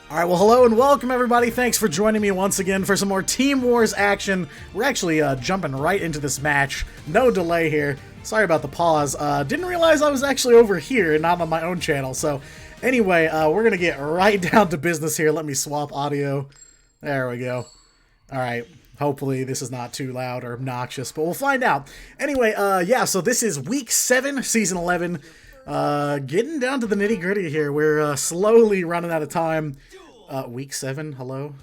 Alright, well hello and welcome everybody. Thanks for joining me once again for some more Team Wars action. We're actually jumping right into this match. No delay here. Sorry about the pause. Didn't realize I was actually over here and not on my own channel. So anyway, we're going to get right down to business here. Let me swap audio. There we go. Alright, hopefully this is not too loud or obnoxious, but we'll find out. Anyway, yeah, so this is Week 7, Season 11. Getting down to the nitty gritty here. We're slowly running out of time. Week 7, hello?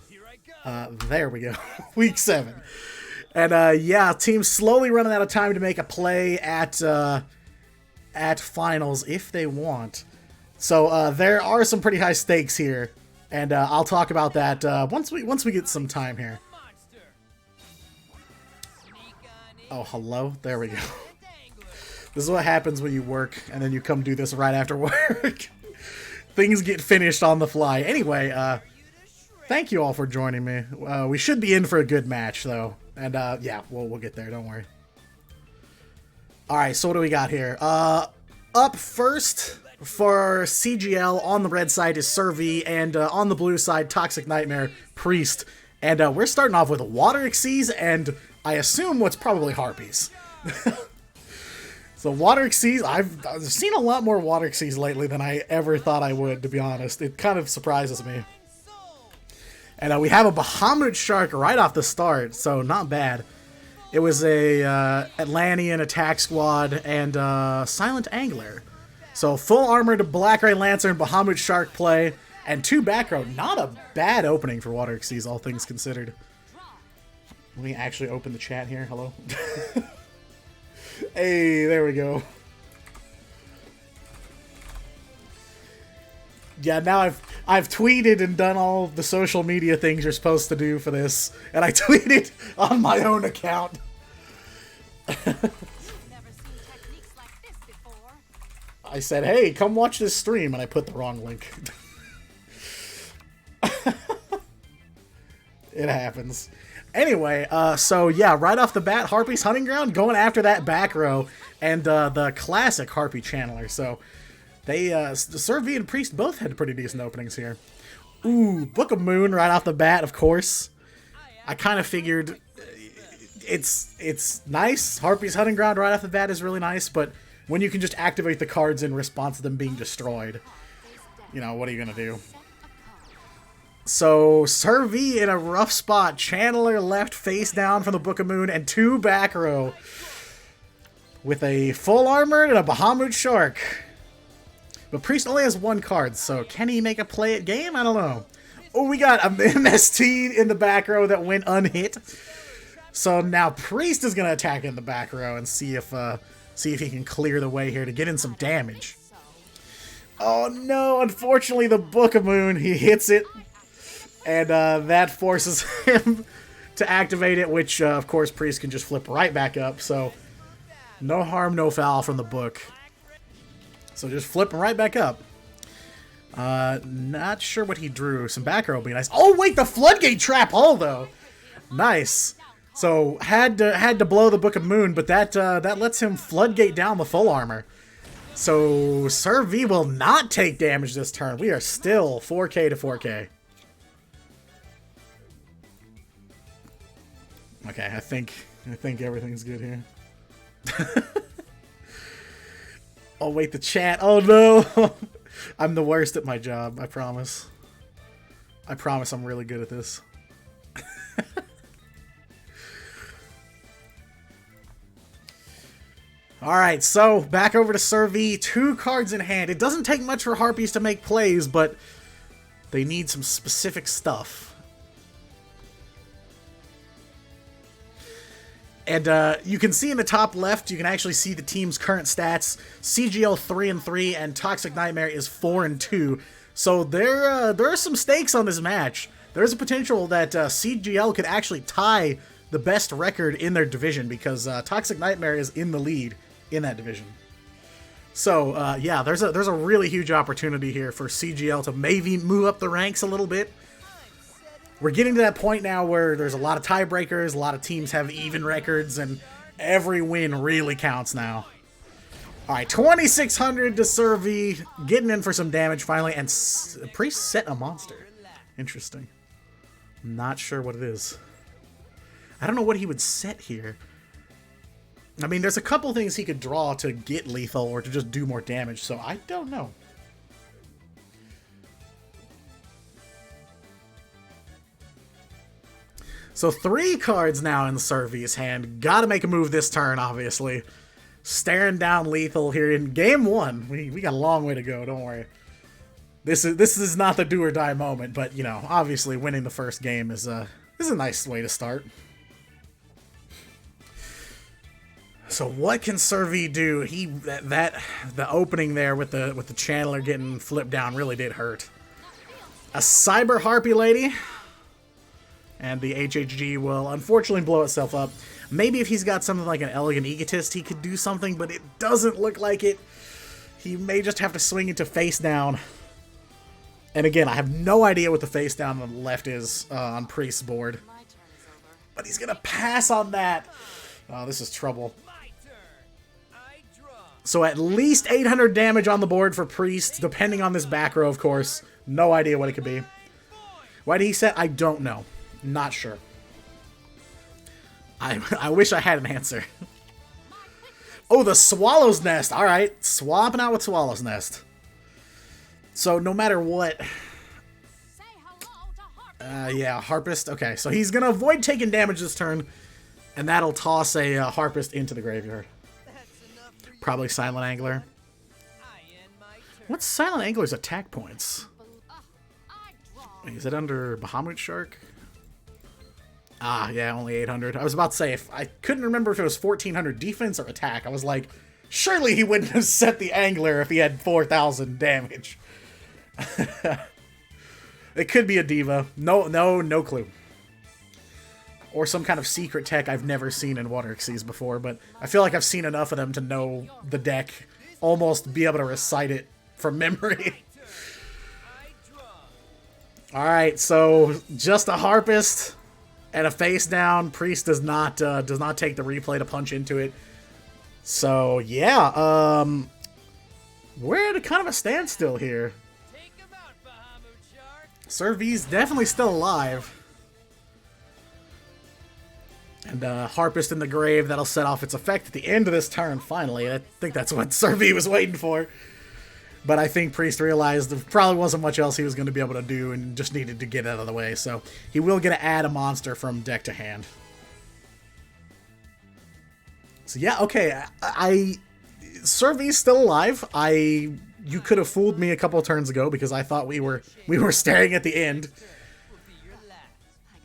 There we go. Week 7. And yeah, team's slowly running out of time to make a play at finals if they want. So there are some pretty high stakes here, and I'll talk about that once we get some time here. Oh, hello? There we go. This is what happens when you work and then you come do this right after work. Things get finished on the fly. Anyway, thank you all for joining me. We should be in for a good match, though. And, yeah, we'll get there. Don't worry. Alright, so what do we got here? Up first for CGL on the red side is Survey, and on the blue side, Toxic Nightmare, Priest. And we're starting off with Water Xyz and I assume what's probably Harpies. So Water Xyz, I've seen a lot more Water Xyz lately than I ever thought I would, to be honest. It kind of surprises me. And we have a Bahamut Shark right off the start, so not bad. It was a Atlantean Attack Squad and Silent Angler. So full armored Black Ray Lancer and Bahamut Shark play, and 2 back row. Not a bad opening for Water Xyz, all things considered. Let me actually open the chat here. Hello? Hey, there we go. Yeah, now I've tweeted and done all the social media things you're supposed to do for this, and I tweeted on my own account. I said, hey, come watch this stream, and I put the wrong link. It happens. Anyway, so yeah, right off the bat, Harpy's Hunting Ground going after that back row, and the classic Harpy Channeler. So they, Survey and Priest both had pretty decent openings here. Ooh, Book of Moon right off the bat, of course. I kind of figured it's nice. Harpy's Hunting Ground right off the bat is really nice, but when you can just activate the cards in response to them being destroyed, you know, what are you gonna do? So, Survey in a rough spot. Channeler left face down from the Book of Moon, and 2 back row. With a full armored and a Bahamut Shark. But Priest only has 1 card, so can he make a play at game? I don't know. Oh, we got a MST in the back row that went unhit. So now Priest is going to attack in the back row and see if he can clear the way here to get in some damage. Oh no, unfortunately the Book of Moon, he hits it. And that forces him to activate it, which, of course, Priest can just flip right back up. So, no harm, no foul from the book. So, just flipping right back up. Not sure what he drew. Some back row would be nice. Oh, wait, the Floodgate Trap Hole, though. Nice. So, had to blow the Book of Moon, but that lets him Floodgate down the full armor. So, Survey will not take damage this turn. We are still 4K to 4K. Okay, I think everything's good here. Oh wait, the chat. Oh no! I'm the worst at my job, I promise. I promise I'm really good at this. Alright, so back over to Survey. 2 cards in hand. It doesn't take much for Harpies to make plays, but they need some specific stuff. And you can see in the top left, you can actually see the team's current stats. CGL 3-3 and Toxic Nightmare is 4-2. So there are some stakes on this match. There's a potential that CGL could actually tie the best record in their division because Toxic Nightmare is in the lead in that division. So yeah, there's a really huge opportunity here for CGL to maybe move up the ranks a little bit. We're getting to that point now where there's a lot of tiebreakers, a lot of teams have even records, and every win really counts now. Alright, 2,600 to Survey, getting in for some damage finally, and Priest set a monster. Interesting. Not sure what it is. I don't know what he would set here. I mean, there's a couple things he could draw to get lethal or to just do more damage, so I don't know. So 3 cards now in Survey's hand. Gotta make a move this turn, obviously. Staring down lethal here in game 1. We got a long way to go, don't worry. This is not the do or die moment, but, you know, obviously winning the first game is a nice way to start. So what can Survey do? The opening there with the Channeler getting flipped down really did hurt. A Cyber Harpy Lady. And the HHG will unfortunately blow itself up. Maybe if he's got something like an Elegant Egotist, he could do something, but it doesn't look like it. He may just have to swing into face down. And again, I have no idea what the face down on the left is on Priest's board. But he's going to pass on that. Oh, this is trouble. So at least 800 damage on the board for Priest, depending on this back row, of course. No idea what it could be. Why did he set? I don't know. Not sure. I wish I had an answer. Oh, the Swallow's Nest. All right. Swapping out with Swallow's Nest. So no matter what... yeah, Harpist. Okay, so he's going to avoid taking damage this turn, and that'll toss a Harpist into the graveyard. Probably Silent Angler. What's Silent Angler's attack points? Is it under Bahamut Shark? Ah, yeah, only 800. I was about to say, I couldn't remember if it was 1400 defense or attack. I was like, surely he wouldn't have set the Angler if he had 4000 damage. It could be a Diva. No clue. Or some kind of secret tech I've never seen in Water Xyz before, but I feel like I've seen enough of them to know the deck, almost be able to recite it from memory. Alright, so just a Harpist and a face down. Priest does not take the replay to punch into it. So yeah, we're at a kind of a standstill here. Survey's definitely still alive. And Harpist in the grave, that'll set off its effect at the end of this turn, finally. I think that's what Survey was waiting for. But I think Priest realized there probably wasn't much else he was going to be able to do and just needed to get out of the way. So he will get to add a monster from deck to hand. So yeah, okay. Survey's still alive. You could have fooled me a couple of turns ago because I thought we were staring at the end.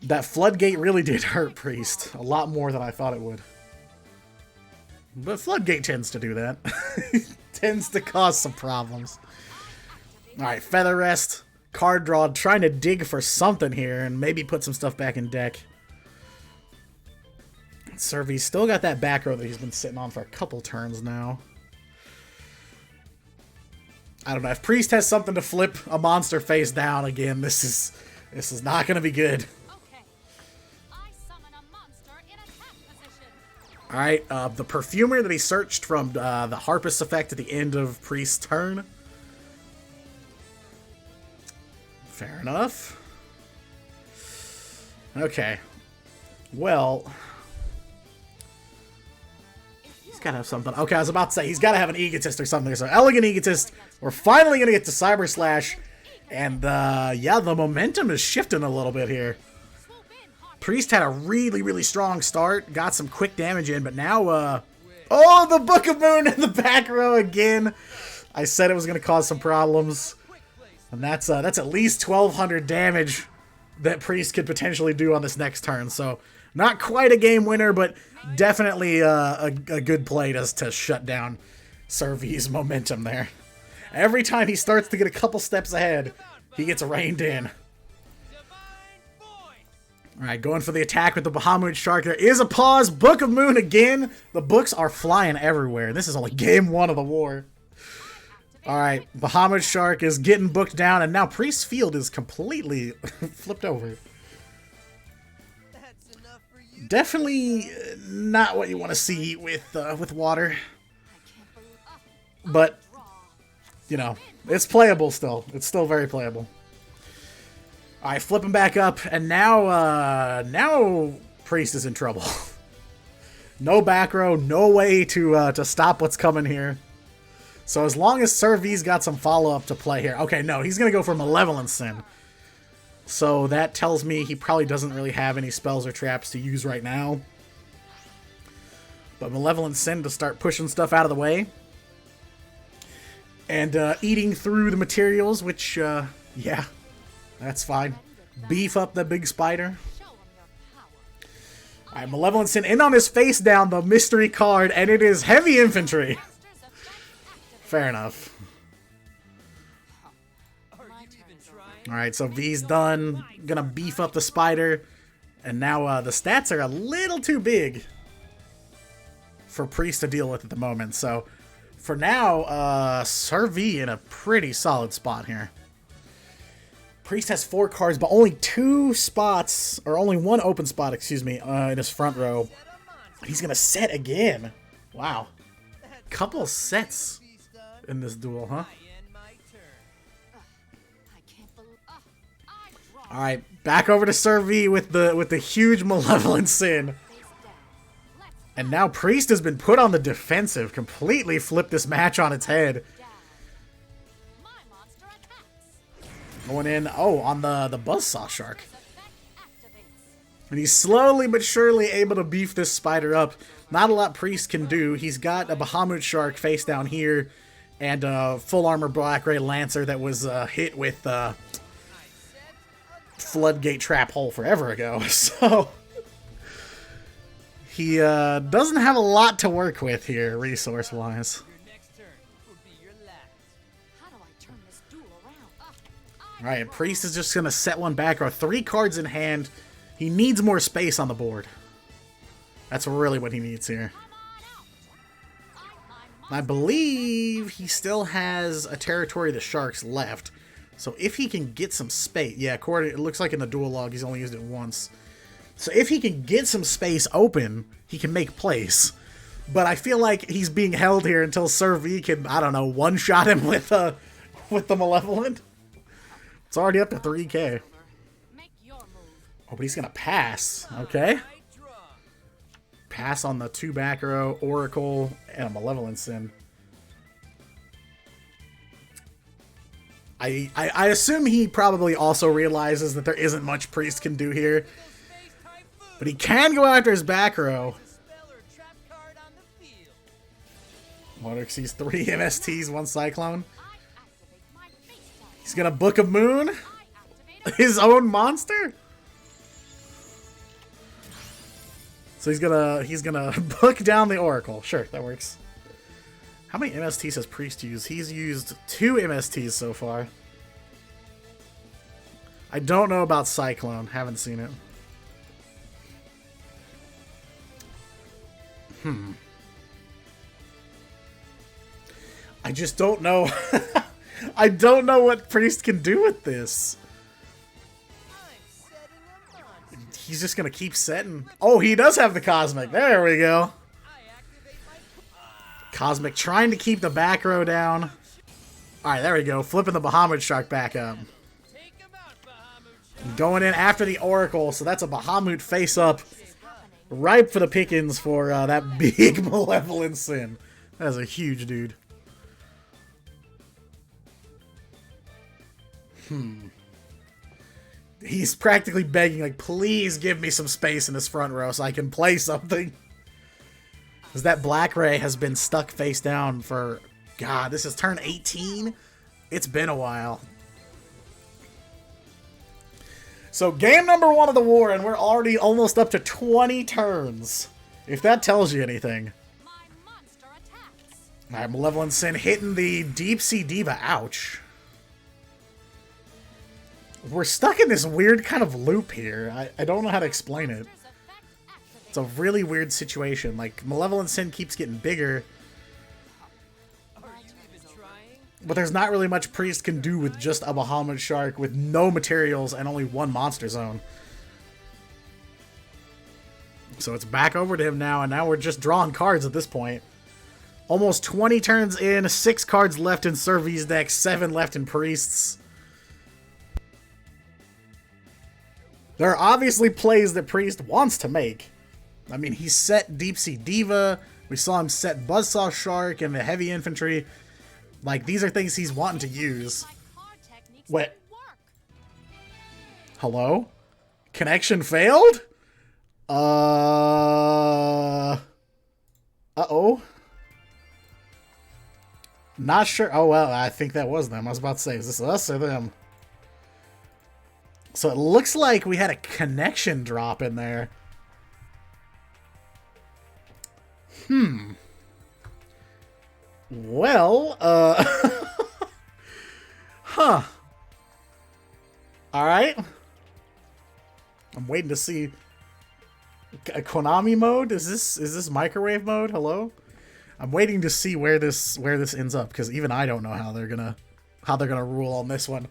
That Floodgate really did hurt Priest a lot more than I thought it would. But Floodgate tends to do that. Tends to cause some problems. Alright, Feather Rest, card draw, trying to dig for something here and maybe put some stuff back in deck. Survey's still got that back row that he's been sitting on for a couple turns now. I don't know, if Priest has something to flip a monster face down again, this is not going to be good. Alright, the Perfumer that he searched from the Harpist effect at the end of Priest's turn. Fair enough. Okay. Well... he's got to have something. Okay, I was about to say, he's got to have an Egotist or something. So, Elegant Egotist. We're finally going to get to Cyber Slash. And, yeah, the momentum is shifting a little bit here. Priest had a really, really strong start. Got some quick damage in, but now, oh, the Book of Moon in the back row again. I said it was going to cause some problems. And that's at least 1200 damage that Priest could potentially do on this next turn. So, not quite a game winner, but definitely a good play to shut down Survey's momentum there. Every time he starts to get a couple steps ahead, he gets reined in. Alright, going for the attack with the Bahamut Shark. There is a pause. Book of Moon again. The books are flying everywhere. This is only game 1 of the war. Alright, Bahamut Shark is getting booked down, and now Priest's field is completely flipped over. Definitely not what you want to see with water. But, you know, it's playable still. It's still very playable. Alright, flip him back up, and now Priest is in trouble. No back row, no way to stop what's coming here. So as long as Sir V's got some follow-up to play here. Okay, no, he's going to go for Malevolent Sin. So that tells me he probably doesn't really have any spells or traps to use right now. But Malevolent Sin to start pushing stuff out of the way. And eating through the materials, which, yeah, that's fine. Beef up the big spider. Alright, Malevolent Sin in on his face down, the mystery card, and it is Heavy Infantry. Fair enough. Alright, so V's done. Gonna beef up the spider. And now the stats are a little too big for Priest to deal with at the moment. So for now, Sir V in a pretty solid spot here. Priest has 4 cards, but only 2 spots, or only 1 open spot, excuse me, in his front row. He's gonna set again. Wow. Couple sets in this duel, huh? Alright, back over to Sir V with the huge Malevolent Sin. And now Priest has been put on the defensive, completely flipped this match on its head. Going in, oh, on the Buzzsaw Shark. And he's slowly but surely able to beef this spider up. Not a lot Priest can do. He's got a Bahamut Shark face down here, and a full armor Black Ray Lancer that was hit with Floodgate Trap Hole forever ago. So he doesn't have a lot to work with here, resource-wise. Alright, Priest is just going to set one back, or 3 cards in hand. He needs more space on the board. That's really what he needs here. I believe he still has a Territory of the Sharks left. So if he can get some space... Yeah, according, it looks like in the duel log he's only used it once. So if he can get some space open, he can make plays. But I feel like he's being held here until Sir V can, I don't know, one-shot him with the Malevolent. It's already up to 3k. Oh, but he's gonna pass. Okay. Pass on the 2 back row, Oracle, and a Malevolent Sin. I assume he probably also realizes that there isn't much Priest can do here. But he can go after his back row. Water sees 3 MSTs, 1 Cyclone. He's gonna book a Moon? His own monster? So he's gonna book down the Oracle. Sure, that works. How many MSTs has Priest used? He's used 2 MSTs so far. I don't know about Cyclone. Haven't seen it. I just don't know. I don't know what Priest can do with this. He's just gonna keep setting. Oh, he does have the Cosmic. There we go. Cosmic trying to keep the back row down. Alright, there we go. Flipping the Bahamut Shark back up. Going in after the Oracle. So that's a Bahamut face up. Ripe for the pickings for that big Malevolent Sin. That is a huge dude. He's practically begging, like, please give me some space in this front row so I can play something. Because that Black Ray has been stuck face down for, God, this is turn 18? It's been a while. So game number 1 of the war, and we're already almost up to 20 turns. If that tells you anything. Alright, Malevolent Sin hitting the Deep Sea Diva. Ouch. We're stuck in this weird kind of loop here. I don't know how to explain it. It's a really weird situation. Like, Malevolent Sin keeps getting bigger. But there's not really much Priest can do with just a Bahamut Shark with no materials and only 1 monster zone. So it's back over to him now, and now we're just drawing cards at this point. Almost 20 turns in, 6 cards left in Sir V's deck, 7 left in Priest's. There are obviously plays that Priest wants to make. I mean, he set Deep Sea Diva. We saw him set Buzzsaw Shark and the Heavy Infantry. Like, these are things he's wanting to use. Wait. Hello? Connection failed? Uh-oh. Not sure. Oh, well, I think that was them. I was about to say, is this us or them? So it looks like we had a connection drop in there. Well, huh. Alright. I'm waiting to see a Konami mode. Is this microwave mode? Hello? I'm waiting to see where this ends up, because even I don't know how they're gonna rule on this one.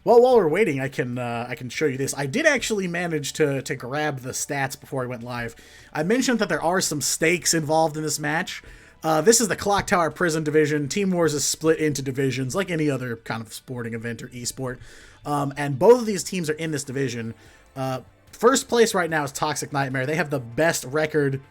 Well, while we're waiting, I can show you this. I did actually manage to grab the stats before I went live. I mentioned that there are some stakes involved in this match. This is the Clock Tower Prison Division. Team Wars is split into divisions, like any other kind of sporting event or esport. And both of these teams are in this division. First place right now is Toxic Nightmare. They have the best record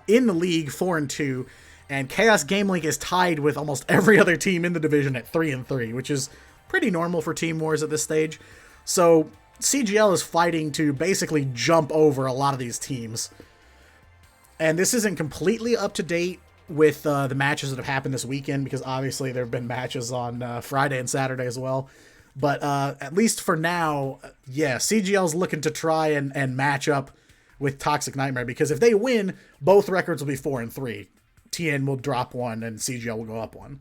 in the league, 4-2. And Chaos Game Link is tied with almost every other team in the division at 3-3, which is pretty normal for Team Wars at this stage. So CGL is fighting to basically jump over a lot of these teams. And this isn't completely up to date with the matches that have happened this weekend, because obviously there have been matches on Friday and Saturday as well. But at least for now, yeah, CGL's looking to try and match up with Toxic Nightmare, because if they win, both records will be 4-3. TN will drop one and CGL will go up one.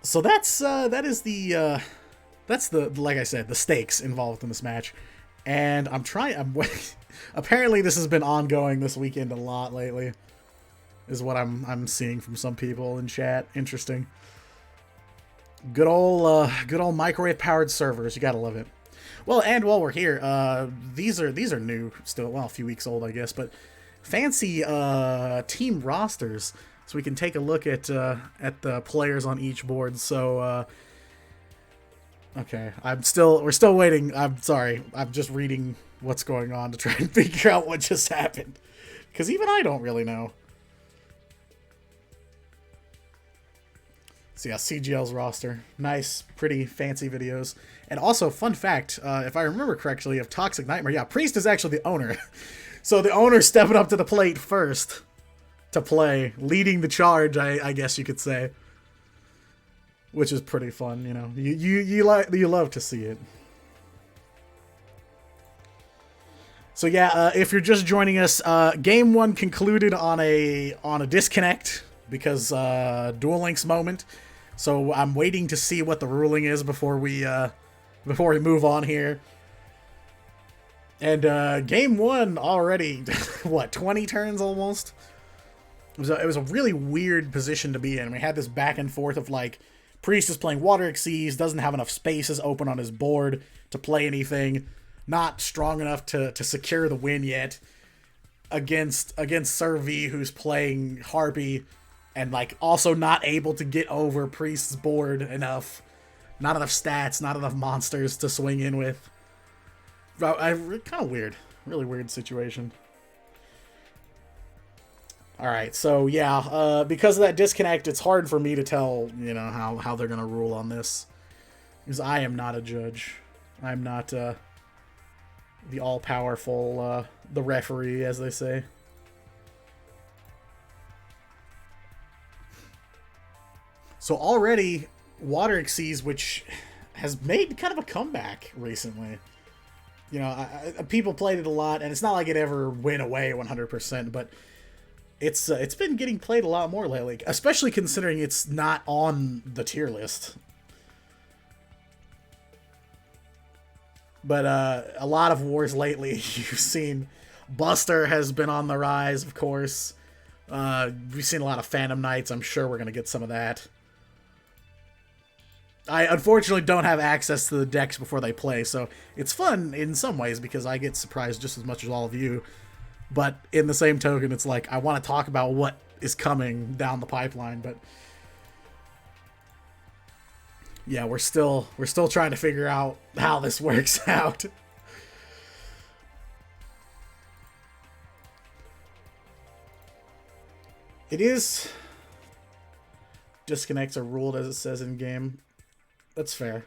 So that's the like I said, the stakes involved in this match. And apparently this has been ongoing this weekend a lot lately, is what I'm seeing from some people in chat. Interesting. Good old microwave powered servers. You gotta love it. Well, and while we're here, these are new still. Well, a few weeks old, I guess, but fancy team rosters, so we can take a look at the players on each board. So okay, we're still waiting. I'm sorry. I'm just reading what's going on to try and figure out what just happened, because even I don't really know. So yeah, CGL's roster. Nice, pretty fancy videos. And also, fun fact, if I remember correctly, of Toxic Nightmare, yeah, Priest is actually the owner. So the owner's stepping up to the plate first to play, leading the charge, I guess you could say. Which is pretty fun, you know. You love to see it. So yeah, if you're just joining us, Game 1 concluded on a disconnect, because Duel Links moment. So I'm waiting to see what the ruling is before we move on here. And Game 1 already, what, 20 turns almost? It was a really weird position to be in. We had this back and forth of, like, Priest is playing Water Exceeds, doesn't have enough spaces open on his board to play anything, not strong enough to secure the win yet, against Sir V, who's playing Harpy, and, like, also not able to get over Priest's board enough. Not enough stats, not enough monsters to swing in with. Kind of weird. Really weird situation. Alright, so yeah, because of that disconnect, it's hard for me to tell, you know, how they're going to rule on this. Because I am not a judge. I'm not the all-powerful, the referee, as they say. So already, Water Exceeds, which has made kind of a comeback recently. You know, people played it a lot, and it's not like it ever went away 100%, but it's been getting played a lot more lately, especially considering it's not on the tier list. But a lot of wars lately, you've seen Buster has been on the rise, of course. We've seen a lot of Phantom Knights. I'm sure we're going to get some of that. I unfortunately don't have access to the decks before they play, so it's fun in some ways because I get surprised just as much as all of you. But in the same token, it's like I want to talk about what is coming down the pipeline. But Yeah, we're still trying to figure out how this works out. It is disconnects are ruled as it says in game. That's fair.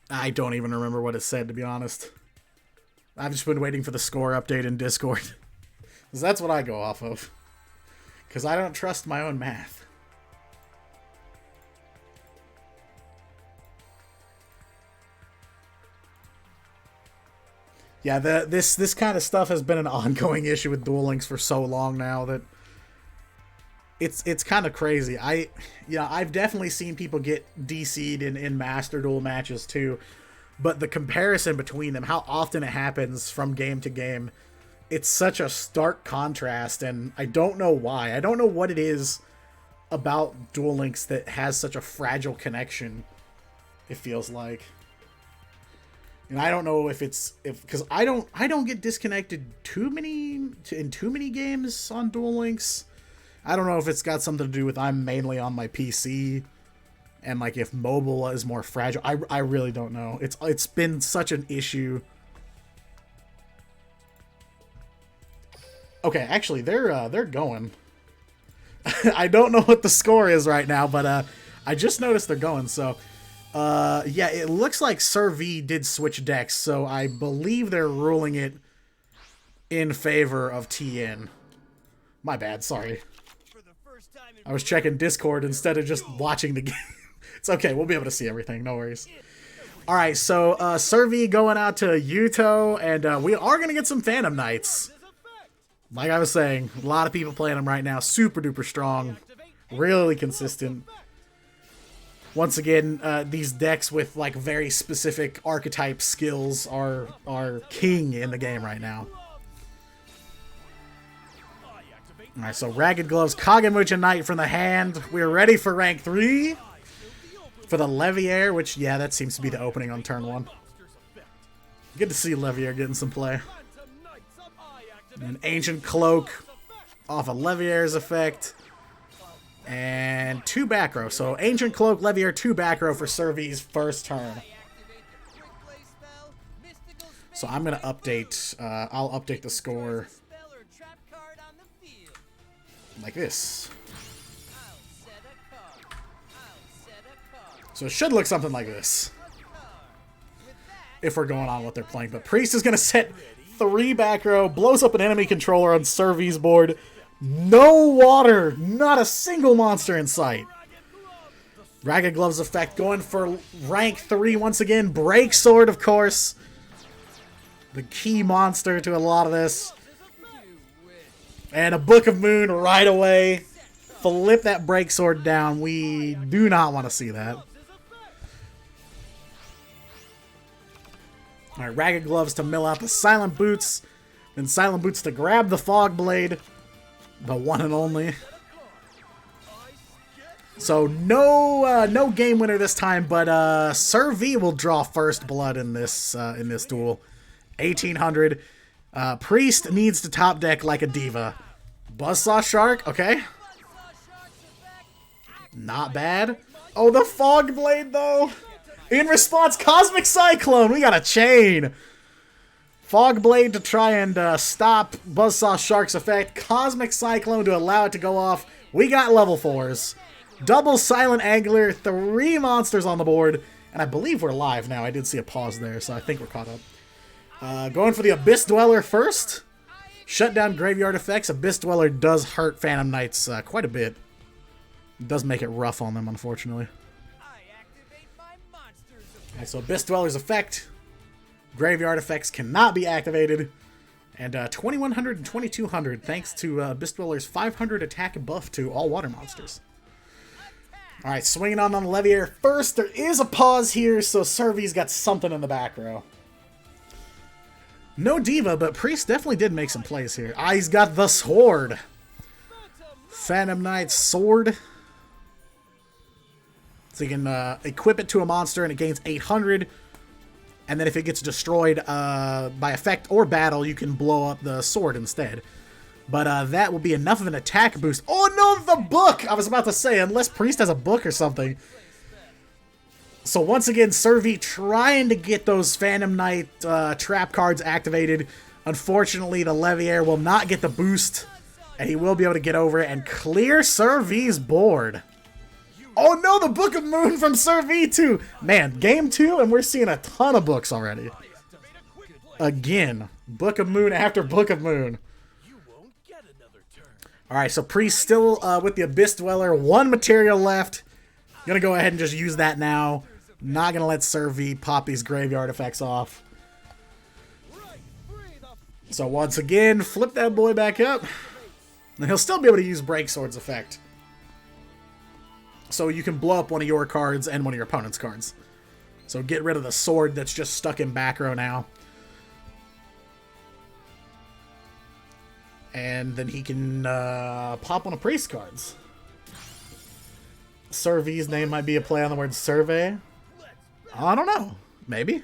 I don't even remember what it said, to be honest. I've just been waiting for the score update in Discord. Because that's what I go off of. Because I don't trust my own math. Yeah, this kind of stuff has been an ongoing issue with Duel Links for so long now that it's kind of crazy. I've definitely seen people get DC'd in Master Duel matches too, but the comparison between them, how often it happens from game to game, it's such a stark contrast, and I don't know why. I don't know what it is about Duel Links that has such a fragile connection, it feels like. And I don't know if because I don't get disconnected in too many games on Duel Links. I don't know if it's got something to do with I'm mainly on my PC, and like if mobile is more fragile. I really don't know. It's been such an issue. Okay, actually they're going. I don't know what the score is right now, but I just noticed they're going. So. Yeah, it looks like Sir V did switch decks, so I believe they're ruling it in favor of TN. My bad, sorry. I was checking Discord instead of just watching the game. It's okay, we'll be able to see everything, no worries. Alright, so Sir V going out to Yuto, and we are going to get some Phantom Knights. Like I was saying, a lot of people playing them right now, super duper strong, really consistent. Once again, these decks with like very specific archetype skills are king in the game right now. Alright, so Ragged Gloves, Kagemucha Knight from the hand. We're ready for rank 3. For the Leviair, which, yeah, that seems to be the opening on turn 1. Good to see Leviair getting some play. An Ancient Cloak off of Leviair's effect. And 2 back row. So Ancient Cloak, Leviair, 2 back row for Sir V's first turn. So I'm going to update, I'll update the score like this. So it should look something like this, if we're going on what they're playing. But Priest is going to set 3 back row, blows up an enemy controller on Sir V's board. No water! Not a single monster in sight. Ragged Gloves effect going for rank 3 once again. Break Sword, of course. The key monster to a lot of this. And a Book of Moon right away. Flip that Break Sword down. We do not want to see that. Alright, Ragged Gloves to mill out the Silent Boots. Then Silent Boots to grab the Fog Blade. The one and only. So no game winner this time, but Sir V will draw first blood in this duel. 1800. Priest needs to top deck like a diva. Buzzsaw Shark, okay. Not bad. Oh, the Fog Blade though. In response, Cosmic Cyclone. We got a chain. Fog Blade to try and stop Buzzsaw Shark's effect. Cosmic Cyclone to allow it to go off. We got level 4s. Double Silent Angler. 3 monsters on the board. And I believe we're live now. I did see a pause there, so I think we're caught up. Going for the Abyss Dweller first. Shut down Graveyard effects. Abyss Dweller does hurt Phantom Knights quite a bit. It does make it rough on them, unfortunately. Alright, so Abyss Dweller's effect. Graveyard effects cannot be activated. And 2100 and 2200 thanks to Abyss Dweller's 500 attack buff to all water monsters. Alright, swinging on the Leviair first. There is a pause here, so Sir V's got something in the back row. No Diva, but Priest definitely did make some plays here. Ah, he's got the Sword. Phantom Knight's Sword. So you can equip it to a monster and it gains 800. And then if it gets destroyed by effect or battle, you can blow up the sword instead. But that will be enough of an attack boost. Oh no, the book! I was about to say, unless Priest has a book or something. So once again, Survey trying to get those Phantom Knight trap cards activated. Unfortunately, the Leviair will not get the boost, and he will be able to get over it and clear Survey's board. Oh no, the Book of Moon from Survey too! Man, game 2, and we're seeing a ton of books already. Again, Book of Moon after Book of Moon. Alright, so Priest still with the Abyss Dweller, 1 material left. Gonna go ahead and just use that now. Not gonna let Survey pop these graveyard effects off. So once again, flip that boy back up. And he'll still be able to use Break Sword's effect. So you can blow up one of your cards and one of your opponent's cards. So get rid of the sword that's just stuck in back row now. And then he can pop one of Priest cards. Survey's name might be a play on the word survey. I don't know. Maybe.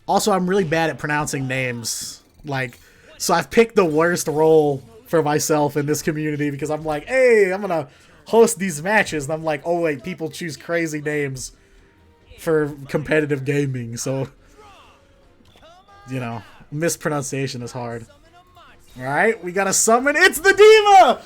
Also, I'm really bad at pronouncing names. Like, so I've picked the worst role for myself in this community because I'm like, hey, I'm gonna host these matches, and I'm like, oh wait, people choose crazy names for competitive gaming, so you know, mispronunciation is hard. Alright, we got a summon. It's the Diva!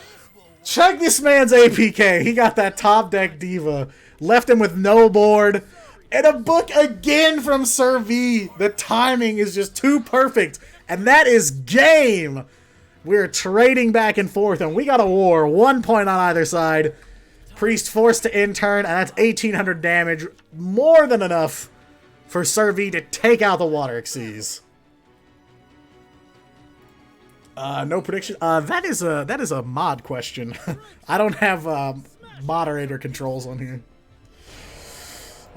Check this man's APK. He got that top deck Diva. Left him with no board. And a book again from Survey. The timing is just too perfect. And that is game. We're trading back and forth, and we got a war. 1 point on either side. Priest forced to in-turn, and that's 1,800 damage. More than enough for Survey to take out the Water Xyz. No prediction. That is a mod question. I don't have moderator controls on here.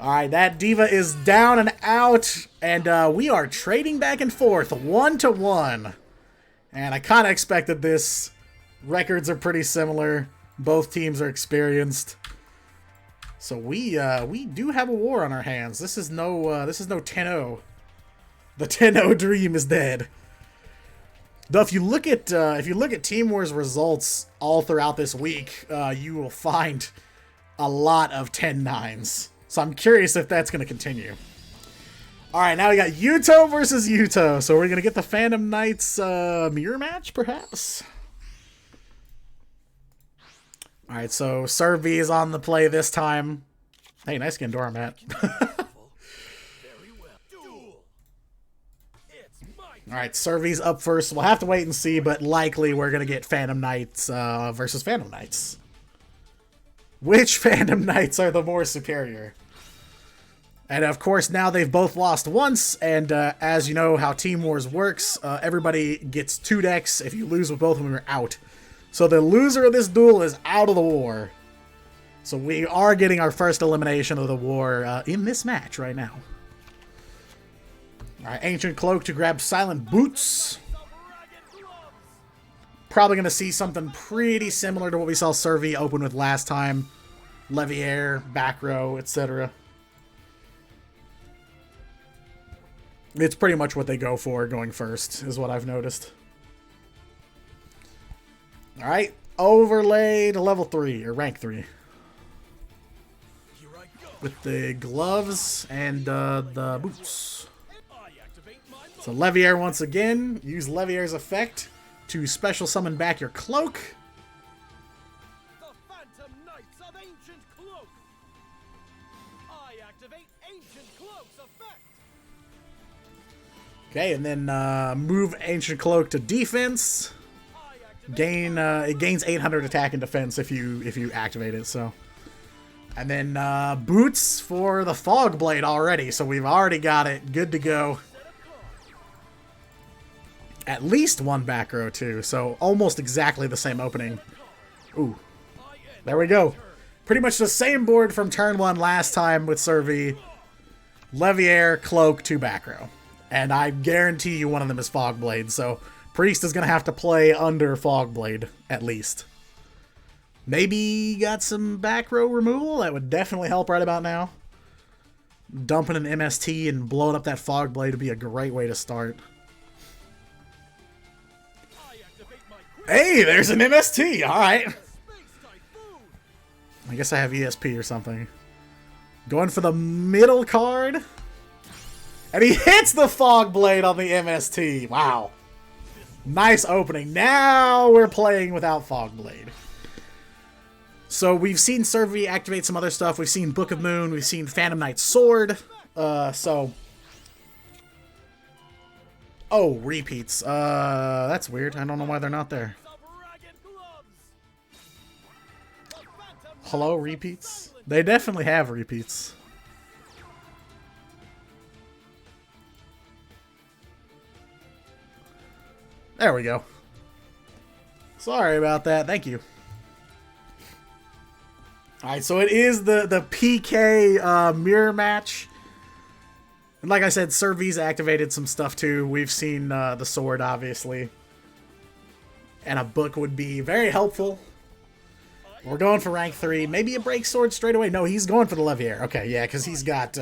Alright, that Diva is down and out, and we are trading back and forth, 1-1. And I kind of expected this. Records are pretty similar. Both teams are experienced. So we do have a war on our hands. This is no 10-0. The 10-0 dream is dead. Though if you look at Team Wars results all throughout this week, you will find a lot of 10-9s. So I'm curious if that's going to continue. Alright, now we got Yuto versus Yuto. So we're going to get the Phantom Knights mirror match, perhaps? Alright, so Survey is on the play this time. Hey, nice Gengar, Matt. Alright, Survey's up first. We'll have to wait and see, but likely we're going to get Phantom Knights versus Phantom Knights. Which Phantom Knights are the more superior? And of course, now they've both lost once, and as you know how Team Wars works, everybody gets 2 decks. If you lose with both of them, you're out. So the loser of this duel is out of the war. So we are getting our first elimination of the war in this match right now. Alright, Ancient Cloak to grab Silent Boots. Probably going to see something pretty similar to what we saw Survey open with last time. Leviair, back row, etc. It's pretty much what they go for going first, is what I've noticed. Alright, overlay to level 3, or rank 3. With the gloves and the boots. So Leviair once again, use Leviair's effect to special summon back your cloak. The Phantom Knights of Ancient Cloak. I activate Ancient Cloak's effect. Okay, and then move Ancient Cloak to defense. It gains 800 attack and defense if you activate it. So, and then boots for the Fog Blade already. So we've already got it good to go. At least 1 back row too. So almost exactly the same opening. Ooh, there we go. Pretty much the same board from turn 1 last time with Survey. Leviair, Cloak, 2 back row. And I guarantee you one of them is Fog Blade, so Priest is going to have to play under Fog Blade, at least. Maybe got some back row removal? That would definitely help right about now. dumping an MST and blowing up that Fog Blade would be a great way to start. Hey, there's an MST! Alright. I guess I have ESP or something. Going for the middle card. And he hits the Fog Blade on the MST. Wow. Nice opening. Now we're playing without Fog Blade. So we've seen Survey activate some other stuff. We've seen Book of Moon. We've seen Phantom Knight's Sword. Oh, repeats. That's weird. I don't know why they're not there. Hello, repeats? They definitely have repeats. There we go. Sorry about that. Thank you. Alright, so it is the PK mirror match. And like I said, Survey's activated some stuff too. We've seen the sword, obviously. And a book would be very helpful. We're going for rank 3. Maybe a break sword straight away. No, he's going for the Leviair. Okay, yeah, because he's got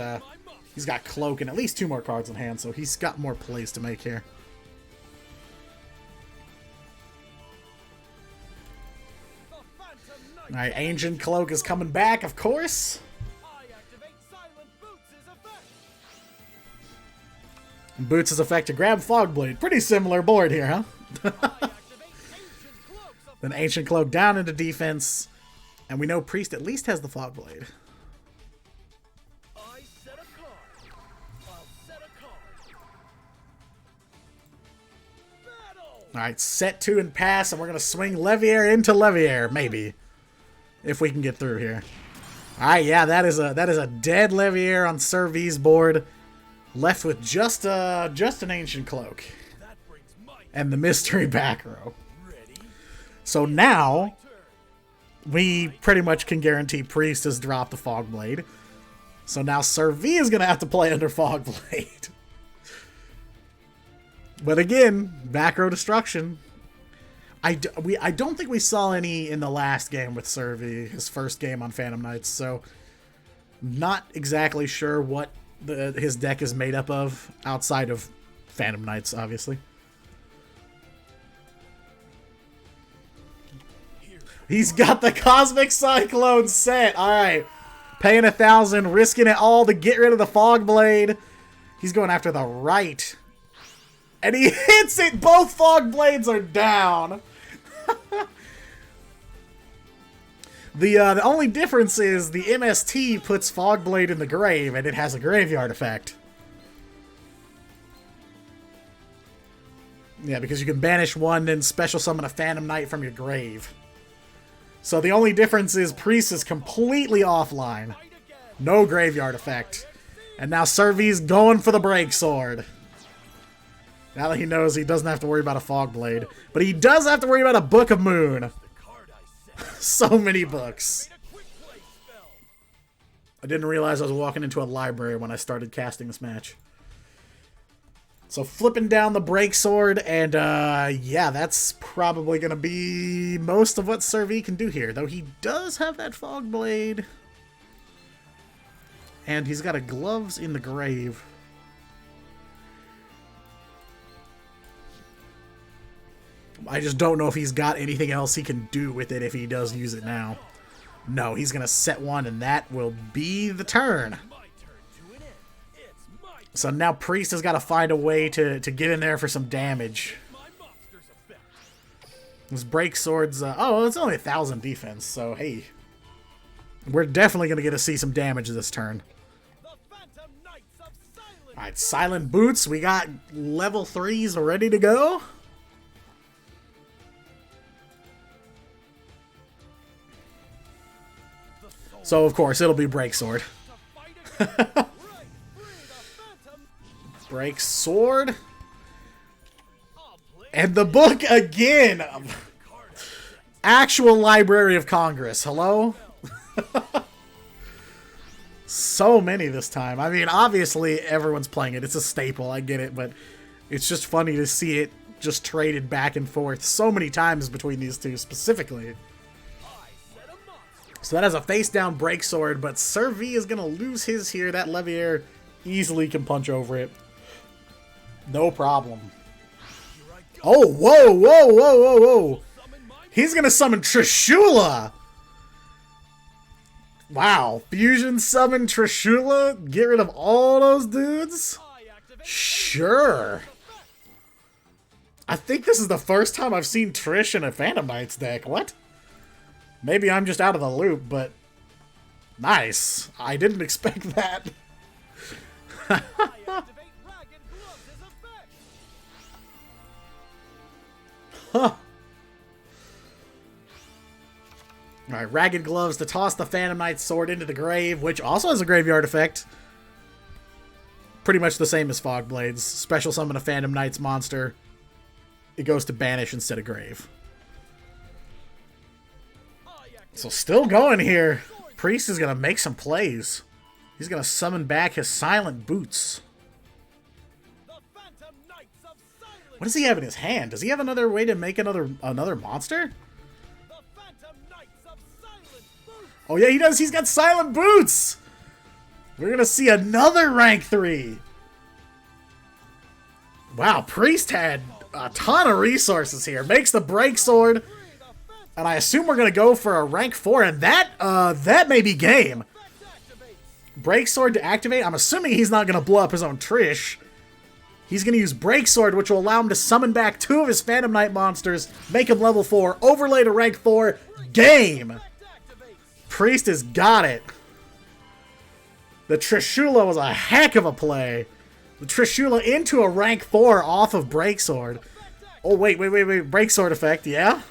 Cloak and at least 2 more cards in hand, so he's got more plays to make here. Alright, Ancient Cloak is coming back, of course. Boots' effect to grab Fog Blade. Pretty similar board here, huh? Then Ancient Cloak down into defense. And we know Priest at least has the Fog Blade. Alright, set 2 and pass, and we're going to swing Leviair into Leviair, maybe. If we can get through here. Alright, yeah, that is a dead Leviair on Survey's board. Left with just an Ancient Cloak. And the Mystery back row. So now, we pretty much can guarantee Priest has dropped the Fog Blade. So now Survey is going to have to play under Fog Blade. But again, back row destruction. I don't think we saw any in the last game with Survey, his first game on Phantom Knights, so not exactly sure what his deck is made up of outside of Phantom Knights, obviously. He's got the Cosmic Cyclone set. Alright. Paying 1,000, risking it all to get rid of the Fog Blade. He's going after the right. And he hits it! Both Fog Blades are down. The only difference is the MST puts Fog Blade in the grave, and it has a graveyard effect. Yeah, because you can banish one, then special summon a Phantom Knight from your grave. So the only difference is Priest is completely offline. No graveyard effect. And now Survey's going for the Break Sword. Now that he knows he doesn't have to worry about a Fog Blade. But he does have to worry about a Book of Moon. So many books. I didn't realize I was walking into a library when I started casting this match. So flipping down the Break Sword, and yeah, that's probably going to be most of what Survey can do here. Though he does have that Fog Blade. And he's got a Gloves in the Grave. I just don't know if he's got anything else he can do with it if he does use it now. No, he's going to set one, and that will be the turn. So now Priest has got to find a way to get in there for some damage. This Break Sword's... oh, it's only 1,000 defense, so hey. We're definitely going to get to see some damage this turn. Alright, Silent Boots. We got level 3s ready to go. So, of course, it'll be Break Sword. Break Sword. And the book again. Actual Library of Congress. Hello? So many this time. I mean, obviously, everyone's playing it. It's a staple. I get it. But it's just funny to see it just traded back and forth so many times between these two specifically. So that has a face-down Break Sword, but Sir V is going to lose his here. That Leviair easily can punch over it. No problem. Oh, whoa, whoa, whoa, whoa, whoa. He's going to summon Trishula. Wow. Fusion summon Trishula? Get rid of all those dudes? Sure. I think this is the first time I've seen Trish in a Phantom Knights deck. What? Maybe I'm just out of the loop, but nice. I didn't expect that. Huh. Alright, Ragged Gloves to toss the Phantom Knight's sword into the grave, which also has a graveyard effect. Pretty much the same as Fog Blades. Special summon a Phantom Knight's monster. It goes to banish instead of grave. So still going here. Priest is going to make some plays. He's going to summon back his Silent Boots. What does he have in his hand? Does he have another way to make another monster? Oh yeah, he does. He's got Silent Boots. We're going to see another rank 3. Wow, Priest had a ton of resources here. Makes the Break Sword. And I assume we're going to go for a rank 4. And that may be game. Break Sword to activate. I'm assuming he's not going to blow up his own Trish. He's going to use Break Sword, which will allow him to summon back 2 of his Phantom Knight monsters. Make him level 4. Overlay to rank 4. Game. Priest has got it. The Trishula was a heck of a play. The Trishula into a rank 4 off of Break Sword. Oh, wait. Break Sword effect, yeah?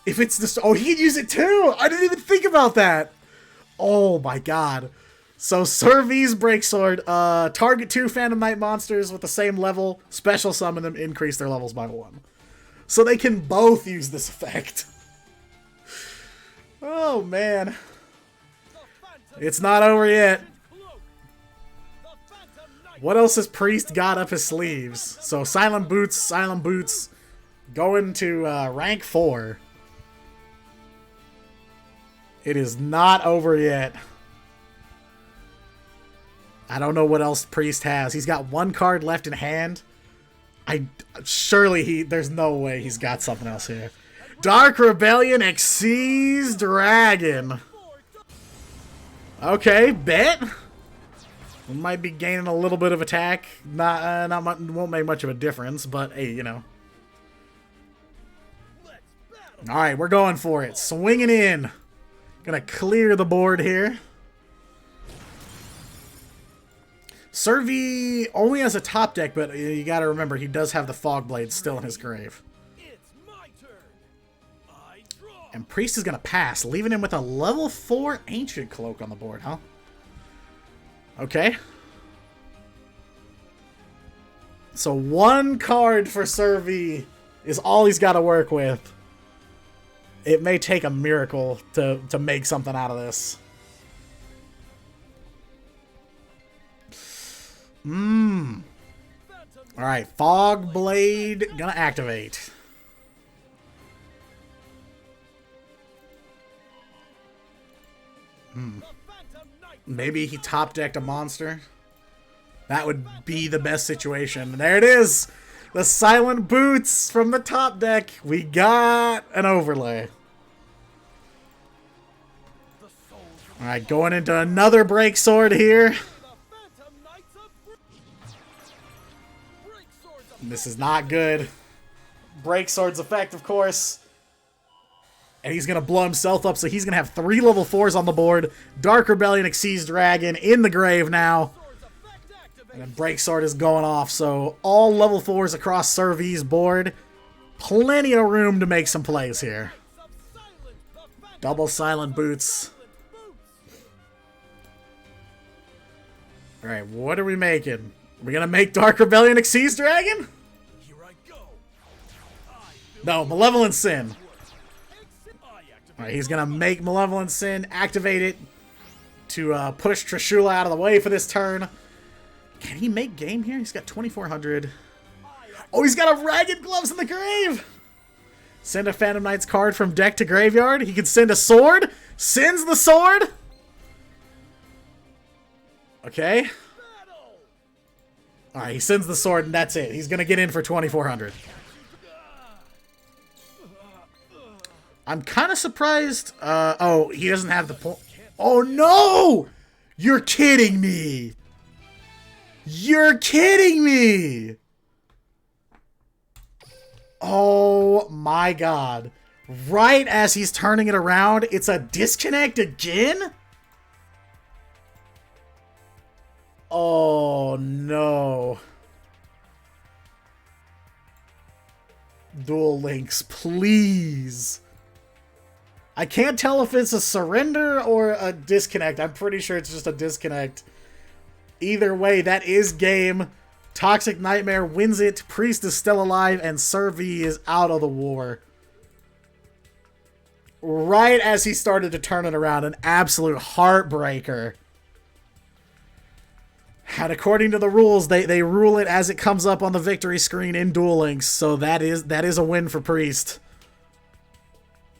If it's the... Oh, he could use it too! I didn't even think about that! Oh my god. So, Sir V's Break Sword. Target 2 Phantom Knight monsters with the same level. Special summon them, increase their levels by 1. So they can both use this effect. Oh, man. It's not over yet. What else has Priest got up his sleeves? So, Silent Boots, going to rank 4. It is not over yet. I don't know what else Priest has. He's got 1 card left in hand. There's no way he's got something else here. Dark Rebellion Xyz Dragon. Okay, bet. We might be gaining a little bit of attack. Not much, won't make much of a difference, but hey, you know. Alright, we're going for it. Swinging in. Gonna clear the board here. Sir V only has a top deck, but you gotta remember, he does have the Fog Blade still in his grave. And Priest is gonna pass, leaving him with a level 4 Ancient Cloak on the board, huh? Okay. So 1 card for Sir V is all he's got to work with. It may take a miracle to make something out of this. Alright, Fog Blade gonna activate. Maybe he top decked a monster. That would be the best situation. There it is! The Silent Boots from the top deck. We got an overlay. Alright, going into another Break Sword here. This is not good. Break Sword's effect, of course. And he's going to blow himself up, so he's going to have 3 level 4s on the board. Dark Rebellion Xyz Dragon in the grave now. And then Break Sword is going off, so all level 4s across Sir V's board. Plenty of room to make some plays here. Double Silent Boots. Alright, what are we making? Are we going to make Dark Rebellion Xyz Dragon? No, Malevolent Sin. Alright, he's going to make Malevolent Sin, activate it to push Trishula out of the way for this turn. Can he make game here? He's got 2,400. Oh, he's got a Ragged Gloves in the grave! Send a Phantom Knights card from deck to graveyard. He can send a sword. Sends the sword. Okay. Alright, he sends the sword and that's it. He's going to get in for 2,400. I'm kind of surprised. Oh, he doesn't have the point. Oh, no! You're kidding me. You're kidding me. Oh, my God. Right as he's turning it around, it's a disconnect again? Oh, no. Duel Links, please. I can't tell if it's a surrender or a disconnect. I'm pretty sure it's just a disconnect. Either way, that is game. Toxic Nightmare wins it. Priest is still alive, and Servi is out of the war. Right as he started to turn it around, an absolute heartbreaker. And according to the rules, they rule it as it comes up on the victory screen in Duel Links, so that is a win for Priest.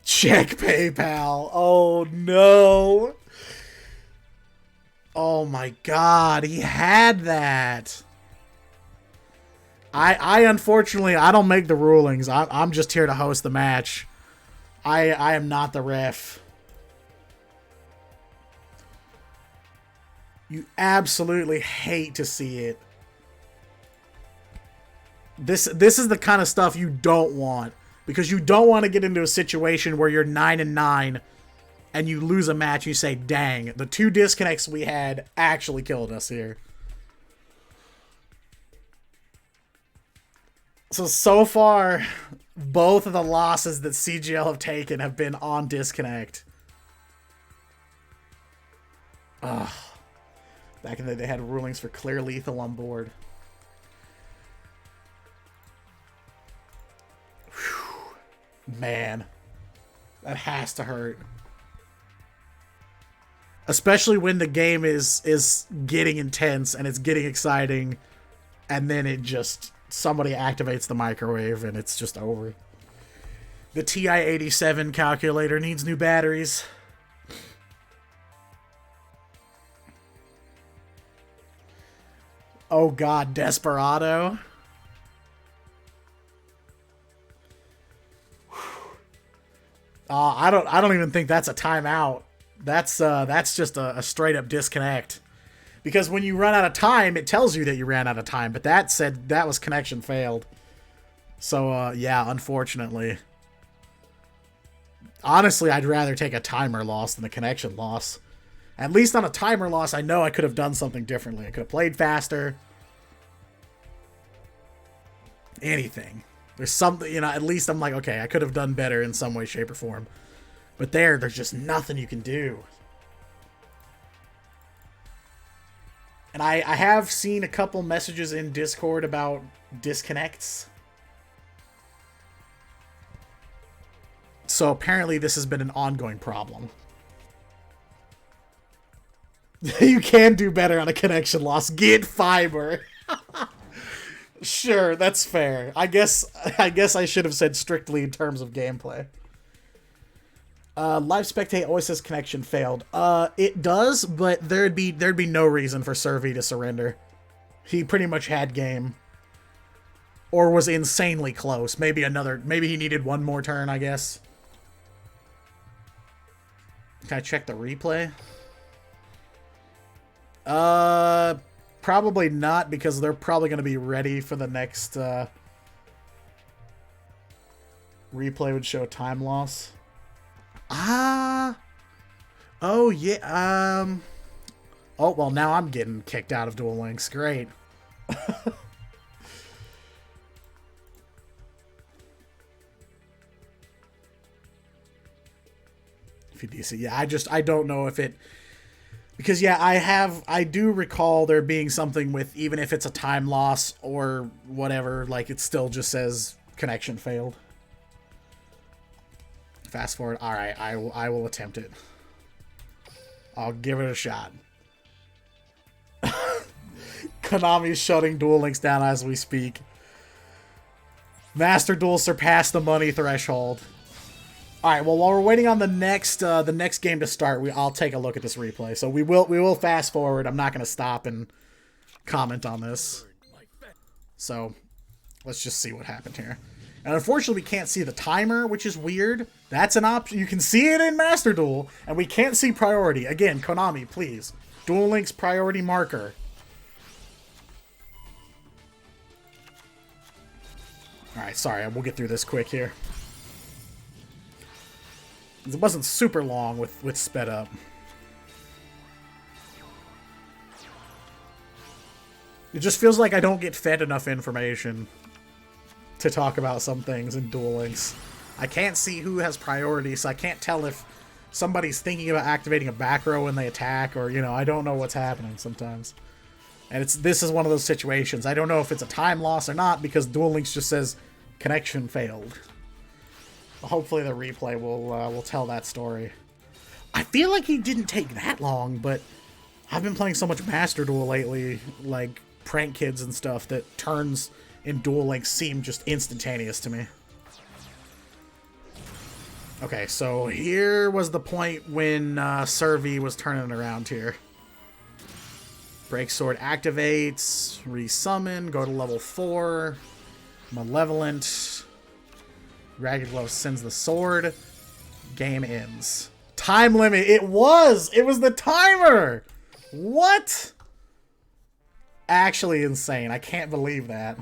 Check PayPal. Oh no. Oh my God, he had that. I unfortunately, I don't make the rulings. I'm just here to host the match. I am not the ref. You absolutely hate to see it. This is the kind of stuff you don't want. Because you don't want to get into a situation where you're 9-9 and you lose a match and you say, dang, the 2 disconnects we had actually killed us here. So far, both of the losses that CGL have taken have been on disconnect. Ugh. Back in the day, they had rulings for clear lethal on board. Whew. Man. That has to hurt. Especially when the game is getting intense and it's getting exciting, and then it just... somebody activates the microwave and it's just over. The TI-87 calculator needs new batteries. Oh God, Desperado. I don't even think that's a timeout. That's just a straight up disconnect. Because when you run out of time, it tells you that you ran out of time. But that said that was connection failed. So, yeah, unfortunately. Honestly, I'd rather take a timer loss than a connection loss. At least on a timer loss, I know I could have done something differently. I could have played faster. Anything. There's something, you know, at least I'm like, okay, I could have done better in some way, shape, or form. But there's just nothing you can do. And I have seen a couple messages in Discord about disconnects. So apparently this has been an ongoing problem. You can do better on a connection loss. Get fiber. Sure, that's fair. I guess I should have said strictly in terms of gameplay. Live spectate always says connection failed. It does, but there'd be no reason for Servi to surrender. He pretty much had game. Or was insanely close. Maybe he needed one more turn, I guess. Can I check the replay? Probably not, because they're probably going to be ready for the next, replay would show time loss. Oh, yeah, oh, well, now I'm getting kicked out of Duel Links. Great. VDC, yeah, I don't know if it... Because, yeah, I do recall there being something with, even if it's a time loss or whatever, like, it still just says connection failed. Fast forward. Alright, I will attempt it. I'll give it a shot. Konami's shutting Duel Links down as we speak. Master Duel surpassed the money threshold. Alright, well, while we're waiting on the next game to start, I'll take a look at this replay. So we will fast forward. I'm not going to stop and comment on this. So let's just see what happened here. And unfortunately, we can't see the timer, which is weird. That's an option. You can see it in Master Duel, and we can't see priority. Again, Konami, please. Duel Links priority marker. Alright, sorry. We'll get through this quick here. It wasn't super long with sped up. It just feels like I don't get fed enough information to talk about some things in Duel Links. I can't see who has priority, so I can't tell if somebody's thinking about activating a back row when they attack, or, you know, I don't know what's happening sometimes. And this is one of those situations. I don't know if it's a time loss or not, because Duel Links just says, connection failed. Hopefully the replay will tell that story. I feel like he didn't take that long, but I've been playing so much Master Duel lately, like prank kids and stuff, that turns in Duel Links seem just instantaneous to me. Okay, so here was the point when Servi was turning around here. Break Sword activates, resummon, go to level 4, Malevolent, Ragged Glove sends the sword, game ends. Time limit, it was the timer! What? Actually insane, I can't believe that.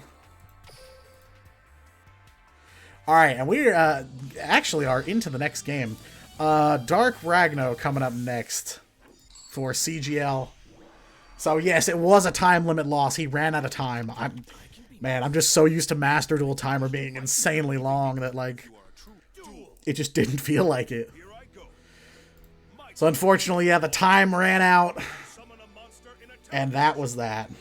Alright, and we actually are into the next game. Dark Ragno coming up next for CGL. So yes, it was a time limit loss. He ran out of time. I'm just so used to Master Duel timer being insanely long that, like, it just didn't feel like it. So unfortunately, yeah, the time ran out. And that was that.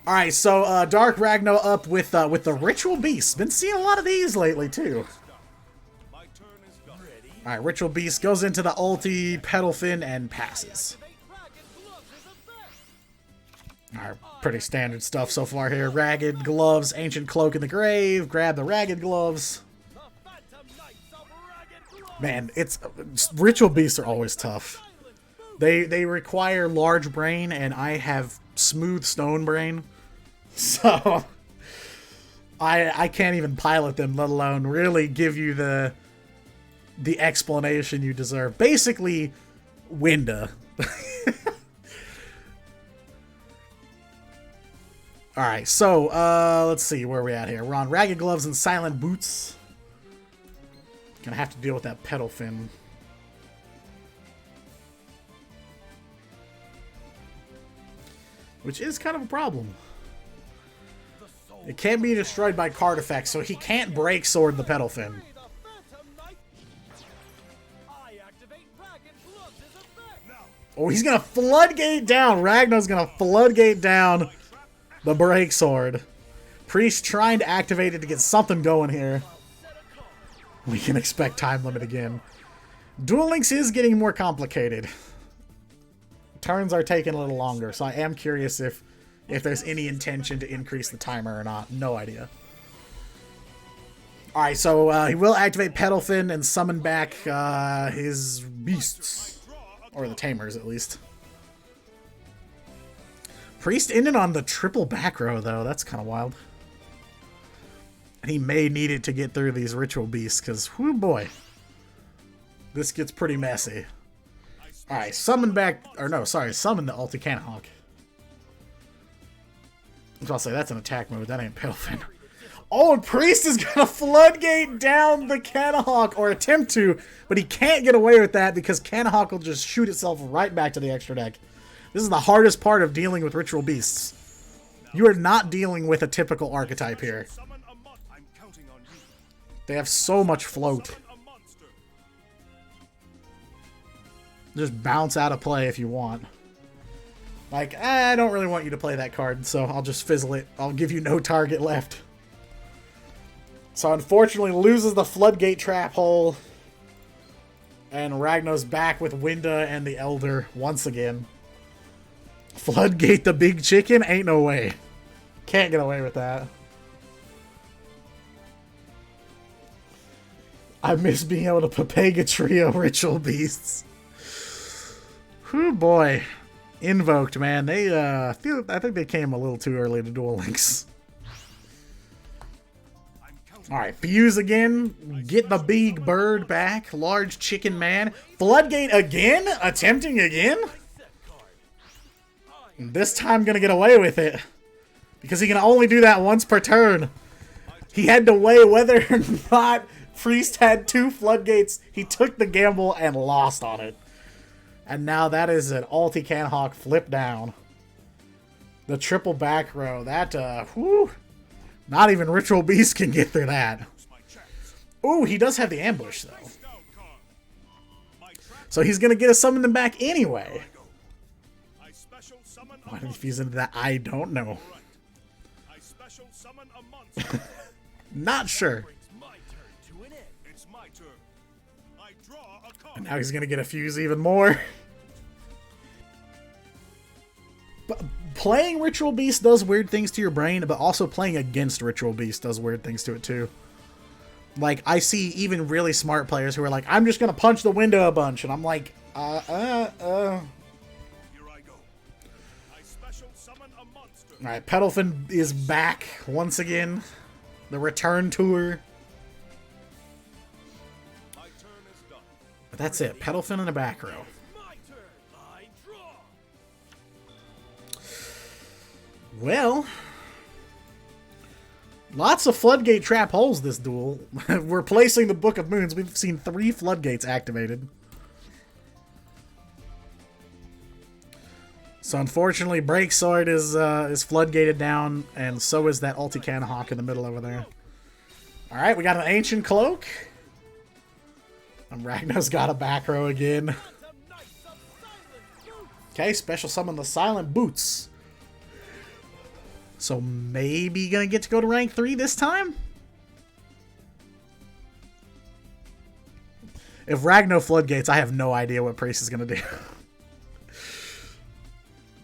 Alright, so Dark Ragno up with the Ritual Beast. Been seeing a lot of these lately, too. Alright, Ritual Beast goes into the ulti, Pedal Fin, and passes. Alright, pretty standard stuff so far here. Ragged Gloves, Ancient Cloak in the Grave, grab the Ragged Gloves. Man, Ritual Beasts are always tough. They require large brain, and I have smooth stone brain. So I can't even pilot them, let alone really give you the explanation you deserve. Basically, Winda. Alright, so let's see where we're at here. We're on Ragged Gloves and Silent Boots. Gonna have to deal with that Pedal Fin. Which is kind of a problem. It can't be destroyed by card effects, so he can't break Sword the Pedal Fin. Oh, he's gonna floodgate down. Ragno's gonna floodgate down the Break Sword. Priest trying to activate it to get something going here. We can expect time limit again. Duel Links is getting more complicated. Turns are taking a little longer, so I am curious if there's any intention to increase the timer or not. No idea. Alright, so he will activate Pedal Fin and summon back his beasts. Or the tamers, at least. Priest ended on the triple back row, though. That's kind of wild. And he may need it to get through these Ritual Beasts, because, whoo boy. This gets pretty messy. Alright, summon back... Or no, sorry, summon the Ulti Cannonhawk. I'll say that's an attack mode. That ain't Pedal Fin. Oh, and Priest is gonna floodgate down the Cannonhawk, or attempt to, but he can't get away with that because Cannonhawk will just shoot itself right back to the extra deck. This is the hardest part of dealing with Ritual Beasts. You are not dealing with a typical archetype here. They have so much float. Just bounce out of play if you want. Like, I don't really want you to play that card, so I'll just fizzle it. I'll give you no target left. So unfortunately loses the Floodgate Trap Hole. And Ragno's back with Winda and the Elder once again. Floodgate the Big Chicken? Ain't no way. Can't get away with that. I miss being able to Papega Trio Ritual Beasts. Whew, boy. Invoked, man. They, I think they came a little too early to Duel Links. Alright, Fuse again. Get the big bird back. Large chicken man. Floodgate again? Attempting again? This time gonna get away with it. Because he can only do that once per turn. He had to weigh whether or not Priest had 2 floodgates. He took the gamble and lost on it. And now that is an Ulti Canhawk flip down. The triple back row. That, whew. Not even Ritual Beast can get through that. Ooh, he does have the ambush, though. So he's going to get a summon them back anyway. Why did he fuse into that? I don't know. Not sure. And now he's going to get a fuse even more. But playing Ritual Beast does weird things to your brain, but also playing against Ritual Beast does weird things to it too. Like, I see even really smart players who are like, I'm just going to punch the window a bunch. And I'm like, Alright, Petalfin is back once again. The return tour. But that's it. Petalfin in the back row. Well, lots of floodgate trap holes this duel. We're placing the Book of Moons. We've seen 3 floodgates activated. So unfortunately, Break Sword is floodgated down, and so is that Ulti Canhawk in the middle over there. Alright, we got an Ancient Cloak. And Ragnar's got a back row again. Okay, special summon the Silent Boots. So maybe gonna get to go to rank 3 this time? If Ragnar floodgates, I have no idea what Priest is gonna do.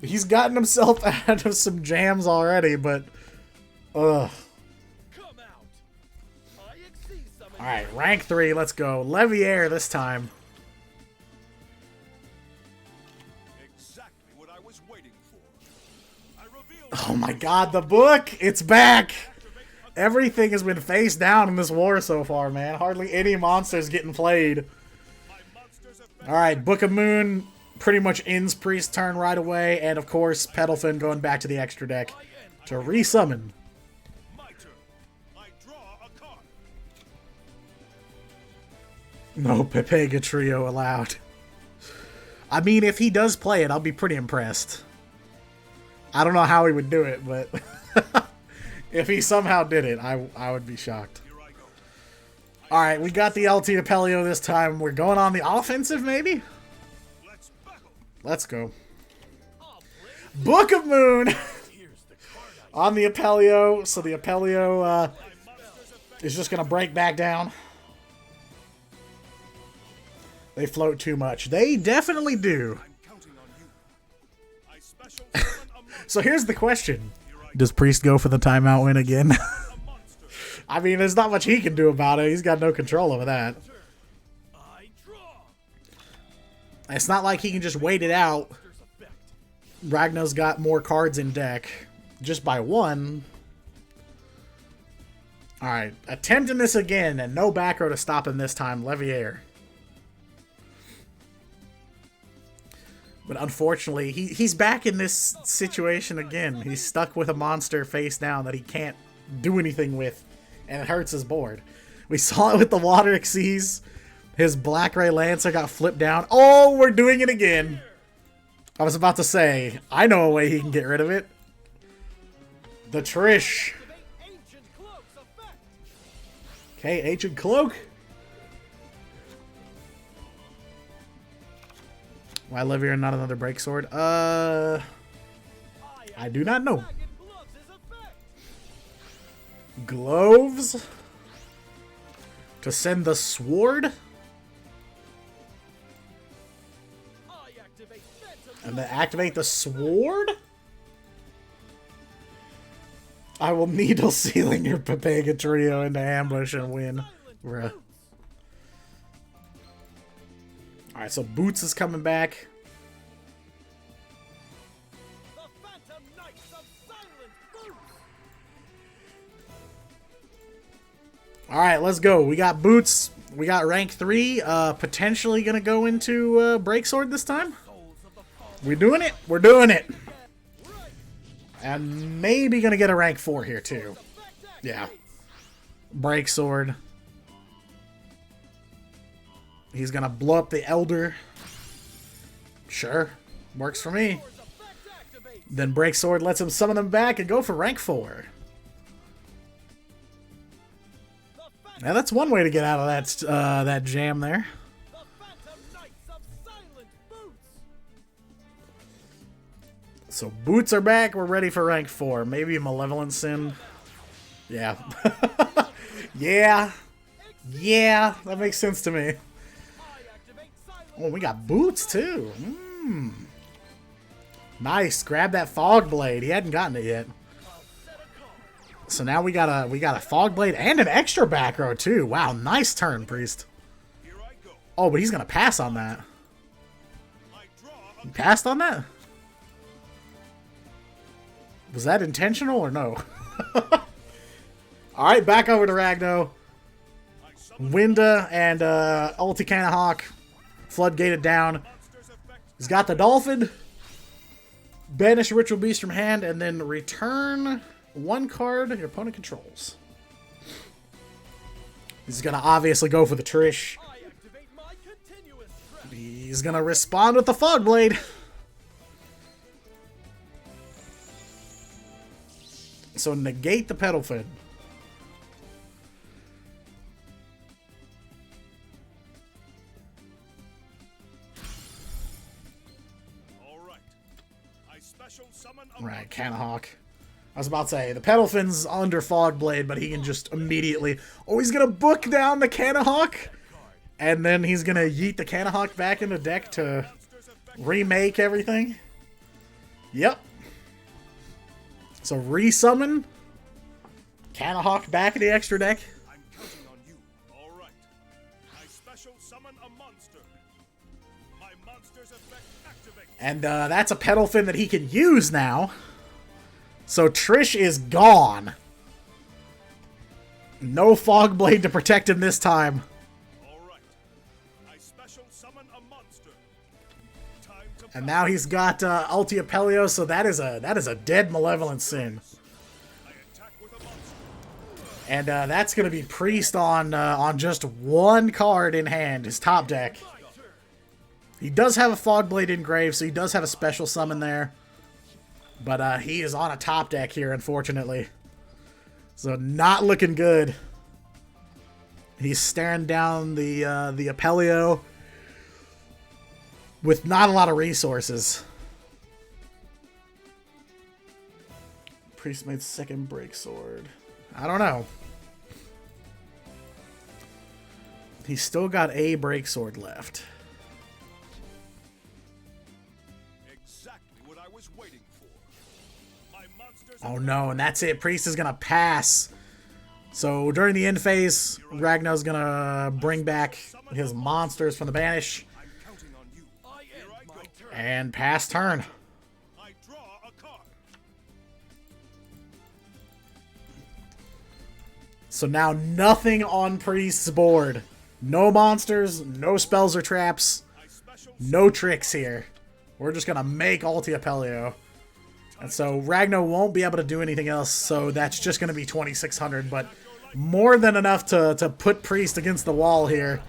He's gotten himself out of some jams already, but ugh. Alright, rank 3, let's go. Leviair this time. Oh my god, the book! It's back! Everything has been face down in this war so far, man. Hardly any monsters getting played. Alright, Book of Moon pretty much ends Priest's turn right away. And of course, Petalfin going back to the extra deck to resummon. No Papega Trio allowed. I mean, if he does play it, I'll be pretty impressed. I don't know how he would do it, but if he somehow did it, I would be shocked. Alright, we got the LT to Pelio this time. We're going on the offensive, maybe? Let's go. Book of Moon on the Apelio. So the Apelio is just going to break back down. They float too much. They definitely do. So here's the question. Does Priest go for the timeout win again? I mean, there's not much he can do about it. He's got no control over that. It's not like he can just wait it out. Ragnar's got more cards in deck. Just by 1. Alright, attempting this again, and no back row to stop him this time. Leviair. But unfortunately, he's back in this situation again. He's stuck with a monster face down that he can't do anything with, and it hurts his board. We saw it with the Water Xyz. His Black Ray Lancer got flipped down. Oh, we're doing it again. I was about to say, I know a way he can get rid of it. The Trish. Okay, Ancient Cloak. Why Leviair and not another Break Sword? I do not know. Gloves? To send the sword? And then activate the sword? I will needle sealing your Papega Trio into ambush and win. Bruh. Alright, so Boots is coming back. The Phantom Knights of Silent Boots. Alright, let's go. We got Boots. We got rank 3. Potentially gonna go into Breaksword this time. We're doing it. We're doing it. And maybe gonna get a rank 4 here too. Yeah. Breaksword. He's gonna blow up the Elder. Sure. Works for me. Then Breaksword lets him summon them back and go for rank 4. Now that's one way to get out of that jam there. So Boots are back. We're ready for rank 4. Maybe a Malevolent Sin. Yeah. Yeah. Yeah. That makes sense to me. Oh, we got Boots too. Nice. Grab that Fog Blade. He hadn't gotten it yet. So now we got a Fog Blade and an extra back row too. Wow, nice turn, Priest. Oh, but he's gonna pass on that. He passed on that? Was that intentional or no? Alright, back over to Ragno. Winda and Ulti Canahawk. Floodgated down. He's got the Dolphin. Banish Ritual Beast from hand and then return one card your opponent controls. He's gonna obviously go for the Trish. He's gonna respond with the Fog Blade. So negate the Petalfin. Right, Canahawk. I was about to say, the Petalfin's under Fog Blade, but he can just immediately... Oh, he's going to book down the Canahawk? And then he's going to yeet the Canahawk back in the deck to remake everything? Yep. So resummon Canahawk back in the extra deck. I'm counting on you. All right. I special summon a monster. My monster's effect activates. And that's a Petalfin that he can use now. So Trish is gone. No Fog Blade to protect him this time. All right. I special summon a monster. Time to And now he's got Ulti Apelio, so that is a dead Malevolent Sin. I attack with a monster. And that's going to be Priest on just one card in hand, his top deck. He does have a Fog Blade engraved, so he does have a special summon there. But he is on a top deck here, unfortunately. So not looking good. He's staring down the Apelio with not a lot of resources. Priest made second Breaksword. I don't know. He's still got a Breaksword left. Exactly what I was waiting for. My monster's Oh no, and that's it. Priest is going to pass. So during the end phase, Ragnar's going to bring back his monsters from the banish. I'm counting on you. I end my turn. And pass turn. I draw a card. So now nothing on Priest's board. No monsters, no spells or traps, I special no tricks here. We're just going to make Ulti Apelio. And so Ragnar won't be able to do anything else, so that's just going to be 2,600, but more than enough to put Priest against the wall here.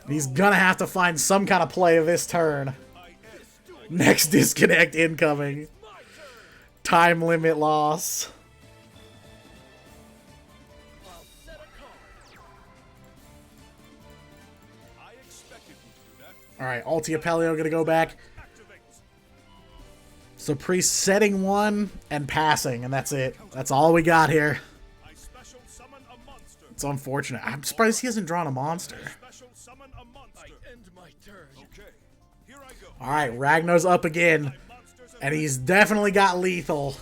He's going to have to find some kind of play this turn. Next disconnect incoming. Time limit loss. I'll set a card. I expected you to do that. Alright, Ulti Apelio going to go back. Activates. So Priest setting one and passing, and that's it. That's all we got here. I special summon a monster. It's unfortunate. I'm surprised he hasn't drawn a monster. Special summon a monster. I end my turn. Okay. Here I go. Alright, Ragnar's up again. Monster's And he's definitely got lethal.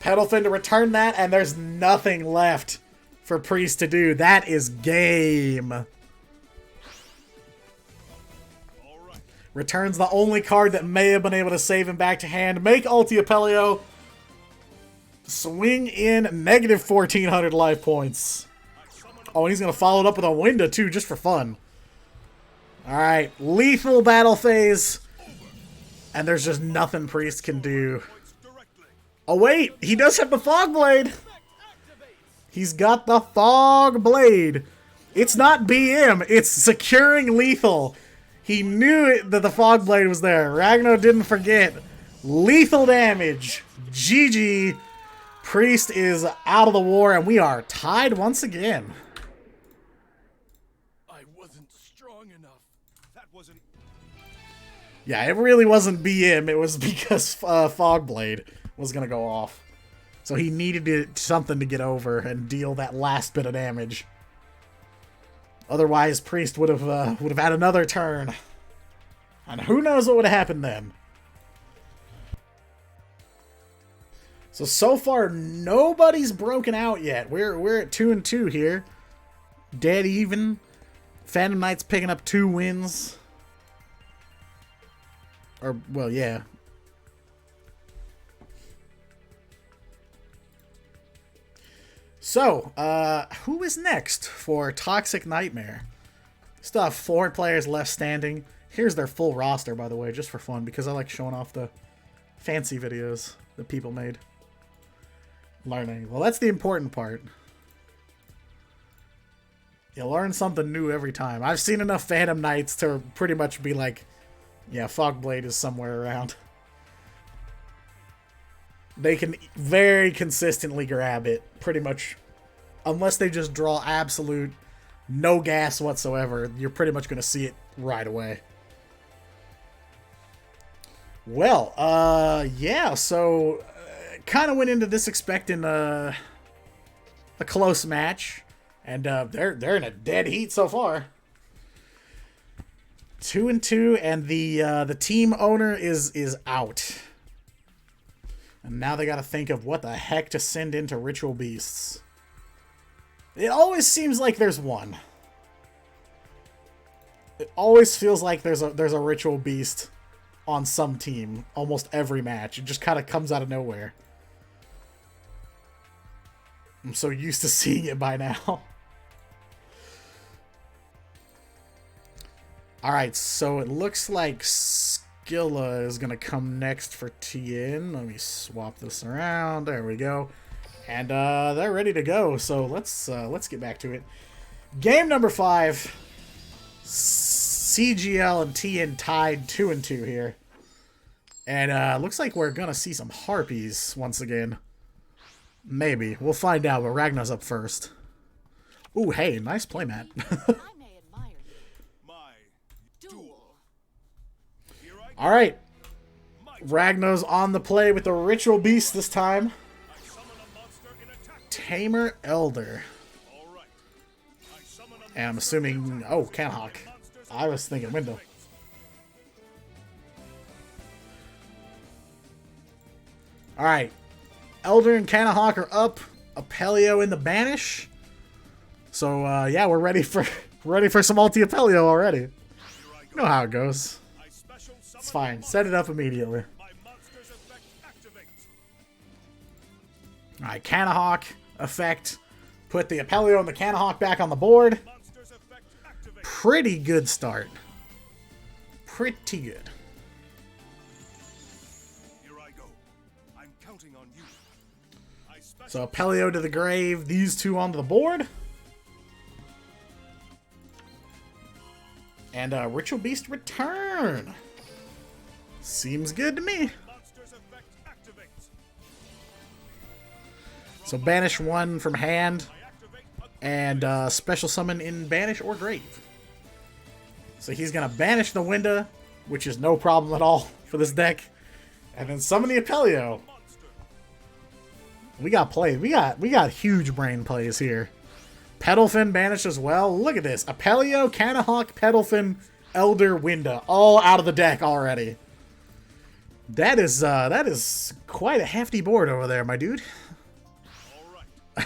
Petalfin to return that, and there's nothing left for Priest to do. That is game. Returns the only card that may have been able to save him back to hand. Make ulti Apelio. Swing in negative 1,400 life points. Oh, and he's going to follow it up with a window, too, just for fun. Alright, lethal battle phase. And there's just nothing Priest can do. Oh, wait, he does have the Fog Blade. He's got the Fog Blade. It's not BM, it's securing lethal. He knew that the Fog Blade was there. Ragnar didn't forget. Lethal damage. GG. Priest is out of the war, and we are tied once again. I wasn't strong enough. That wasn't... Yeah, it really wasn't BM. It was because Fog Blade was going to go off. So he needed something to get over and deal that last bit of damage. Otherwise, Priest would have had another turn. And who knows what would have happened then. So far, nobody's broken out yet. We're at 2-2 here. Dead even. Phantom Knight's picking up 2 wins. Or, well, yeah. So, who is next for Toxic Nightmare? Still have 4 players left standing. Here's their full roster, by the way, just for fun, because I like showing off the fancy videos that people made. Learning. Well, that's the important part. You learn something new every time. I've seen enough Phantom Knights to pretty much be like, yeah, Fog Blade is somewhere around. They can very consistently grab it, pretty much. Unless they just draw absolute no gas whatsoever, you're pretty much going to see it right away. Well, yeah, so kind of went into this expecting a close match, and they're in a dead heat so far. 2-2, and the team owner is out. And now they got to think of what the heck to send into Ritual Beasts. It always seems like there's one. It always feels like there's a Ritual Beast on some team almost every match. It just kind of comes out of nowhere. I'm so used to seeing it by now. Alright, so it looks like Skilla is going to come next for TN. Let me swap this around. There we go. And they're ready to go. So let's get back to it. Game number 5. CGL and TN tied 2-2 here. And looks like we're going to see some Harpies once again. Maybe. We'll find out, but Ragnar's up first. Ooh, hey, nice playmat. Alright. Ragnar's on the play with the Ritual Beast this time. Tamer Elder. And I'm assuming... Oh, Canhawk. I was thinking Window. Alright. Elder and Canahawk are up. Apelio in the Banish. So, yeah, we're ready for some ulti Apelio already. You know how it goes. It's fine. Set it up immediately. Alright, Canahawk effect. Put the Apelio and the Canahawk back on the board. Pretty good start. Pretty good. So Apelio to the grave, these two onto the board. And Ritual Beast return. Seems good to me. So banish one from hand. And special summon in banish or grave. So he's going to banish the Winda, which is no problem at all for this deck. And then summon the Apelio. We got plays. We got huge brain plays here. Petalfin banished as well. Look at this. Apelio, Canahawk, Petalfin, Elder, Winda. All out of the deck already. That is quite a hefty board over there, my dude.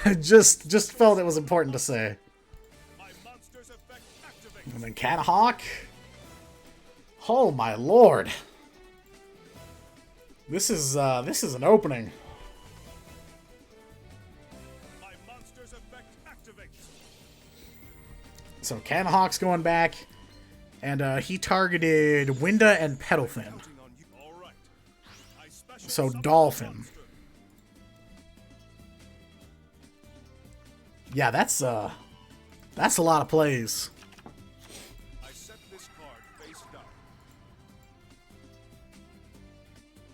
I just felt it was important to say. And then Canahawk. Oh my lord. This is an opening. My monster's effect activates. So Canahawk's going back, and he targeted Winda and Petalfin. Counting on you. All right. I special So summon a Dolphin. monster. Yeah, that's a lot of plays. I set this card face down.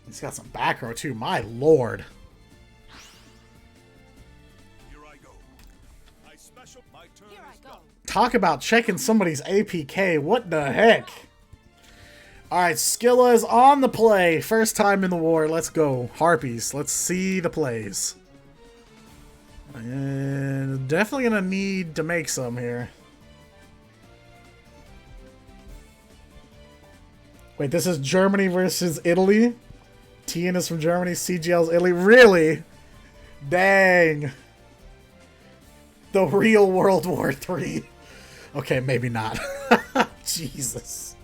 He's got some back row too. My lord. Here I go. I special. My turn Here is I go. done. Talk about checking somebody's APK. What the heck? Alright, Skilla is on the play. First time in the war. Let's go. Harpies. Let's see the plays. And definitely gonna need to make some here. Wait, this is Germany versus Italy? Tien is from Germany, CGL's Italy. Really? Dang. The real World War III. Okay, maybe not. Jesus.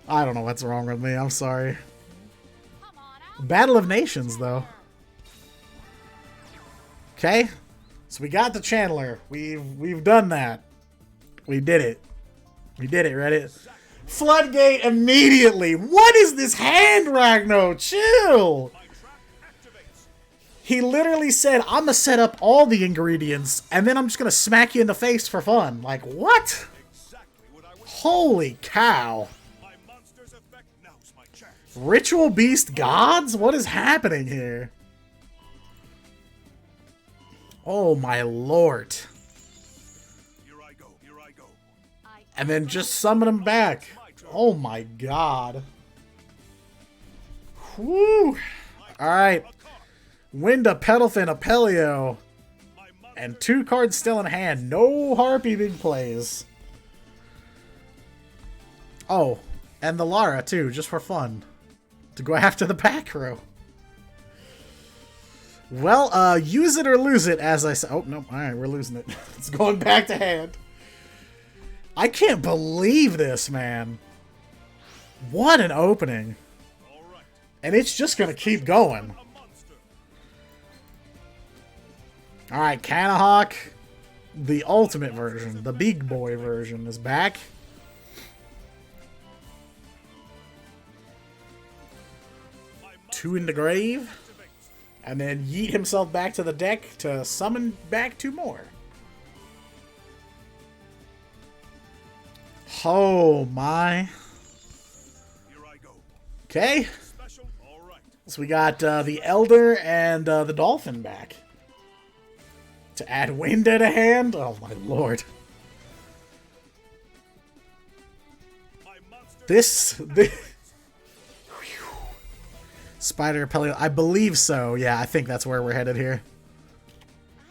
I don't know what's wrong with me. I'm sorry. Come on out. Battle of Nations, though. Okay. So we got the Channeler. We've done that. We did it. We did it, Reddit. Floodgate immediately. What is this hand, Ragno? Chill. My trap activates. He literally said, I'm gonna set up all the ingredients, and then I'm just gonna smack you in the face for fun. Like, what? Exactly what I was. Holy cow. My monster's effect. Now's my chance. Ritual Beast Gods? What is happening here? Oh my lord. Here I go. Here I go. And then just summon him back. Oh my god. Whew. Alright. Winda, Petalfin, Apelio. My monster. And 2 cards still in hand. No Harpy big plays. Oh, and the Lara too, just for fun. To go after the back row. Well, use it or lose it, as I said. Oh, no. Alright, we're losing it. It's going back to hand. I can't believe this, man. What an opening. All right. And it's just going to keep going. A monster. Alright, Canahawk. The ultimate version, the big boy version, is back. My monster 2 in the grave. activates. And then yeet himself back to the deck to summon back 2 more. Oh my. Here I go. Okay. Special. All right. So we got the Elder and the Dolphin back. To add Winda to hand? Oh my lord. My monster. This Spider Pelio. I believe so. Yeah, I think that's where we're headed here.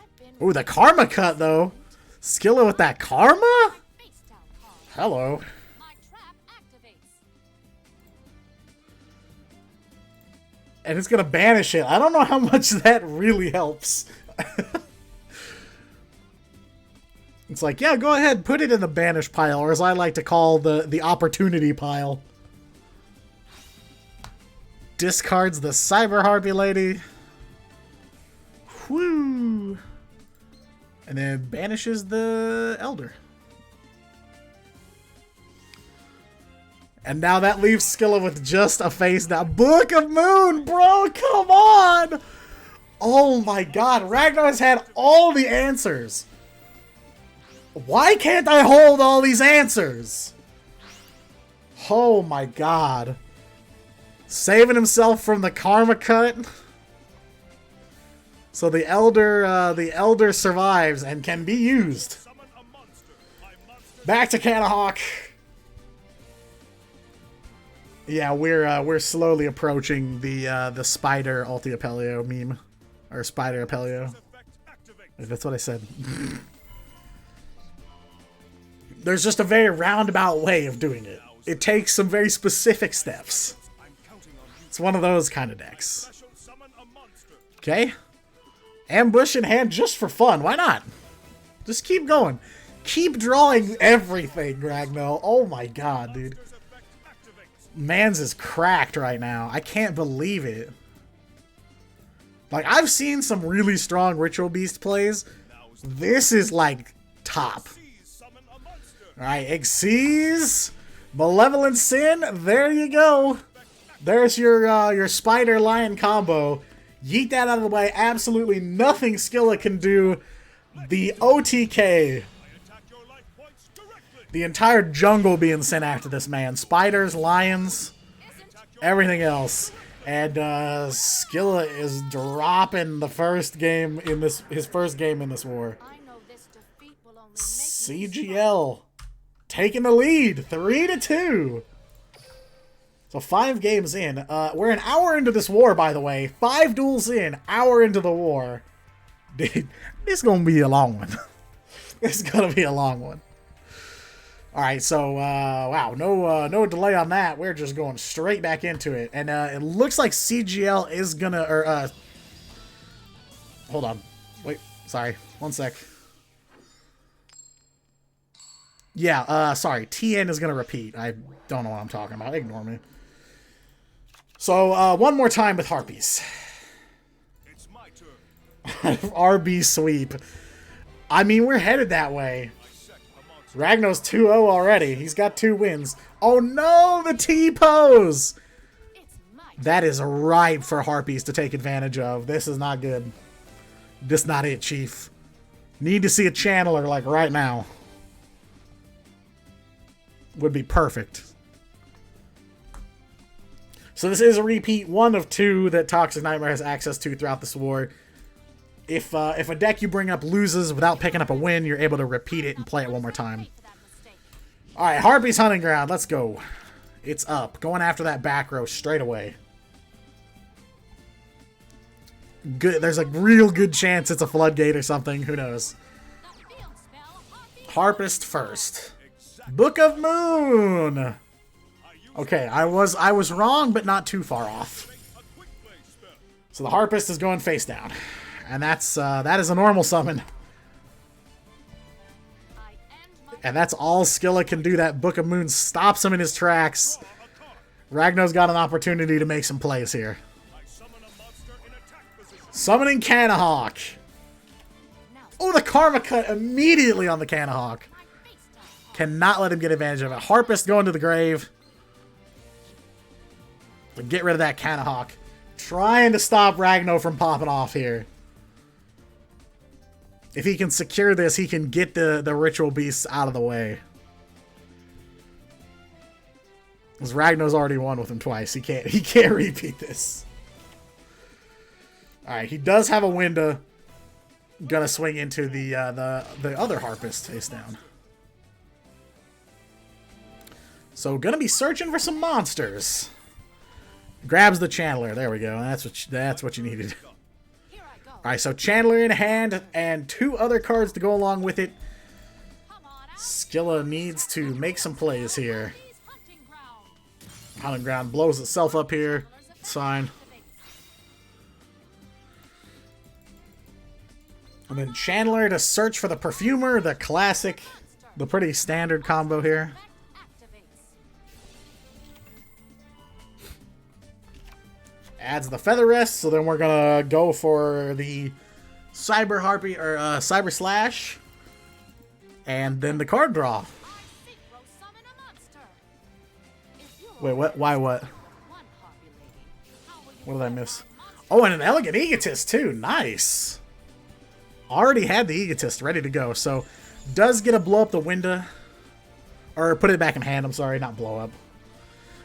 I've been Ooh, the Karma cut though. Skilla with that Karma? face down card. Hello. My trap activates. And it's gonna banish it. I don't know how much that really helps. It's like, yeah, go ahead, put it in the banish pile, or as I like to call the opportunity pile. Discards the Cyber Harpy Lady. Whoo! And then banishes the Elder. And now that leaves Skilla with just a face now. Book of Moon, bro, come on! Oh my god, Ragnar has had all the answers. Why can't I hold all these answers? Oh my god. Saving himself from the Karma cut. So the Elder survives and can be used. Summon a monster. My monster. Back to Canahawk. Yeah, we're slowly approaching the Spider Ulti Apelio meme. Or Spider Apelio. Effect activates. That's what I said. There's just a very roundabout way of doing it. It takes some very specific steps. I'm counting on you. It's one of those kind of decks. Special summon a monster. Okay? Ambush in hand just for fun. Why not? Just keep going. Keep drawing everything, Ragno. Oh my god, dude. Monster's effect Man's is cracked right now. I can't believe it. Like, I've seen some really strong Ritual Beast plays. This is, like, top. Alright, Xyz, Malevolent Sin, there you go. There's your Spider Lion combo. Yeet that out of the way. Absolutely nothing Skilla can do. The OTK. The entire jungle being sent after this man. Spiders, lions, everything else. And Skilla is dropping the first game in this, his first game in this war. CGL taking the lead, 3-2. So 5 games in. We're an hour into this war, by the way. 5 duels in, hour into the war. Dude, this is gonna be a long one. This is gonna be a long one. Alright, so, wow, no delay on that. We're just going straight back into it. And, it looks like CGL is gonna, or, hold on. Wait, sorry. One sec. Yeah, sorry. TN is gonna repeat. I don't know what I'm talking about. Ignore me. So, one more time with Harpies. It's my turn. RB sweep. I mean, we're headed that way. Ragno's 2-0 already. He's got 2 wins. Oh no, the T-pose! That is ripe for Harpies to take advantage of. This is not good. This not it, Chief. Need to see a channeler, like, right now. Would be perfect. So this is a repeat, 1 of 2 that Toxic Nightmare has access to throughout this war. If a deck you bring up loses without picking up a win, you're able to repeat it and play it one more time. Alright, Harpy's Hunting Ground. Let's go. It's up. Going after that back row straight away. Good. There's a real good chance it's a Floodgate or something. Who knows? Harpist first. Book of Moon! Okay, I was wrong, but not too far off. So the Harpist is going face down. And that is a normal summon. And that's all Skilla can do. That Book of Moon stops him in his tracks. Ragno's got an opportunity to make some plays here. Summoning Canahawk. Oh, the Karma Cut immediately on the Canahawk. Cannot let him get advantage of it. Harpist going to the grave. But get rid of that Canahawk. Trying to stop Ragno from popping off here. If he can secure this, he can get the Ritual Beasts out of the way. Because Ragno's already won with him twice. He can't repeat this. Alright, he does have a window. Gonna swing into the other Harpist face down. So gonna be searching for some monsters. Grabs the Channeler. There we go. That's what you needed. Alright, so Channeler in hand and 2 other cards to go along with it. Skilla needs to make some plays here. Hunting Ground blows itself up here. It's fine. And then Channeler to search for the Perfumer, the classic, the pretty standard combo here. Adds the Feather Rest, so then we're gonna go for the Cyber Harpy, or Cyber Slash. And then the card draw. Wait, what? Why what? What did I miss? Oh, and an Elegant Egotist too. Nice. Already had the Egotist ready to go, so does get to blow up the window. Or put it back in hand, I'm sorry, not blow up.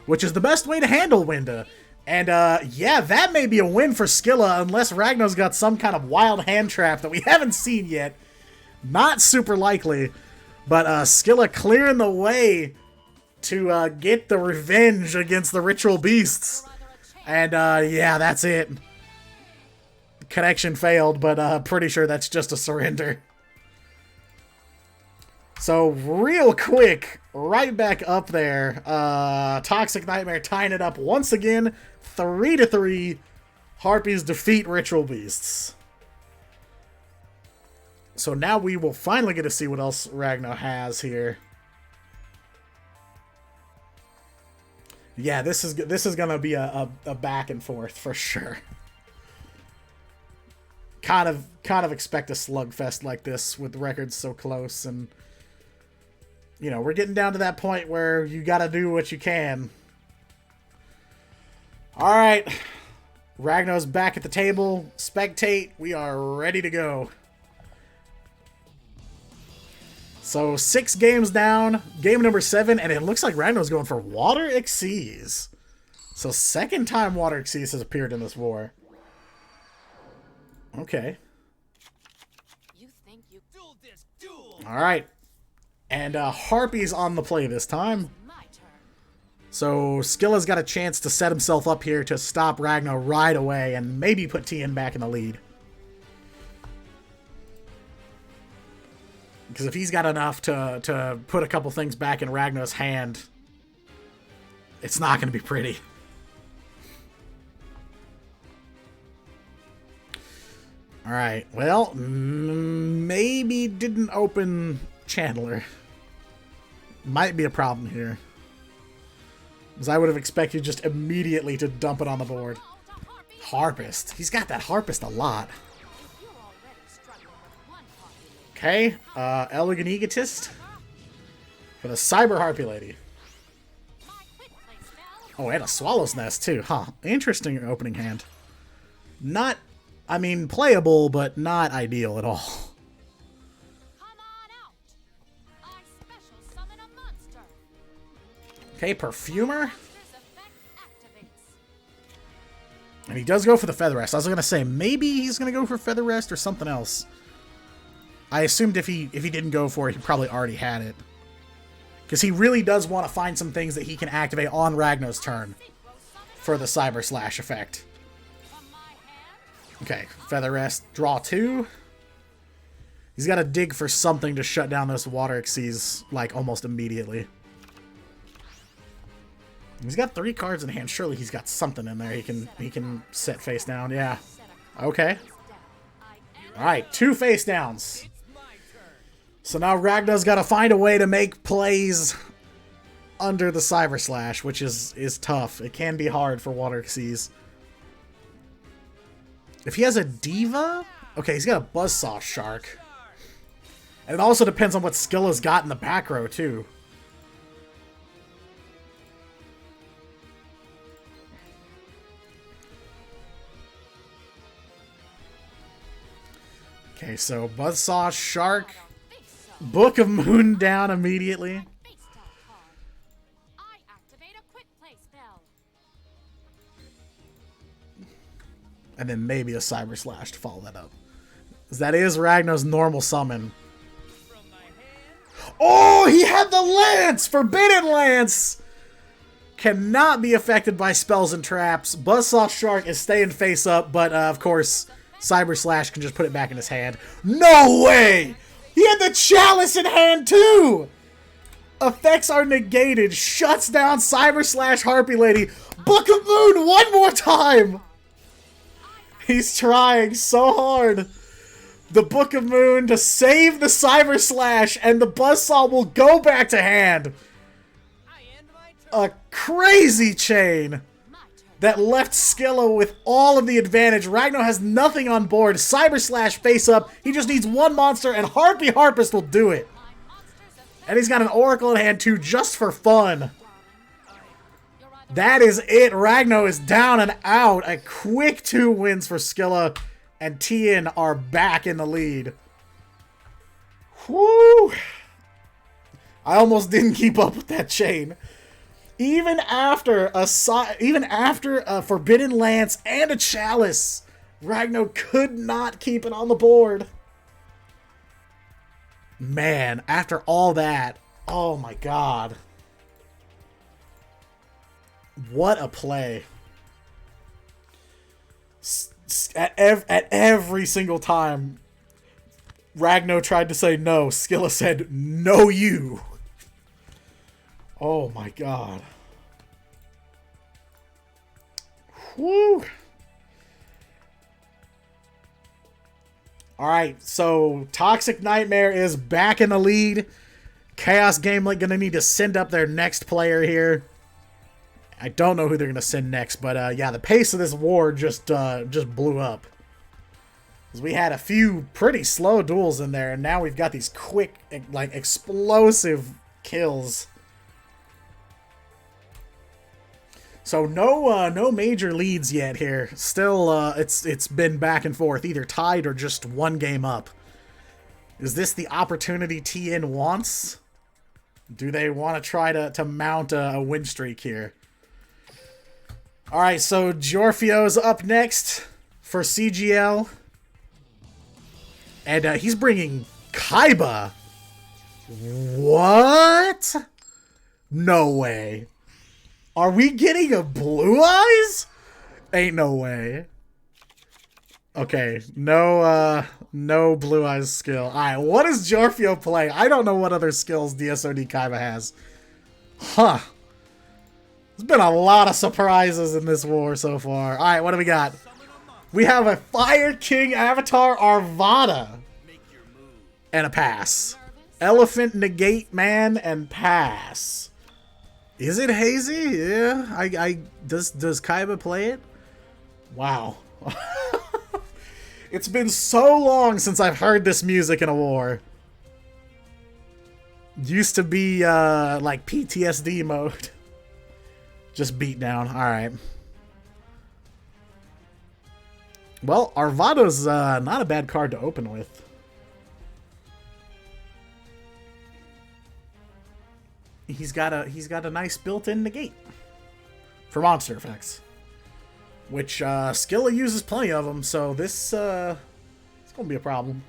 Which is the best way to handle window. And, yeah, that may be a win for Skilla, unless Ragno's got some kind of wild hand trap that we haven't seen yet. Not super likely. But, Skilla clearing the way to, get the revenge against the Ritual Beasts. And, yeah, that's it. Connection failed, but, pretty sure that's just a surrender. So, real quick, right back up there, Toxic Nightmare tying it up once again, 3-3. Harpies defeat Ritual Beasts. So now we will finally get to see what else Ragno has here. Yeah, this is gonna be a back and forth for sure. Kind of expect a slugfest like this with records so close, and you know, we're getting down to that point where you gotta do what you can. Alright. Ragno's back at the table. Spectate. We are ready to go. So 6 games down. Game number 7, and it looks like Ragno's going for Water Exceeds. So second time Water Exceeds has appeared in this war. Okay. You think you Duel this duel. Alright. And Harpy's on the play this time. my turn. So Skilla's got a chance to set himself up here to stop Ragnar right away and maybe put Tien back in the lead. Because if he's got enough to put a couple things back in Ragnar's hand, it's not going to be pretty. Alright, well, maybe didn't open Chandler. Might be a problem here. Because I would have expected just immediately to dump it on the board. Oh, to Harpy. Harpist. He's got that Harpist a lot. You're already struggling with one Harpy. Okay, Elegant Egotist for the Cyber Harpy Lady. My quick play spell. Oh, and a Swallow's Nest too, huh? Interesting opening hand. Not, I mean, playable, but not ideal at all. Come on out. I special summon a monster. Okay, Perfumer. Monster's effect activates. And he does go for the Feather Rest. I was going to say, maybe he's going to go for Feather Rest or something else. I assumed if he didn't go for it, he probably already had it. Because he really does want to find some things that he can activate on Ragnar's turn for the Cyber Slash effect. From my hand. Okay, Feather Rest, draw 2. He's got to dig for something to shut down those Water Exceeds, like, almost immediately. He's got 3 cards in hand. Surely he's got something in there he can set face down. Yeah. Okay. Alright, 2 face downs. So now Ragnar's got to find a way to make plays under the Cyber Slash, which is tough. It can be hard for Water Exceeds. If he has a Diva... Okay, he's got a Buzzsaw Shark. And it also depends on what Skilla's got in the back row, too. Okay, so Buzzsaw Shark, Book of Moon down immediately. Face down card. I activate a quick play spell. And then maybe a Cyber Slash to follow that up. 'Cause that is Ragnar's normal summon. From my hand. Oh, he had the Lance! Forbidden Lance! Cannot be affected by spells and traps. Buzzsaw Shark is staying face up, but of course, Cyber Slash can just put it back in his hand. No way! He had the Chalice in hand too! Effects are negated. Shuts down Cyber Slash Harpy Lady. Book of Moon one more time! He's trying so hard. The Book of Moon to save the Cyber Slash, and the Buzzsaw will go back to hand. I end my turn. A crazy chain that left Skilla with all of the advantage. Ragnar has nothing on board. Cyber Slash face up. He just needs one monster, and Harpy Harpist will do it. And he's got an Oracle in hand, too, just for fun. That is it. Ragnar is down and out. A quick 2 wins for Skilla, and Tien are back in the lead. Whoo! I almost didn't keep up with that chain. Even after a Forbidden Lance and a Chalice, Ragnar could not keep it on the board. Man, after all that, oh my god. What a play. At every single time Ragnar tried to say no, Skilla said, no you. Oh my god. Whew. Alright, so Toxic Nightmare is back in the lead. Chaos Game Link gonna need to send up their next player here. I don't know who they're gonna send next, but yeah, the pace of this war just blew up. 'Cause we had a few pretty slow duels in there, and now we've got these quick, like, explosive kills. So no major leads yet here. Still, it's been back and forth, either tied or just one game up. Is this the opportunity TN wants? Do they want to try to mount a win streak here? All right, so Giorfio's up next for CGL. And he's bringing Kaiba. What? No way. Are we getting a Blue Eyes? Ain't no way. Okay, no Blue Eyes skill. Alright, what does Giorfio play? I don't know what other skills DSOD Kaiba has. Huh. There's been a lot of surprises in this war so far. Alright, what do we got? We have a Fire King Avatar Arvada. And a pass. Elephant Negate Man and pass. Is it hazy? Yeah. Does Kaiba play it? Wow. It's been so long since I've heard this music in a war. Used to be like PTSD mode. Just beat down. Alright. Well, Arvada's not a bad card to open with. He's got a nice built-in negate for monster effects, which Skilla uses plenty of them. So this it's gonna be a problem.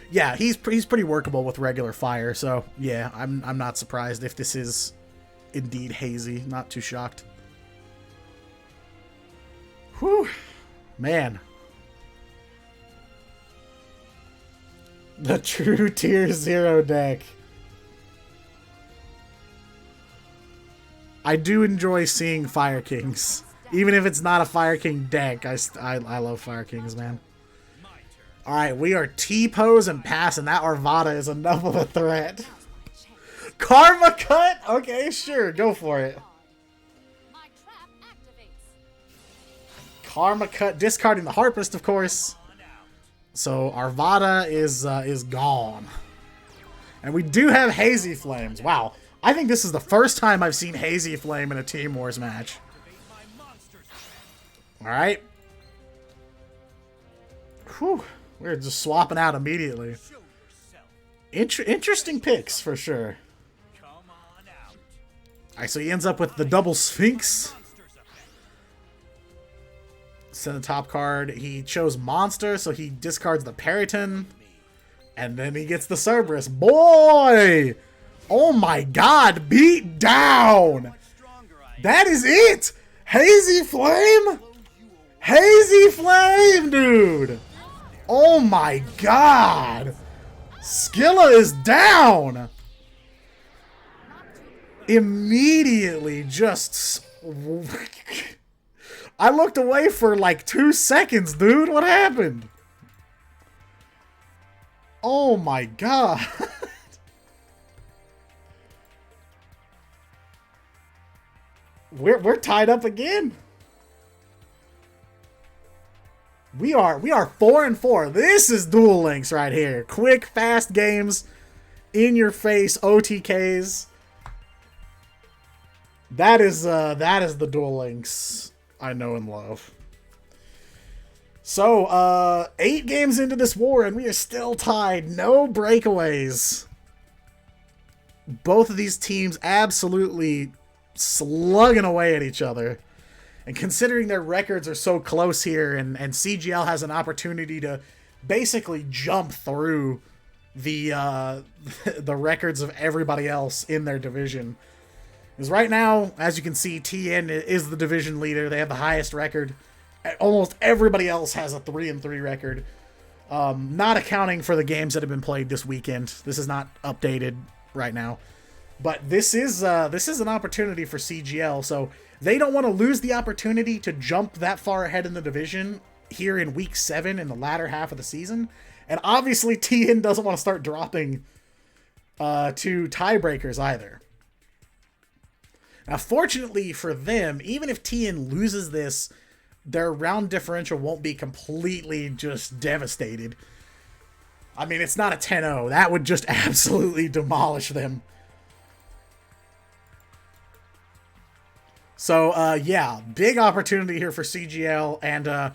Yeah, he's pretty workable with regular fire. So yeah, I'm not surprised if this is indeed hazy. Not too shocked. Whew, man. The true tier 0 deck. I do enjoy seeing Fire Kings. Even if it's not a Fire King deck, I love Fire Kings, man. Alright, we are T-pose and passing. That Arvada is enough of a threat. Karma Cut? Okay, sure, go for it. My trap activates. Karma Cut, discarding the Harpist, of course. So Arvada is gone. And we do have Hazy Flames. Wow. I think this is the first time I've seen Hazy Flame in a Team Wars match. Alright. Whew. We're just swapping out immediately. Interesting picks, for sure. Alright, so he ends up with the double Sphinx. Send the top card. He chose Monster, so he discards the Periton. And then he gets the Cerberus. Boy! Oh my god, beat down! That is it! Hazy Flame? Hazy Flame, dude! Oh my god! Skilla is down! Immediately just... I looked away for like 2 seconds, dude. What happened? Oh my god. We're tied up again. We are 4-4. This is Duel Links right here. Quick, fast games, in your face OTKs. That is the Duel Links I know and love. So, 8 games into this war, and we are still tied. No breakaways. Both of these teams absolutely slugging away at each other. And considering their records are so close here, and CGL has an opportunity to basically jump through the the records of everybody else in their division. Because right now, as you can see, TN is the division leader. They have the highest record. Almost everybody else has a 3-3 record. Not accounting for the games that have been played this weekend. This is not updated right now. But this is an opportunity for CGL. So they don't want to lose the opportunity to jump that far ahead in the division here in Week 7 in the latter half of the season. And obviously TN doesn't want to start dropping to tiebreakers either. Now, fortunately for them, even if TN loses this, their round differential won't be completely just devastated. I mean, it's not a 10-0. That would just absolutely demolish them. So, yeah, big opportunity here for CGL, and a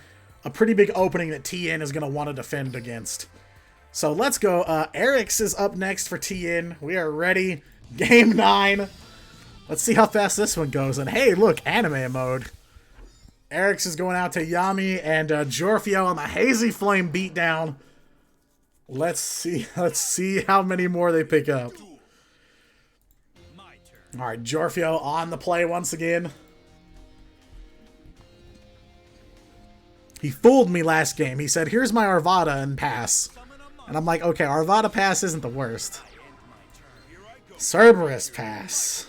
pretty big opening that TN is going to want to defend against. So let's go. Eric's is up next for TN. We are ready. Game 9. Let's see how fast this one goes. And hey, look, anime mode. Eric's is going out to Yami and Jorfio on the Hazy Flame beatdown. Let's see how many more they pick up. Alright, Jorfio on the play once again. He fooled me last game. He said, here's my Arvada and pass. And I'm like, okay, Arvada pass isn't the worst. Cerberus pass.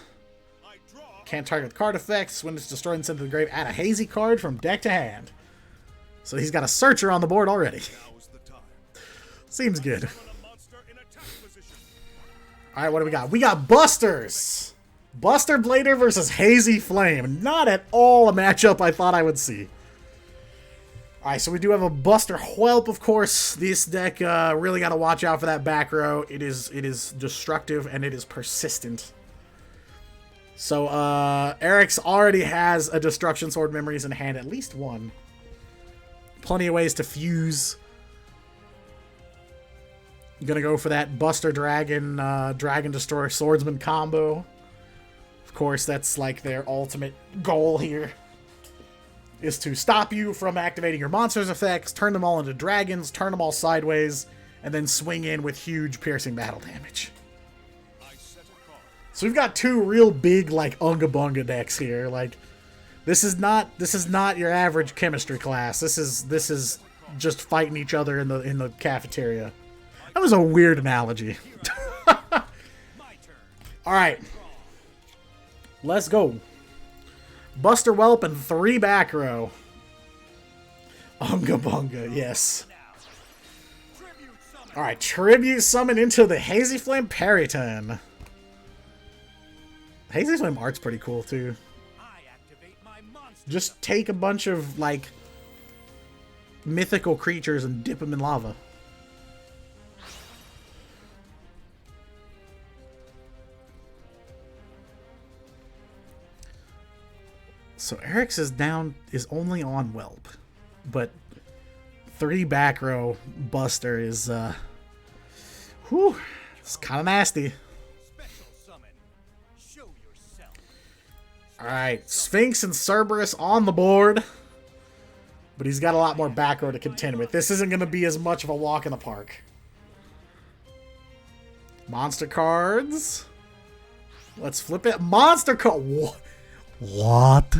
Can't target card effects. When it's destroyed and sent to the grave, add a Hazy card from deck to hand. So he's got a Searcher on the board already. Seems good. Alright, what do we got? We got Busters! Buster Blader versus Hazy Flame. Not at all a matchup I thought I would see. Alright, so we do have a Buster Whelp, of course. This deck really got to watch out for that back row. It is destructive and it is persistent. So, Eric's already has a Destruction Sword Memories in hand, at least one. Plenty of ways to fuse. Gonna go for that Buster Dragon, Dragon Destroyer Swordsman combo. Of course, that's like their ultimate goal here. Is to stop you from activating your monster's effects, turn them all into dragons, turn them all sideways, and then swing in with huge piercing battle damage. So we've got two real big, like, Unga Bunga decks here. Like, this is not your average chemistry class. This is just fighting each other in the cafeteria. That was a weird analogy. Alright. Let's go. Buster Whelp and 3 back row. Unga Bunga, yes. Alright, Tribute Summon into the Hazy Flame Periton. Hazy Flame art's pretty cool, too. Just take a bunch of, like, mythical creatures and dip them in lava. So Eric's is only on Whelp, but 3 back row Buster is whew, it's kind of nasty. All right, Sphinx and Cerberus on the board, but he's got a lot more back row to contend with. This isn't going to be as much of a walk in the park. Monster cards. Let's flip it. Monster card. What?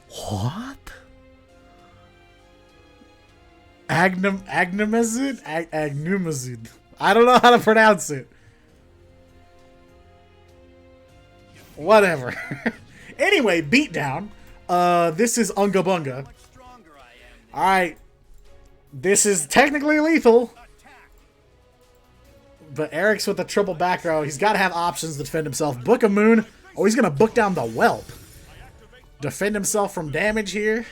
What? Agnumazid? Agnumazid. I don't know how to pronounce it. Whatever. Anyway, beatdown. This is Unga Bunga. Alright. This is technically lethal. But Eric's with the triple back row. He's got to have options to defend himself. Book of Moon. Oh, he's going to book down the Whelp. Defend himself from damage here.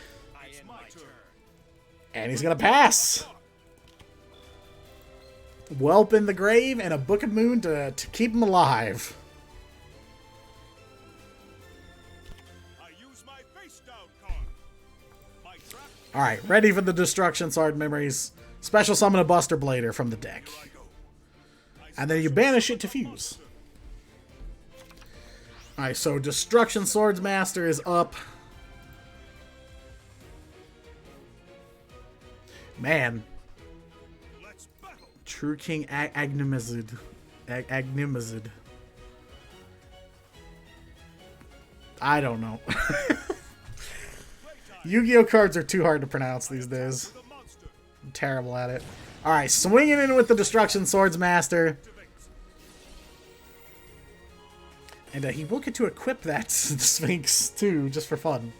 And he's going to pass. Whelp in the grave and a Book of Moon to keep him alive. Alright, ready for the Destruction Sword Memories. Special summon a Buster Blader from the deck. And then you banish it to fuse. Alright, so Destruction Swords Master is up. Man. True King Agnumazid. Agnumazid. I don't know. Yu-Gi-Oh cards are too hard to pronounce these days. I'm terrible at it. Alright, swinging in with the Destruction Swords Master. And he will get to equip that Sphinx, too, just for fun.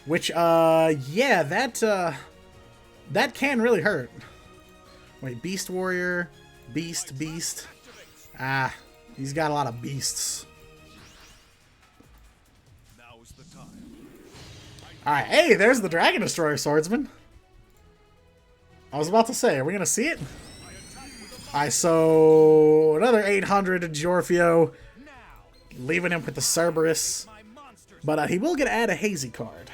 Which, yeah, that can really hurt. Wait, Beast Warrior, Beast. He's got a lot of beasts. Now's the time. Alright, hey, there's the Dragon Destroyer Swordsman. I was about to say, are we going to see it? Alright, so another 800 to Jorfio, leaving him with the Cerberus. But he will get to add a Hazy card.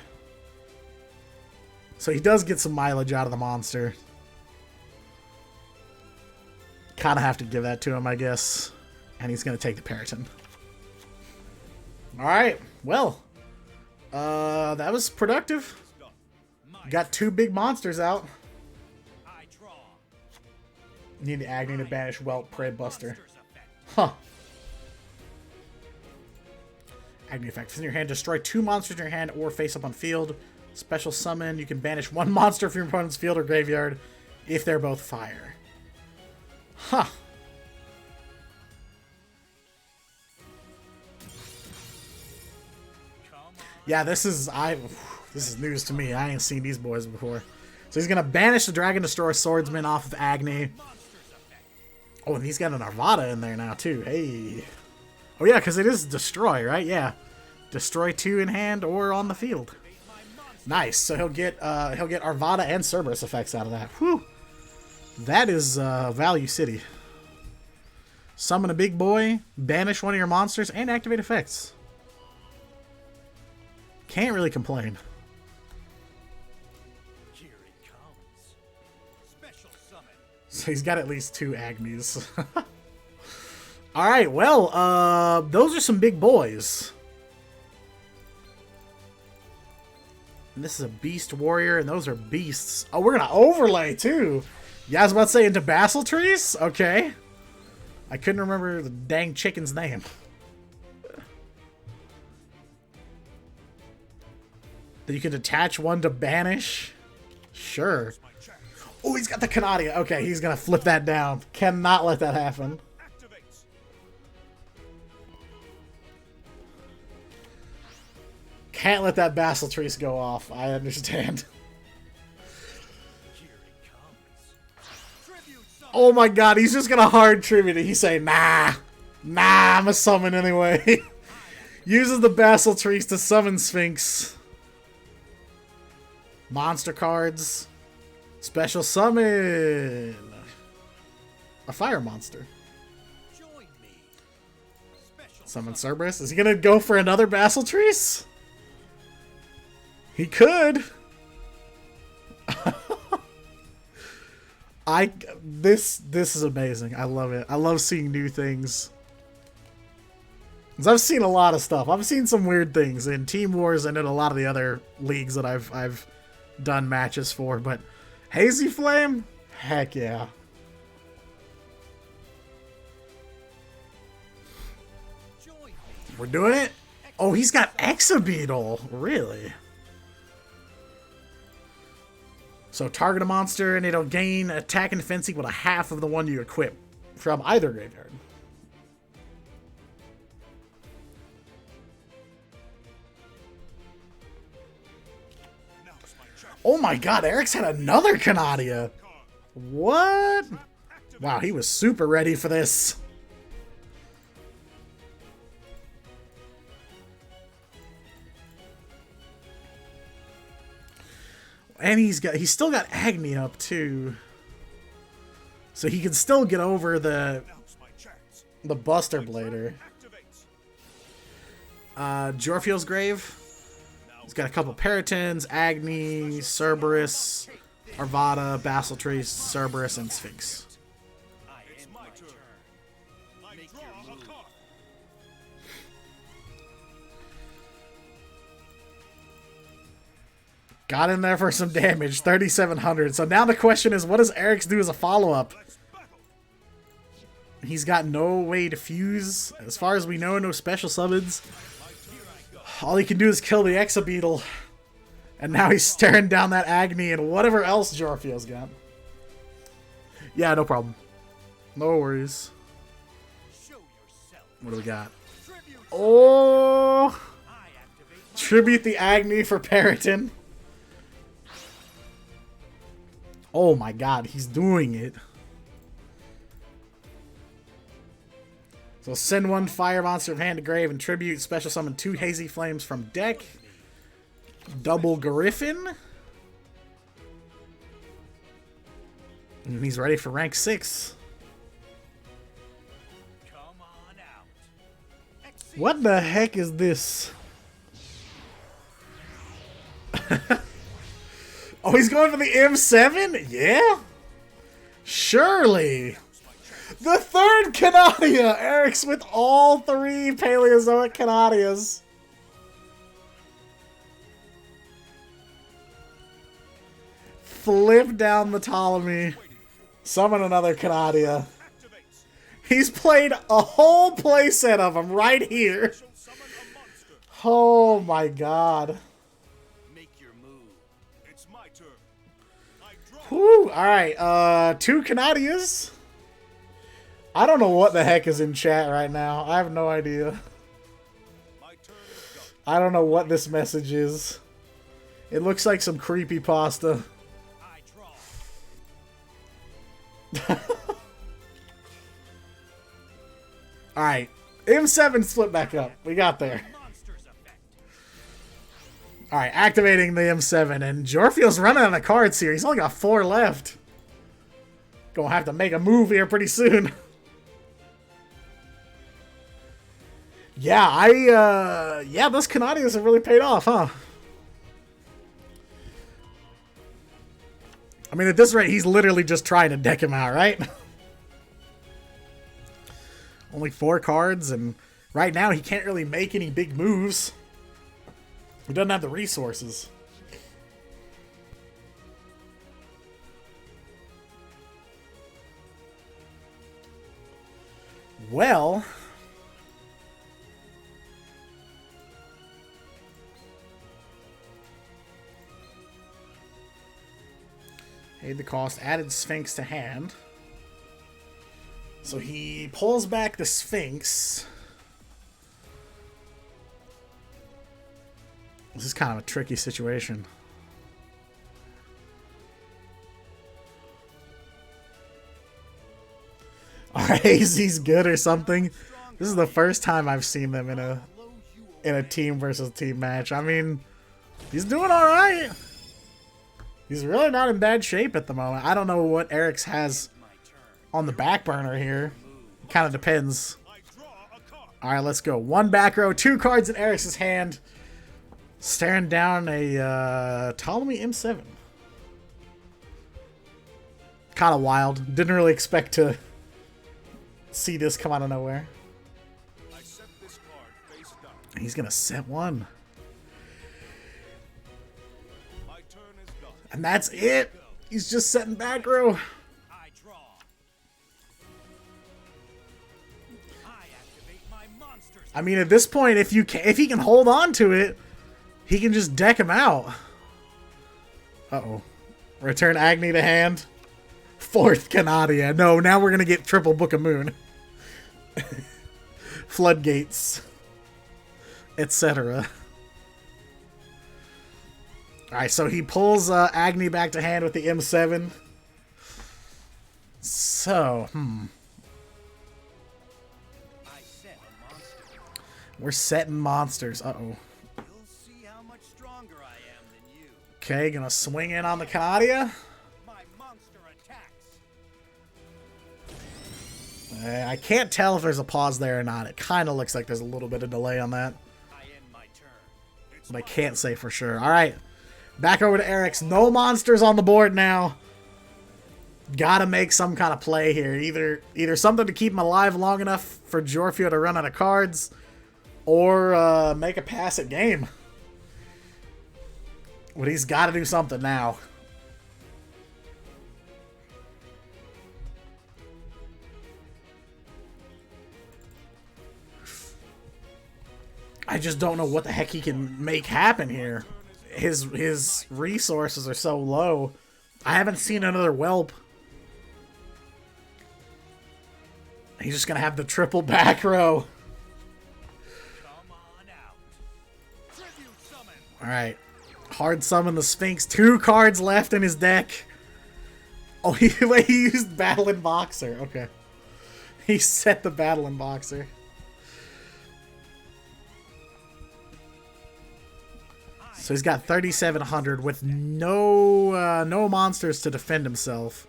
So he does get some mileage out of the monster. Kind of have to give that to him, I guess. And he's going to take the Periton. Alright, well. That was productive. Got 2 big monsters out. Need the Agni to banish Welt, Prey Buster. Huh. Agni effect. If in your hand, destroy 2 monsters in your hand or face up on field. Special summon. You can banish 1 monster from your opponent's field or graveyard if they're both fire. Huh. Yeah, this is news to me. I ain't seen these boys before. So he's gonna banish the Dragon Destroyer Swordsman off of Agni. Oh, and he's got an Arvada in there now too. Hey. Oh yeah, because it is destroy, right? Yeah. Destroy 2 in hand or on the field. Nice. So he'll get Arvada and Cerberus effects out of that. Whew. That is Value City. Summon a big boy, banish one of your monsters, and activate effects. Can't really complain. Here it comes. Special summon. So he's got at least 2 Agnis. Alright, well, those are some big boys. And this is a Beast Warrior, and those are beasts. Oh, we're gonna overlay, too. Yeah, I was about to say into Basil Trees? Okay. I couldn't remember the dang chicken's name. That you can detach one to banish? Sure. Oh, he's got the Canadia. Okay, he's gonna flip that down. Cannot let that happen. Can't let that Basil Trees go off. I understand. Oh my god, he's just gonna hard tribute it. He's saying, nah. Nah, I'm a summon anyway. Uses the Basil Trees to summon Sphinx. Monster cards. Special summon. A fire monster. Summon Cerberus. Is he gonna go for another Basil Trees? He could. This is amazing. I love it. I love seeing new things. 'Cause I've seen a lot of stuff. I've seen some weird things in Team Wars and in a lot of the other leagues that I've done matches for, but Hazy Flame? Heck yeah. We're doing it? Oh, he's got Exabeetle. Really? So target a monster and it'll gain attack and defense equal to half of the one you equip from either graveyard. Oh my god, Eric's had another Canadia. What? Wow, he was super ready for this. And he's still got Agni up too. So he can still get over the Buster Blader. Jorfio's Grave. He's got a couple Peritons, Agni, Cerberus, Arvada, Basil Trees, Cerberus, and Sphinx. It's my turn. I draw a card. Got in there for some damage, 3,700. So now the question is, what does Eric's do as a follow-up? He's got no way to fuse. As far as we know, no special summons. All he can do is kill the Exabeetle. And now he's staring down that Agni and whatever else Jorfio's got. Yeah, no problem. No worries. What do we got? Oh! Tribute the Agni for Periton. Oh my god, he's doing it. So send one fire monster from hand to grave and tribute. Special summon 2 hazy flames from deck. Double Griffin. And he's ready for rank 6. Come on out. What the heck is this? Oh, he's going for the M7? Yeah? Surely. The third Canadia! Eric's with all 3 Paleozoic Canadias. Flip down the Ptolemy. Summon another Canadia. He's played a whole playset of them right here. Oh my god. Make your move. It's my turn. I draw. Whew, alright, 2 Canadias. I don't know what the heck is in chat right now. I have no idea. My turn is done. I don't know what this message is. It looks like some creepy pasta. I draw. Alright, M7 split back up. We got there. Monsters effect. Alright, activating the M7. And Jorfield's running out of cards here. He's only got 4 left. Gonna have to make a move here pretty soon. Yeah, yeah, those Canadians have really paid off, huh? I mean, at this rate, he's literally just trying to deck him out, right? Only 4 cards, and right now he can't really make any big moves. He doesn't have the resources. Well... paid the cost, added Sphinx to hand. So he pulls back the Sphinx. This is kind of a tricky situation. Alright, he's good or something. This is the first time I've seen them in a team versus team match. I mean, he's doing alright. He's really not in bad shape at the moment. I don't know what Eric's has on the back burner here. It kind of depends. Alright, let's go. 1 back row, 2 cards in Eric's hand. Staring down a Ptolemy M7. Kind of wild. Didn't really expect to see this come out of nowhere. I set this card face down. He's going to set 1. My turn is done. And that's it. He's just setting back row. I draw. I activate my monsters. I mean, at this point, if he can hold on to it, he can just deck him out. Uh-oh. Return Agni to hand. 4th Canadia. No, now we're going to get triple Book of Moon. Floodgates. Etc. Alright, so he pulls Agni back to hand with the M7. So, I set a monster. we're setting monsters. Uh-oh. You'll see how much stronger I am than you. Okay, gonna swing in on the Canadia. My monster attacks. I can't tell if there's a pause there or not. It kind of looks like there's a little bit of delay on that. I end my turn. But I can't say for sure. Alright. Back over to Eric's. No monsters on the board now. Gotta make some kind of play here. Either something to keep him alive long enough for Jorfio to run out of cards, or make a pass at game. But he's got to do something now. I just don't know what the heck he can make happen here. His resources are so low. I haven't seen another whelp. He's just gonna have the triple back row. Come on out. Tribute summon. Alright. Hard summon the Sphinx. 2 cards left in his deck. Oh, he used Battle and Boxer. Okay. He set the Battle and Boxer. So he's got 3,700 with no monsters to defend himself.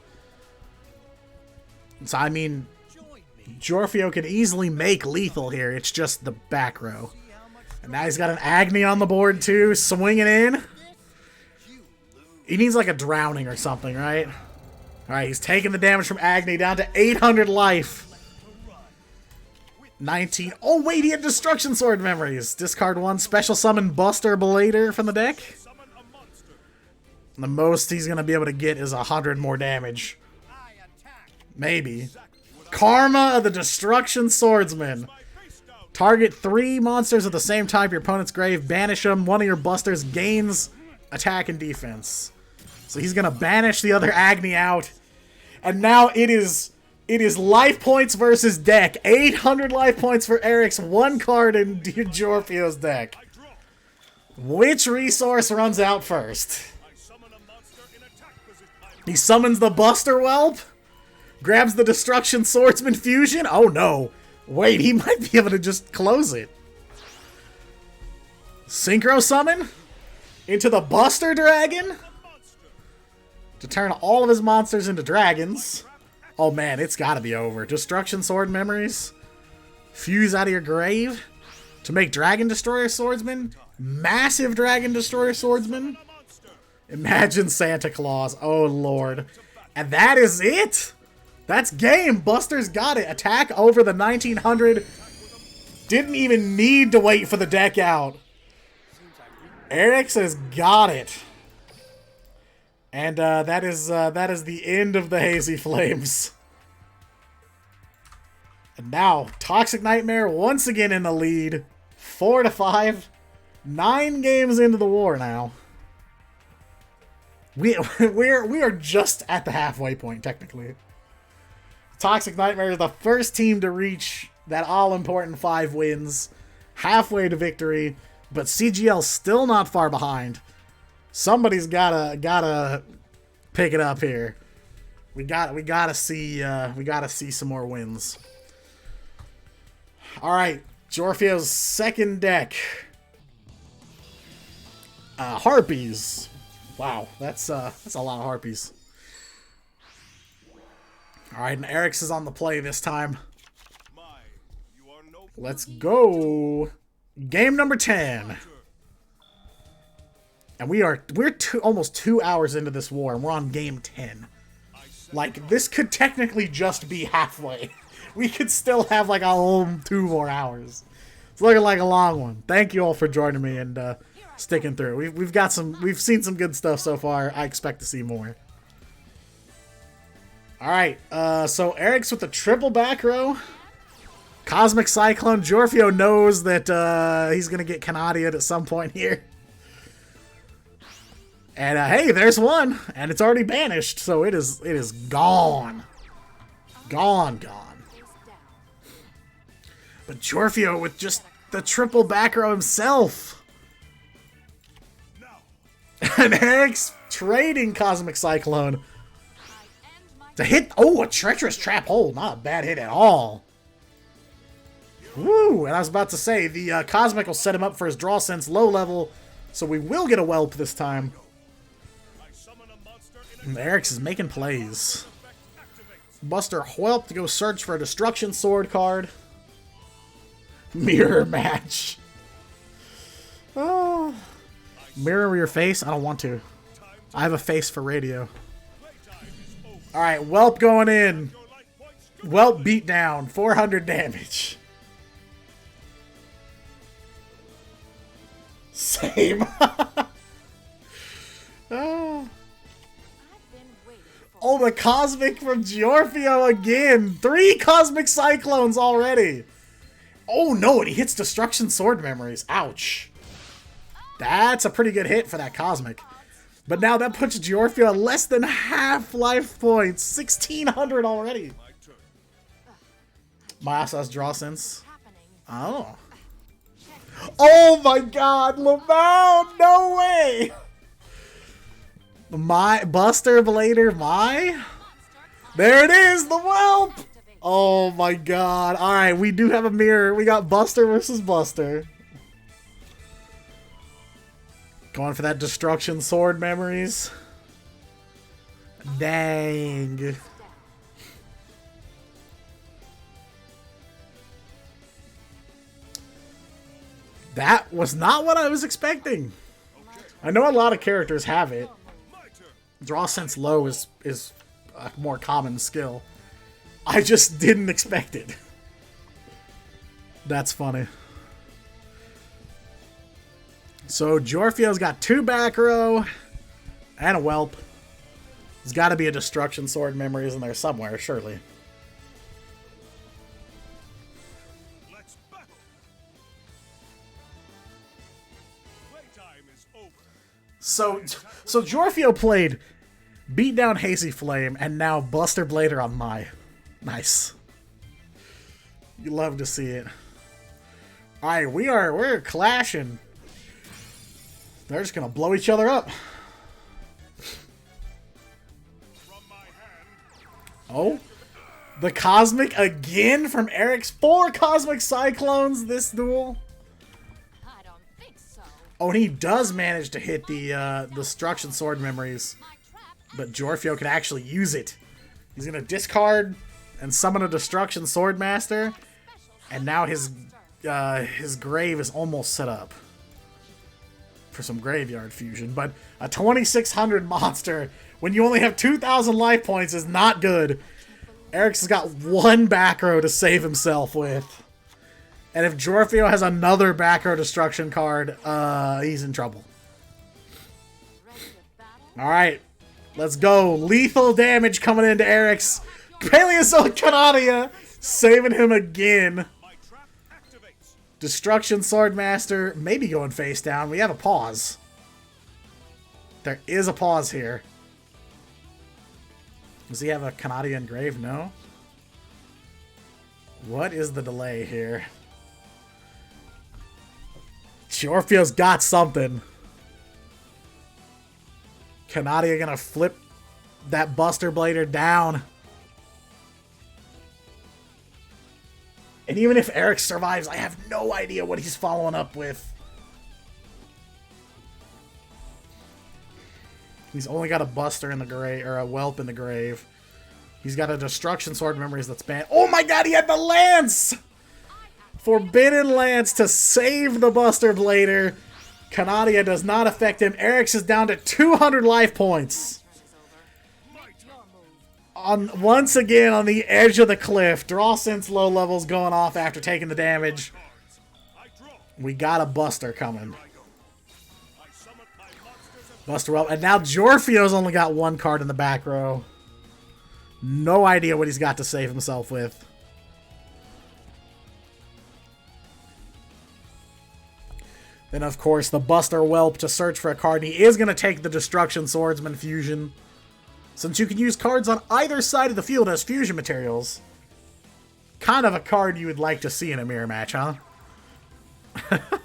So, I mean, Jorfio can easily make lethal here. It's just the back row. And now he's got an Agni on the board, too, swinging in. He needs, like, a drowning or something, right? Alright, he's taking the damage from Agni down to 800 life. 19. Oh, wait, he had Destruction Sword memories. Discard 1, special summon Buster Blader from the deck. The most he's going to be able to get is 100 more damage. Maybe. Karma of the Destruction Swordsman. Target 3 monsters of the same type your opponent's grave. Banish them. One of your busters gains attack and defense. So he's going to banish the other Agni out. And now it is life points versus deck. 800 life points for Eric's, 1 card in Jorfio's deck. Which resource runs out first? He summons the Buster Whelp. Grabs the Destruction Swordsman fusion. Oh no. Wait, he might be able to just close it. Synchro summon into the Buster Dragon to turn all of his monsters into dragons. Oh man, it's gotta be over. Destruction Sword memories. Fuse out of your grave to make Dragon Destroyer Swordsman. Massive Dragon Destroyer Swordsman. Imagine Santa Claus. Oh lord. And that is it. That's game. Buster's got it. Attack over the 1900. Didn't even need to wait for the deck out. Eric's has got it. And that is the end of the Hazy Flames. And now, Toxic Nightmare once again in the lead. 4-5. 9 games into the war now. We are just at the halfway point, technically. Toxic Nightmare is the first team to reach that all-important 5 wins. Halfway to victory. But CGL's still not far behind. Somebody's gotta pick it up here. We gotta see some more wins. All right, Jorfio's second deck. Harpies. Wow, that's a lot of Harpies. All right, and Eric's is on the play this time. Let's go. Game number 10. And we're almost 2 hours into this war, and we're on game 10. Like, this could technically just be halfway. We could still have like a whole 2 more hours. It's looking like a long one. Thank you all for joining me and sticking through. We've seen some good stuff so far. I expect to see more. All right, so Eric's with the triple back row. Cosmic Cyclone. Jorfio knows that he's gonna get Canadian at some point here. And hey, there's one, and it's already banished, so it is gone, gone. But Jorfio with just the triple back row himself, and Eric's trading Cosmic Cyclone to hit. Oh, a treacherous trap hole, not a bad hit at all. Woo! And I was about to say the Cosmic will set him up for his draw sense low level, so we will get a whelp this time. Eric's is making plays. Buster Whelp to go search for a Destruction Sword card. Mirror match. Oh. Mirror your face? I don't want to. I have a face for radio. Alright, Whelp going in. Whelp beat down. 400 damage. Same. Oh. Oh, the Cosmic from Jorfio again. 3 Cosmic Cyclones already. Oh no, and he hits Destruction Sword memories. Ouch. That's a pretty good hit for that Cosmic. But now that puts Jorfio at less than half life points. 1,600 already. Mayasa's draw sense. Oh. Oh my god, Lamau! No way! My Buster Blader, my? There it is, the whelp! Oh my god. Alright, we do have a mirror. We got Buster versus Buster. Going for that destruction sword memories. Dang. That was not what I was expecting. I know a lot of characters have it. Draw sense low is a more common skill. I just didn't expect it. That's funny. So Jorfio's got 2 back row and a whelp. There's got to be a destruction sword memories in there somewhere, surely. Let's battle. Playtime is over. So Jorfio played Beat Down Hazy Flame and now Buster Blader on Mai. Nice. You love to see it. Alright, we're clashing. They're just gonna blow each other up. From my hand. Oh, the Cosmic again from Eric's 4 Cosmic Cyclones this duel. I don't think so. Oh, and he does manage to hit the Destruction Sword memories, My trap. but Jorfio can actually use it. He's gonna discard and summon a Destruction Sword Master, and now his grave is almost set up for some graveyard fusion. But a 2600 monster when you only have 2,000 life points is not good. Eric's has got 1 back row to save himself with. And if Jorfio has another back row destruction card, he's in trouble. Ready to battle? Alright, let's go. Lethal damage coming into Eric's. Paleozoic Canadia saving him again. My trap activates. Destruction Swordmaster maybe going face down. We have a pause. There is a pause here. Does he have a Canadian grave? No. What is the delay here? Jorfio's got something. Canadia gonna flip that Buster Blader down. And even if Eric survives, I have no idea what he's following up with. He's only got a Buster in the grave, or a Whelp in the grave. He's got a Destruction Sword Memories that's banned. Oh my god, he had the Lance! Forbidden Lance to save the Buster Blader. Canadia does not affect him. Eric's is down to 200 life points. Once again on the edge of the cliff. Draw Sense low levels going off after taking the damage. I draw. We got a Buster coming. I summon my monsters of Buster well, and now Jorfio's only got 1 card in the back row. No idea what he's got to save himself with. Then, of course, the Buster Whelp to search for a card. He is going to take the Destruction Swordsman Fusion, since you can use cards on either side of the field as fusion materials. Kind of a card you would like to see in a mirror match, huh? that's the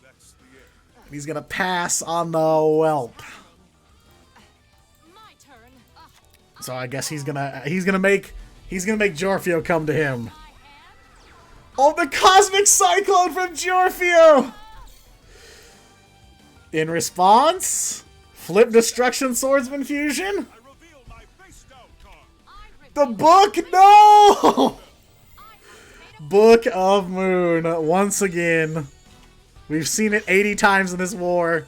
end. He's going to pass on the Whelp. My turn. So I guess he's gonna make Jorfio come to him. My hand. Oh, the Cosmic Cyclone from Jorfio! In response, flip Destruction Swordsman Fusion. I reveal my face down card. I The reveal book, no! I have made Book of Moon, once again. We've seen it 80 times in this war.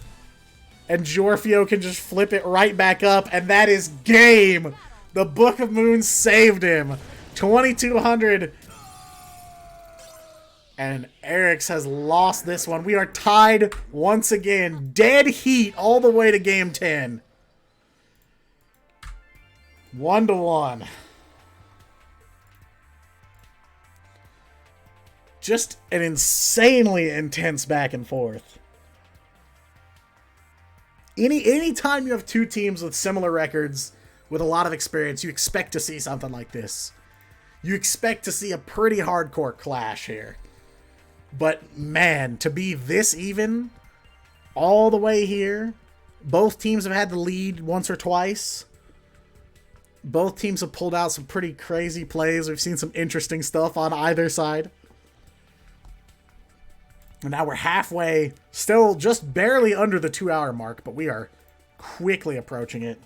And Jorfio can just flip it right back up, and that is game! The Book of Moon saved him. 2,200. And Eric's has lost this one. We are tied once again. Dead heat all the way to game 10. 1-1. Just an insanely intense back and forth. Any time you have 2 teams with similar records, with a lot of experience, you expect to see something like this. You expect to see a pretty hardcore clash here. But man, to be this even all the way here, both teams have had the lead once or twice. Both teams have pulled out some pretty crazy plays. We've seen some interesting stuff on either side. And now we're halfway, still just barely under the 2-hour mark, but we are quickly approaching it.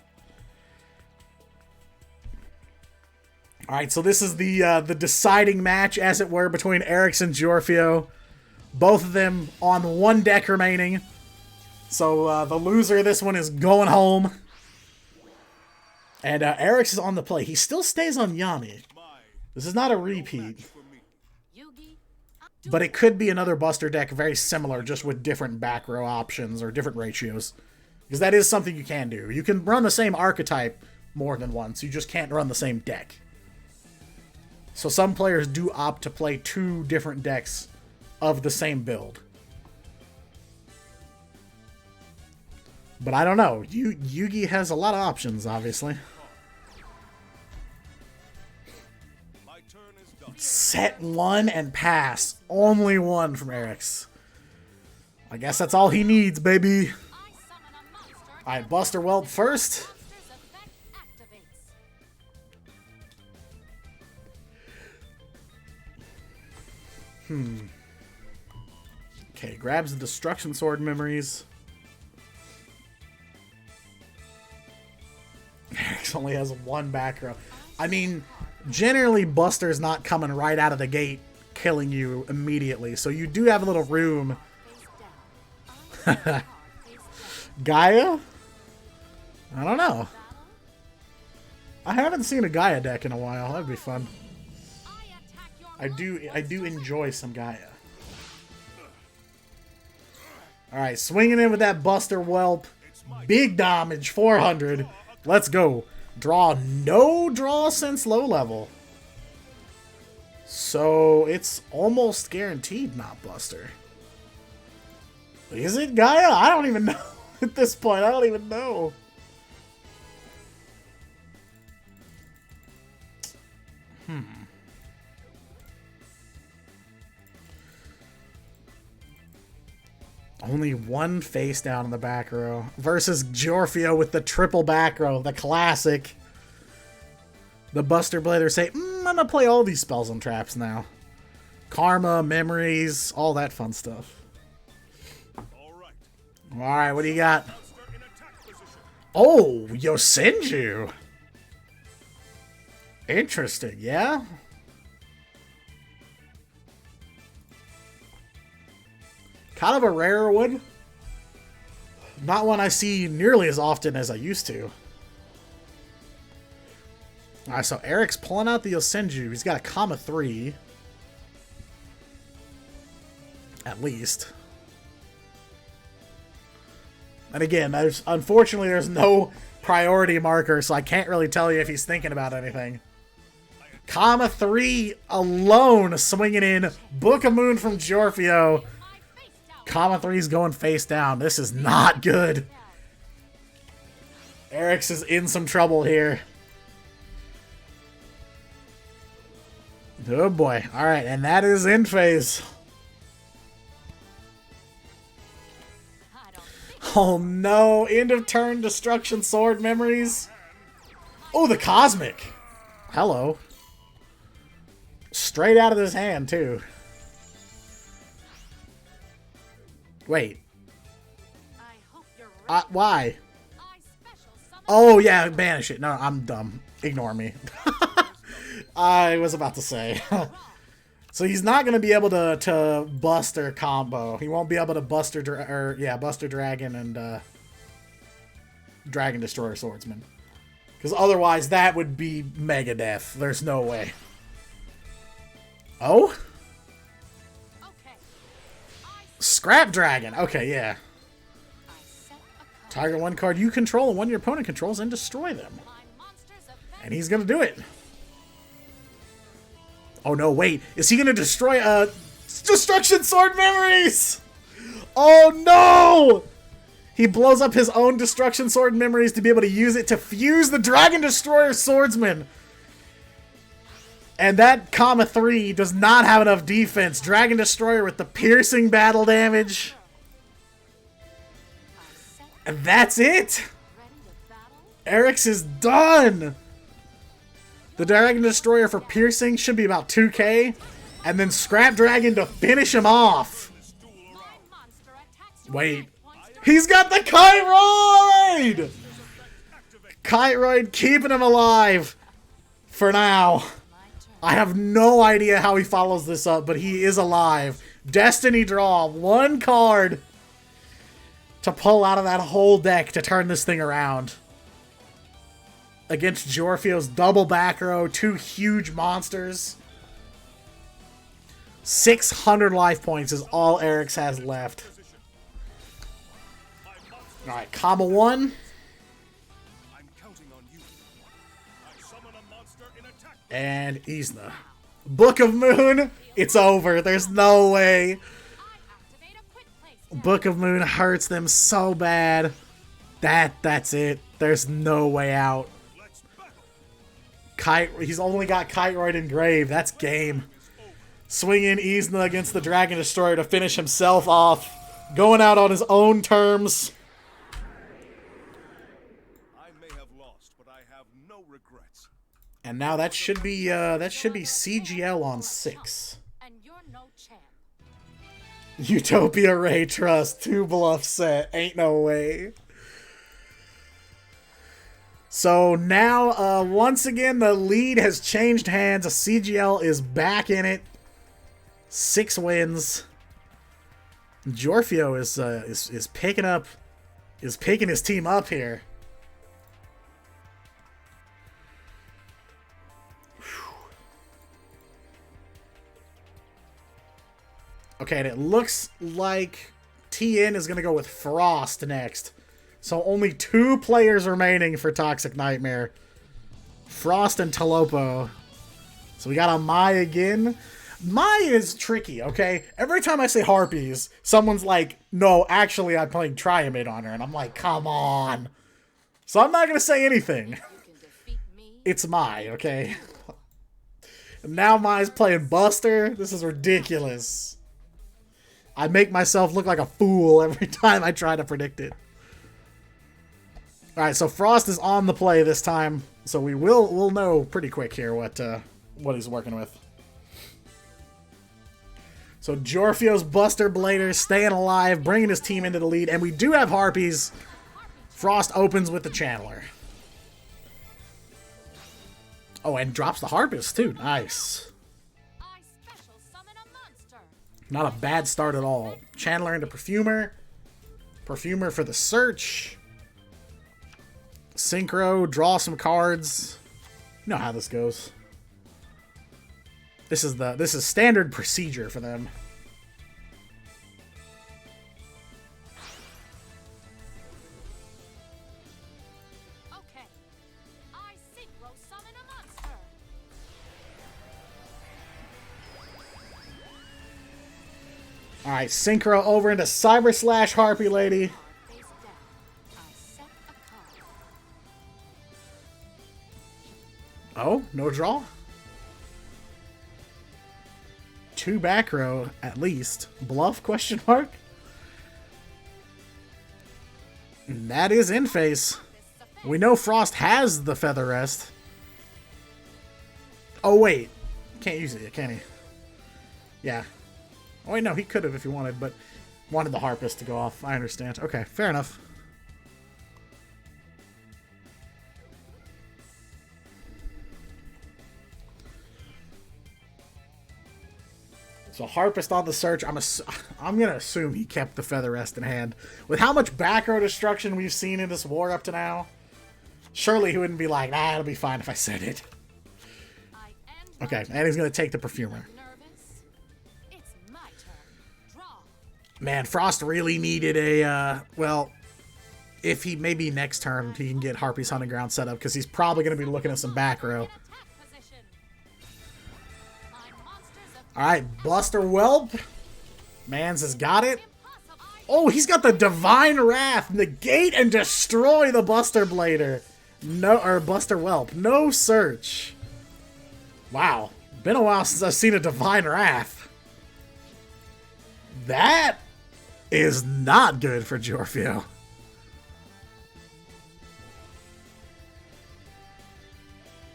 Alright, so this is the deciding match, as it were, between Eric's and Giorfio. Both of them on 1 deck remaining. So the loser of this one is going home. And Eric's is on the play. He still stays on Yami. This is not a repeat. But it could be another Buster deck very similar, just with different back row options or different ratios. Because that is something you can do. You can run the same archetype more than once. You just can't run the same deck. So some players do opt to play 2 different decks of the same build. But I don't know. Yugi has a lot of options, obviously. Set 1 and pass. Only 1 from Eric's. I guess that's all he needs, baby. Alright, Buster Whelp first. Okay, grabs the Destruction Sword memories. Eric's only has 1 back row. I mean, generally Buster's not coming right out of the gate killing you immediately, so you do have a little room. Gaia? I don't know. I haven't seen a Gaia deck in a while. That'd be fun. I do enjoy some Gaia. Alright, swinging in with that Buster Whelp. Big damage, 400. Let's go. Draw no draw since low level. So it's almost guaranteed not Buster. Is it Gaia? I don't even know at this point. I don't even know. Only 1 face down in the back row versus Giorfio with the triple back row, the classic. The Buster Blader say, I'm gonna play all these spells and traps now. Karma, memories, all that fun stuff. Alright, what do you got? Oh, Yosenju. Interesting, yeah? Kind of a rare one. Not one I see nearly as often as I used to. Alright, so Eric's pulling out the Yosenju. He's got a Kama 3. At least. And again, unfortunately there's no priority marker, so I can't really tell you if he's thinking about anything. Kama 3 alone swinging in. Book of Moon from Giorfio. Kama 3's going face down. This is not good. Eric's is in some trouble here. Oh boy. Alright, and that is end phase. Oh no. End of turn Destruction Sword memories. Oh, the Cosmic. Hello. Straight out of his hand, too. Wait. Why? Oh, yeah, banish it. No, I'm dumb. Ignore me. I was about to say. So he's not going to be able to Buster combo. He won't be able to Buster Dragon and Dragon Destroyer Swordsman. Because otherwise that would be Mega Death. There's no way. Oh? Scrap Dragon. Okay, yeah. Target 1 card you control and 1 your opponent controls and destroy them. And he's going to do it. Oh no, wait. Is he going to destroy Destruction Sword memories? Oh no! He blows up his own Destruction Sword memories to be able to use it to fuse the Dragon Destroyer Swordsman. And that Kama 3 does not have enough defense. Dragon Destroyer with the piercing battle damage. And that's it! Eric's is done! The Dragon Destroyer for piercing should be about 2k. And then Scrap Dragon to finish him off. Wait. He's got the Kiteroid! Kiteroid keeping him alive for now. I have no idea how he follows this up, but he is alive. Destiny draw. One card to pull out of that whole deck to turn this thing around. Against Jorfio's double back row. Two huge monsters. 600 life points is all Eric's has left. Alright, comma 1. And Isna. Book of Moon, it's over. There's no way. Book of Moon hurts them so bad. That's it. There's no way out. He's only got Kiteroid engraved. That's game. Swinging Isna against the Dragon Destroyer to finish himself off. Going out on his own terms. I may have lost, but I have no regrets. And now that should be CGL on 6. And you're no champ. Utopia Ray Trust 2 bluff set. Ain't no way. So now, once again, the lead has changed hands. A CGL is back in it. 6 wins. Jorfio is picking his team up here. Okay, and it looks like TN is going to go with Frost next. So only 2 players remaining for Toxic Nightmare. Frost and Talopo. So we got a Mai again. Mai is tricky, okay? Every time I say Harpies, someone's like, no, actually I'm playing Triamid on her. And I'm like, come on. So I'm not going to say anything. It's Mai, okay? And now Mai's playing Buster. This is ridiculous. I make myself look like a fool every time I try to predict it. Alright, so Frost is on the play this time. So we'll know pretty quick here what he's working with. So Jorfio's Buster Blader staying alive, bringing his team into the lead. And we do have Harpies. Frost opens with the Channeler. Oh, and drops the Harpist too. Nice. I special summon a monster. Not a bad start at all. Channeler into Perfumer. Perfumer for the search. Synchro, draw some cards. You know how this goes. This is standard procedure for them. Okay. I synchro summon a monster. Alright, Synchro over into Cyber Slash Harpy Lady. Face down. I set a card. Oh, no draw? 2 back row, at least. Bluff, question mark? And that is in face. We know Frost has the Feather Rest. Oh, wait. Can't use it yet, can he? Yeah. Oh, wait, no, he could have if he wanted, but wanted the Harpist to go off. I understand. Okay, fair enough. So Harpist on the search. I'm gonna assume he kept the Feather Rest in hand. With how much back row destruction we've seen in this war up to now, surely he wouldn't be like, nah, it'll be fine if I said it. Okay, and he's gonna take the Perfumer. Nervous? It's my turn. Draw. Man, Frost really needed a, well, if he, maybe next turn he can get Harpy's Hunting Ground set up, because he's probably gonna be looking at some back row. Attack position. My monsters of Alright, Buster Whelp. Mans has got it. impossible. Oh, he's got the Divine Wrath. Negate and destroy the Buster Blader. No, or Buster Whelp. No search. Wow. Been a while since I've seen a Divine Wrath. That is not good for Jorfio.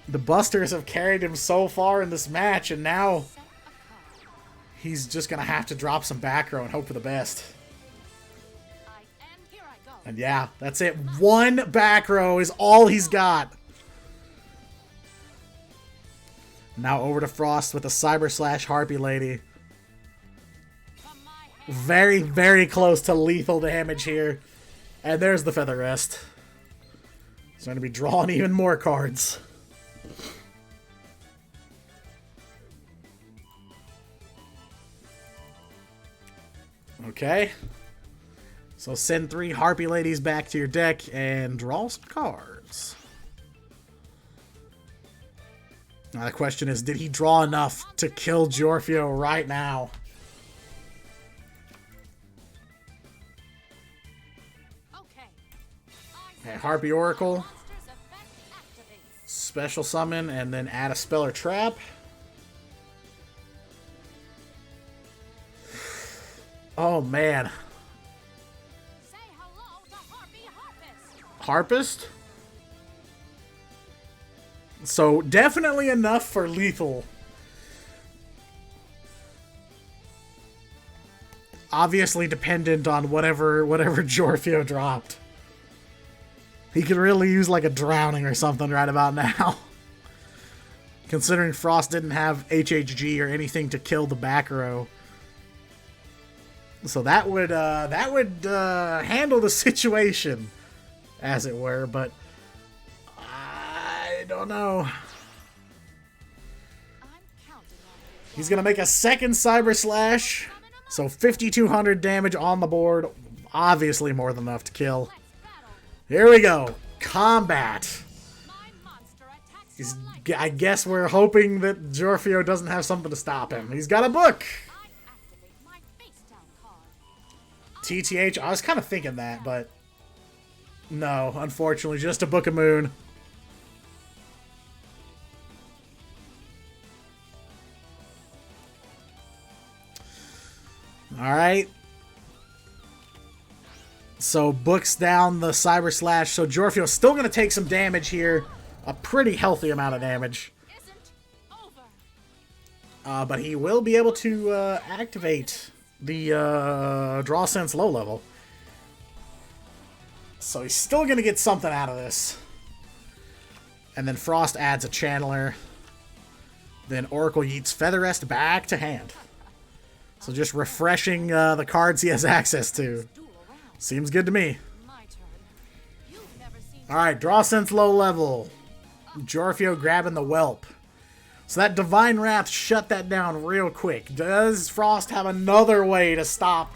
The Busters have carried him so far in this match, and now Set a card. he's just going to have to drop some back row and hope for the best. And yeah, that's it. One back row is all he's got. Now over to Frost with a Cyber Slash Harpy Lady. Very, very close to lethal damage here. And there's the Feather Rest. He's going to be drawing even more cards. Okay. So send 3 Harpy Ladies back to your deck and draw some cards. Now the question is, did he draw enough to kill Jorfio right now? Okay, Harpy Oracle. Special summon and then add a spell or trap. Oh man. Say hello to Harpy Harpist. Harpist? So definitely enough for lethal. Obviously dependent on whatever Jorfio dropped. He could really use like a drowning or something right about now. Considering Frost didn't have HHG or anything to kill the back row. So that would handle the situation, as it were, but I don't know. He's gonna make a second Cyber Slash, so 5,200 damage on the board, obviously more than enough to kill. Here we go, combat. I guess we're hoping that Jorfio doesn't have something to stop him. He's got a book. TTH, I was kind of thinking that, but no, unfortunately, just a Book of Moon. Alright. So, books down the Cyber Slash. So, Jorfio's still going to take some damage here. A pretty healthy amount of damage. But he will be able to activate the Draw Sense low level. So he's still going to get something out of this. And then Frost adds a Channeler. Then Oracle yeets Feather Rest back to hand. So just refreshing the cards he has access to. Seems good to me. Alright, Draw Sense low level. Jorfio grabbing the Whelp. So that Divine Wrath shut that down real quick. Does Frost have another way to stop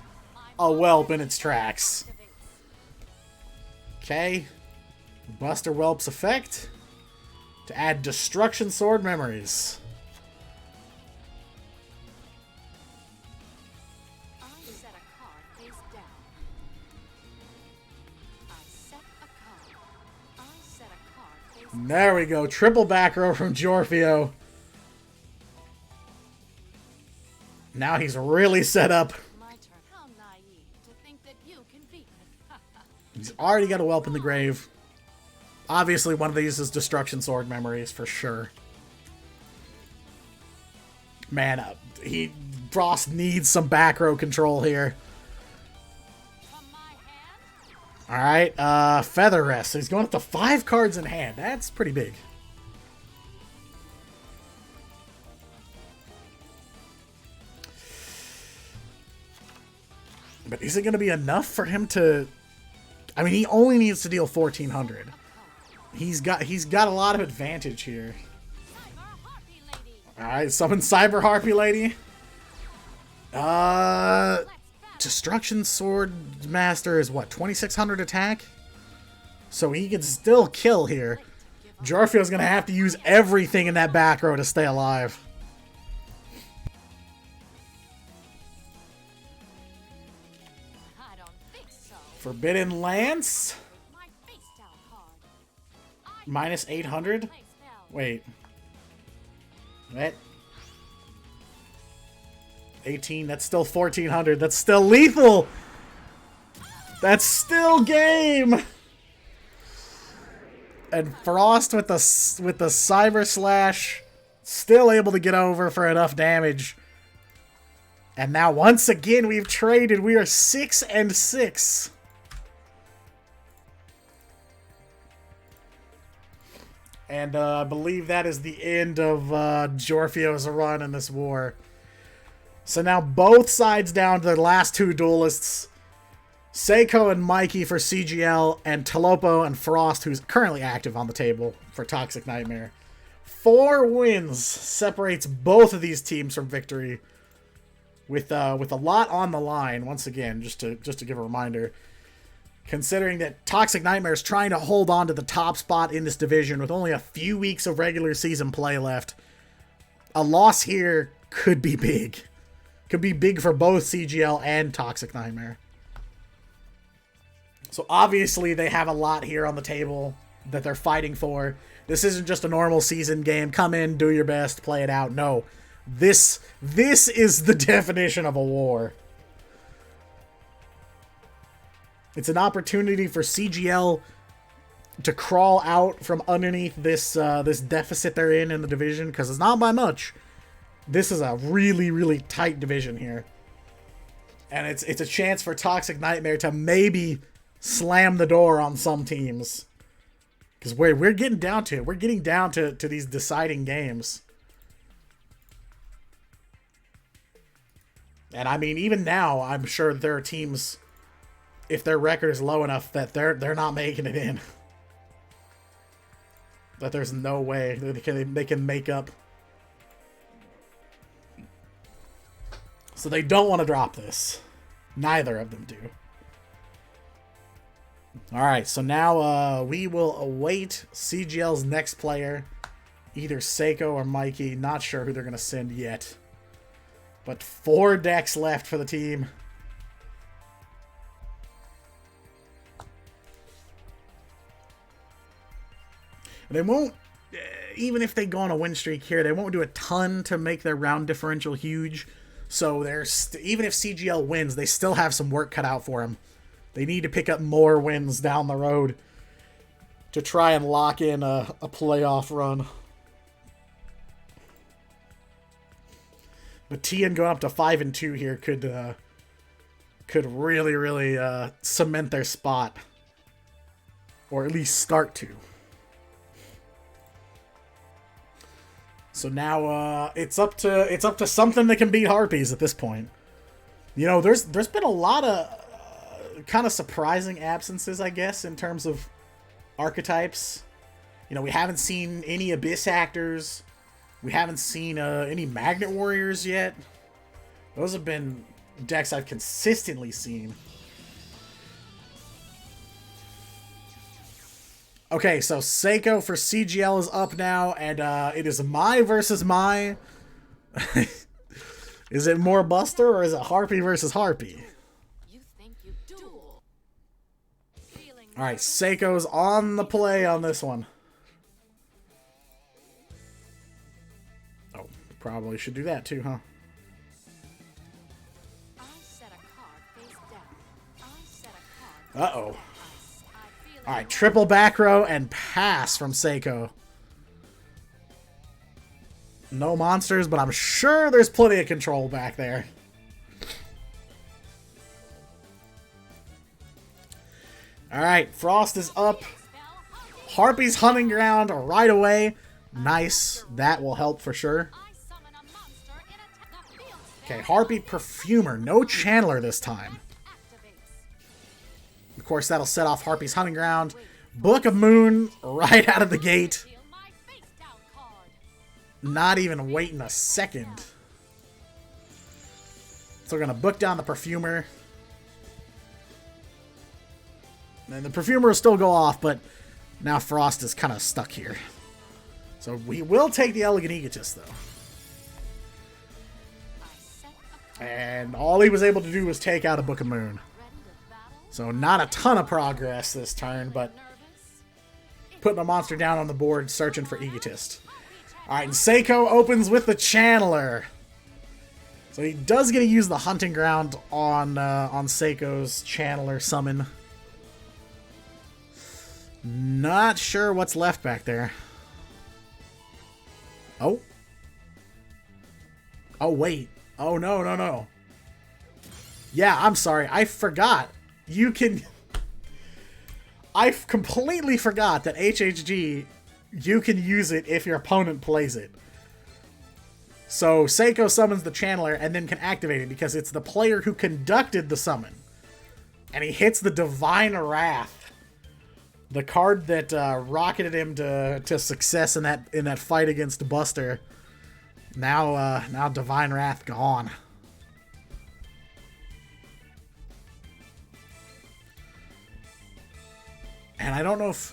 a Whelp in its tracks? Okay. Buster Whelp's effect. To add Destruction Sword Memories. There we go. Triple back row from Jorfio. Now he's really set up. He's already got a Whelp in the grave. Obviously, one of these is Destruction Sword Memories for sure. Man, Frost needs some back row control here. Alright, Feather Rest. So he's going up to 5 cards in hand. That's pretty big. But is it going to be enough for him to... I mean, he only needs to deal 1,400. He's got a lot of advantage here. Alright, summon Cyber Harpy Lady. Destruction Sword Master is what, 2,600 attack? So he can still kill here. Jorfio's going to have to use everything in that back row to stay alive. Forbidden Lance? Minus 800? Wait. What? 18, that's still 1,400. That's still lethal! That's still game! And Frost with the Cyber Slash still able to get over for enough damage. And now once again we've traded. We are 6 and 6. And I believe that is the end of Jorfio's run in this war. So now both sides down to the last two duelists. Seiko and Mikey for CGL, and Talopo and Frost, who's currently active on the table for Toxic Nightmare. 4 wins separates both of these teams from victory, with a lot on the line. Once again, just to give a reminder, considering that Toxic Nightmare is trying to hold on to the top spot in this division with only a few weeks of regular season play left, a loss here could be big. Could be big for both CGL and Toxic Nightmare. So obviously they have a lot here on the table that they're fighting for. This isn't just a normal season game. Come in, do your best, play it out. No. This is the definition of a war. It's an opportunity for CGL to crawl out from underneath this this deficit they're in the division, because it's not by much. This is a really, really tight division here. And it's a chance for Toxic Nightmare to maybe slam the door on some teams. Because we're getting down to it. We're getting down to these deciding games. And I mean, even now, I'm sure there are teams, if their record is low enough, that they're not making it in. That there's no way that they can make up. So they don't want to drop this. Neither of them do. Alright, so now we will await CGL's next player. Either Seiko or Mikey. Not sure who they're going to send yet. But 4 decks left for the team. They won't, even if they go on a win streak here, they won't do a ton to make their round differential huge. So there's even if CGL wins, they still have some work cut out for them. They need to pick up more wins down the road to try and lock in a playoff run. But TN going up to 5-2 here could really, really cement their spot, or at least start to. So now it's up to something that can beat Harpies at this point. You know, there's been a lot of kind of surprising absences, I guess, in terms of archetypes. You know, we haven't seen any Abyss actors. We haven't seen any Magnet Warriors yet. Those have been decks I've consistently seen. Okay, so Seiko for CGL is up now, and it is my versus my. Is it more Buster, or is it Harpy versus Harpy? You think you duel. Alright, Seiko's on the play on this one. Oh, probably should do that too, huh? I set a card face down. I set a card. Uh-oh. Alright, triple back row and pass from Seiko. No monsters, but I'm sure there's plenty of control back there. Alright, Frost is up. Harpy's hunting ground right away. Nice. That will help for sure. Okay, Harpy Perfumer. No Channeler this time. Of course, that'll set off Harpy's hunting ground. Book of Moon right out of the gate. Not even waiting a second. So we're going to book down the Perfumer. And the Perfumer will still go off, but now Frost is kind of stuck here. So we will take the Elegant Egotist, though. And all he was able to do was take out a Book of Moon. So not a ton of progress this turn, but putting a monster down on the board, searching for Egotist. Alright, and Seiko opens with the Channeler. So he does get to use the hunting ground on Seiko's Channeler summon. Not sure what's left back there. Oh. Oh, wait. Oh, no, no, no. Yeah, I'm sorry. I forgot. You can... I completely forgot that HHG you can use it if your opponent plays it. So Seiko summons the channeler and then can activate it because it's the player who conducted the summon. And he hits the Divine Wrath, the card that rocketed him to success in that fight against Buster. Now Divine Wrath gone. And I don't know if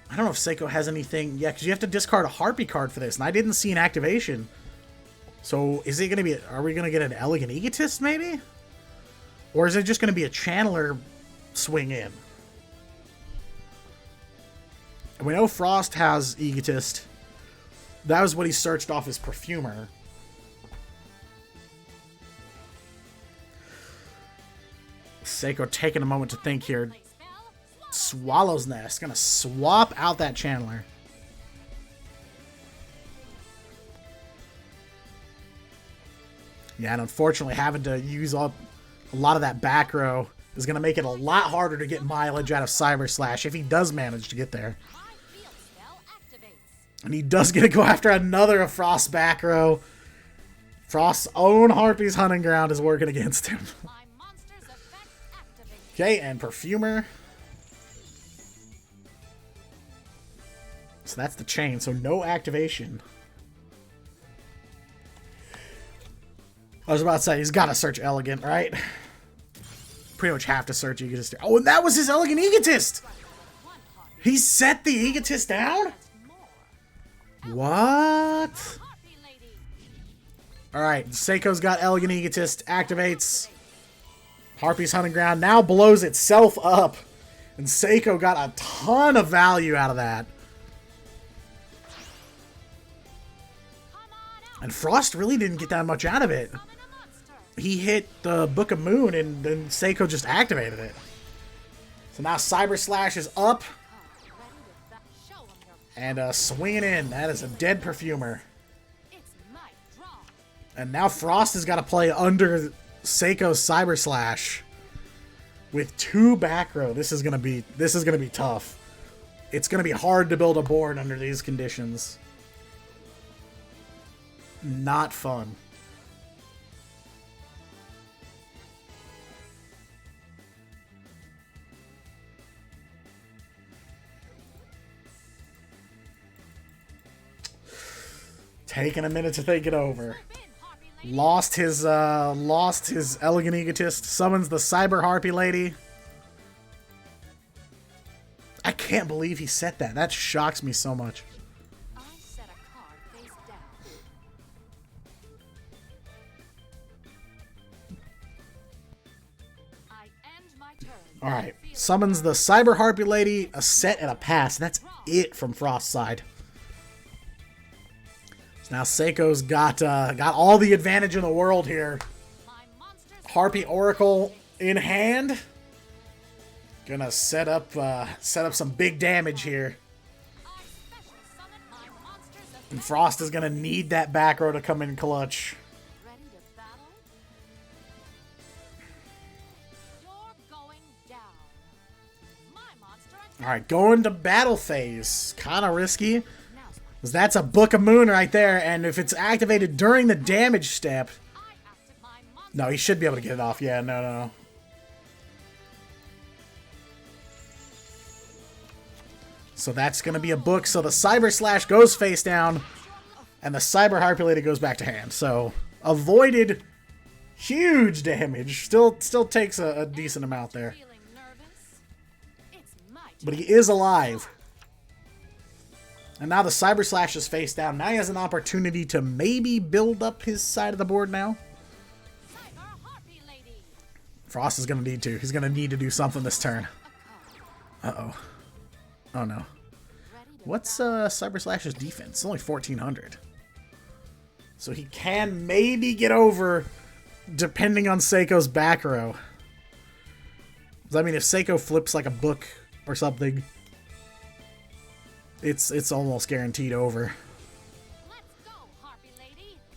Seiko has anything. Yeah, because you have to discard a Harpy card for this, and I didn't see an activation. So is it going to be? Are we going to get an Elegant Egotist maybe, or is it just going to be a Channeler swing in? And we know Frost has Egotist. That was what he searched off as Perfumer. Seiko taking a moment to think here. Swallow's Nest. Gonna swap out that Channeler. Yeah, and unfortunately having to use up a lot of that back row is gonna make it a lot harder to get mileage out of Cyber Slash if he does manage to get there. And he does get to go after another of Frost's back row. Frost's own Harpy's Hunting Ground is working against him. Okay, and Perfumer. So that's the chain, so no activation. I was about to say, he's got to search Elegant, right? Pretty much have to search Egotist. Oh, and that was his Elegant Egotist! He set the Egotist down? What? Alright, Seiko's got Elegant Egotist, activates. Harpy's Hunting Ground now blows itself up. And Seiko got a ton of value out of that. And Frost really didn't get that much out of it. He hit the Book of Moon and then Seiko just activated it. So now Cyber Slash is up. And swinging in. That is a dead Perfumer. And now Frost has got to play under Seiko's Cyber Slash with 2 back row. This is gonna be tough. It's gonna be hard to build a board under these conditions. Not fun. Taking a minute to think it over. Lost his Elegant Egotist. Summons the Cyber Harpy Lady. I can't believe he set that. That shocks me so much. Alright, summons the Cyber Harpy Lady, a set and a pass. That's it from Frost's side. So now Seiko's got all the advantage in the world here. Harpy Oracle in hand. Gonna set up some big damage here. And Frost is gonna need that back row to come in clutch. Alright, going to battle phase. Kind of risky. Because that's a Book of Moon right there. And if it's activated during the damage step... No, he should be able to get it off. Yeah, no. So that's going to be a book. So the Cyber Slash goes face down. And the Cyber Harpy Lady goes back to hand. So avoided huge damage. Still takes a decent amount there. But he is alive. And now the Cyber Slash is face down. Now he has an opportunity to maybe build up his side of the board now. Frost is going to need to. He's going to need to do something this turn. Uh-oh. Oh, no. What's Cyber Slash's defense? It's only 1,400. So he can maybe get over depending on Seiko's back row. I mean, if Seiko flips like a book or something, it's almost guaranteed over.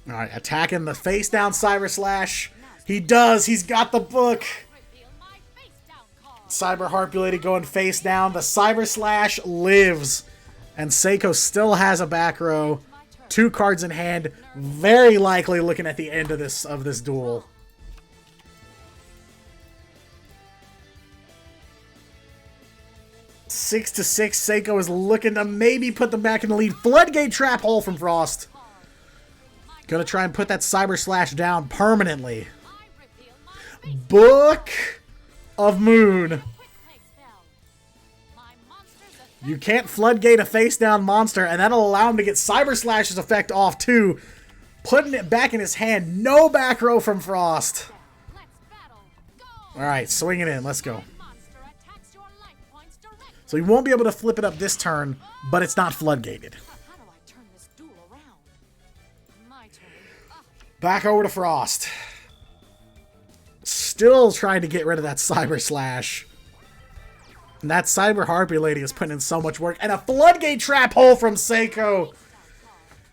Alright, attacking the face down Cyber Slash. He does. He's got the book. Cyber Harpy Lady going face down. The Cyber Slash lives. And Seiko still has a back row. 2 cards in hand. Very likely looking at the end of this duel. Six to 6. Seiko is looking to maybe put them back in the lead. Floodgate Trap Hole from Frost. Gonna try and put that Cyber Slash down permanently. Book of Moon. You can't Floodgate a face-down monster, and that'll allow him to get Cyber Slash's effect off too. Putting it back in his hand. No back row from Frost. Alright, swing it in. Let's go. So he won't be able to flip it up this turn, but it's not floodgated. Back over to Frost. Still trying to get rid of that Cyber Slash. And that Cyber Harpy Lady is putting in so much work. And a Floodgate Trap Hole from Seiko.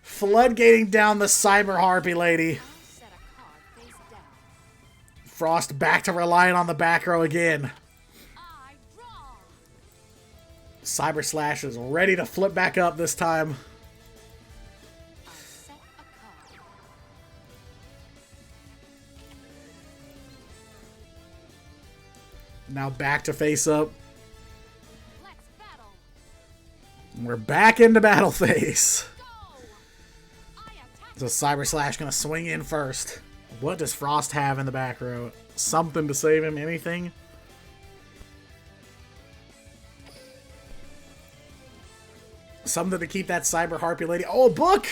Floodgating down the Cyber Harpy Lady. Frost back to relying on the back row again. Cyber Slash is ready to flip back up this time. Now back to face up. We're back into battle phase. So Cyber Slash gonna swing in first. What does Frost have in the back row? Something to save him? Anything? Something to keep that Cyber Harpy Lady. Oh, book!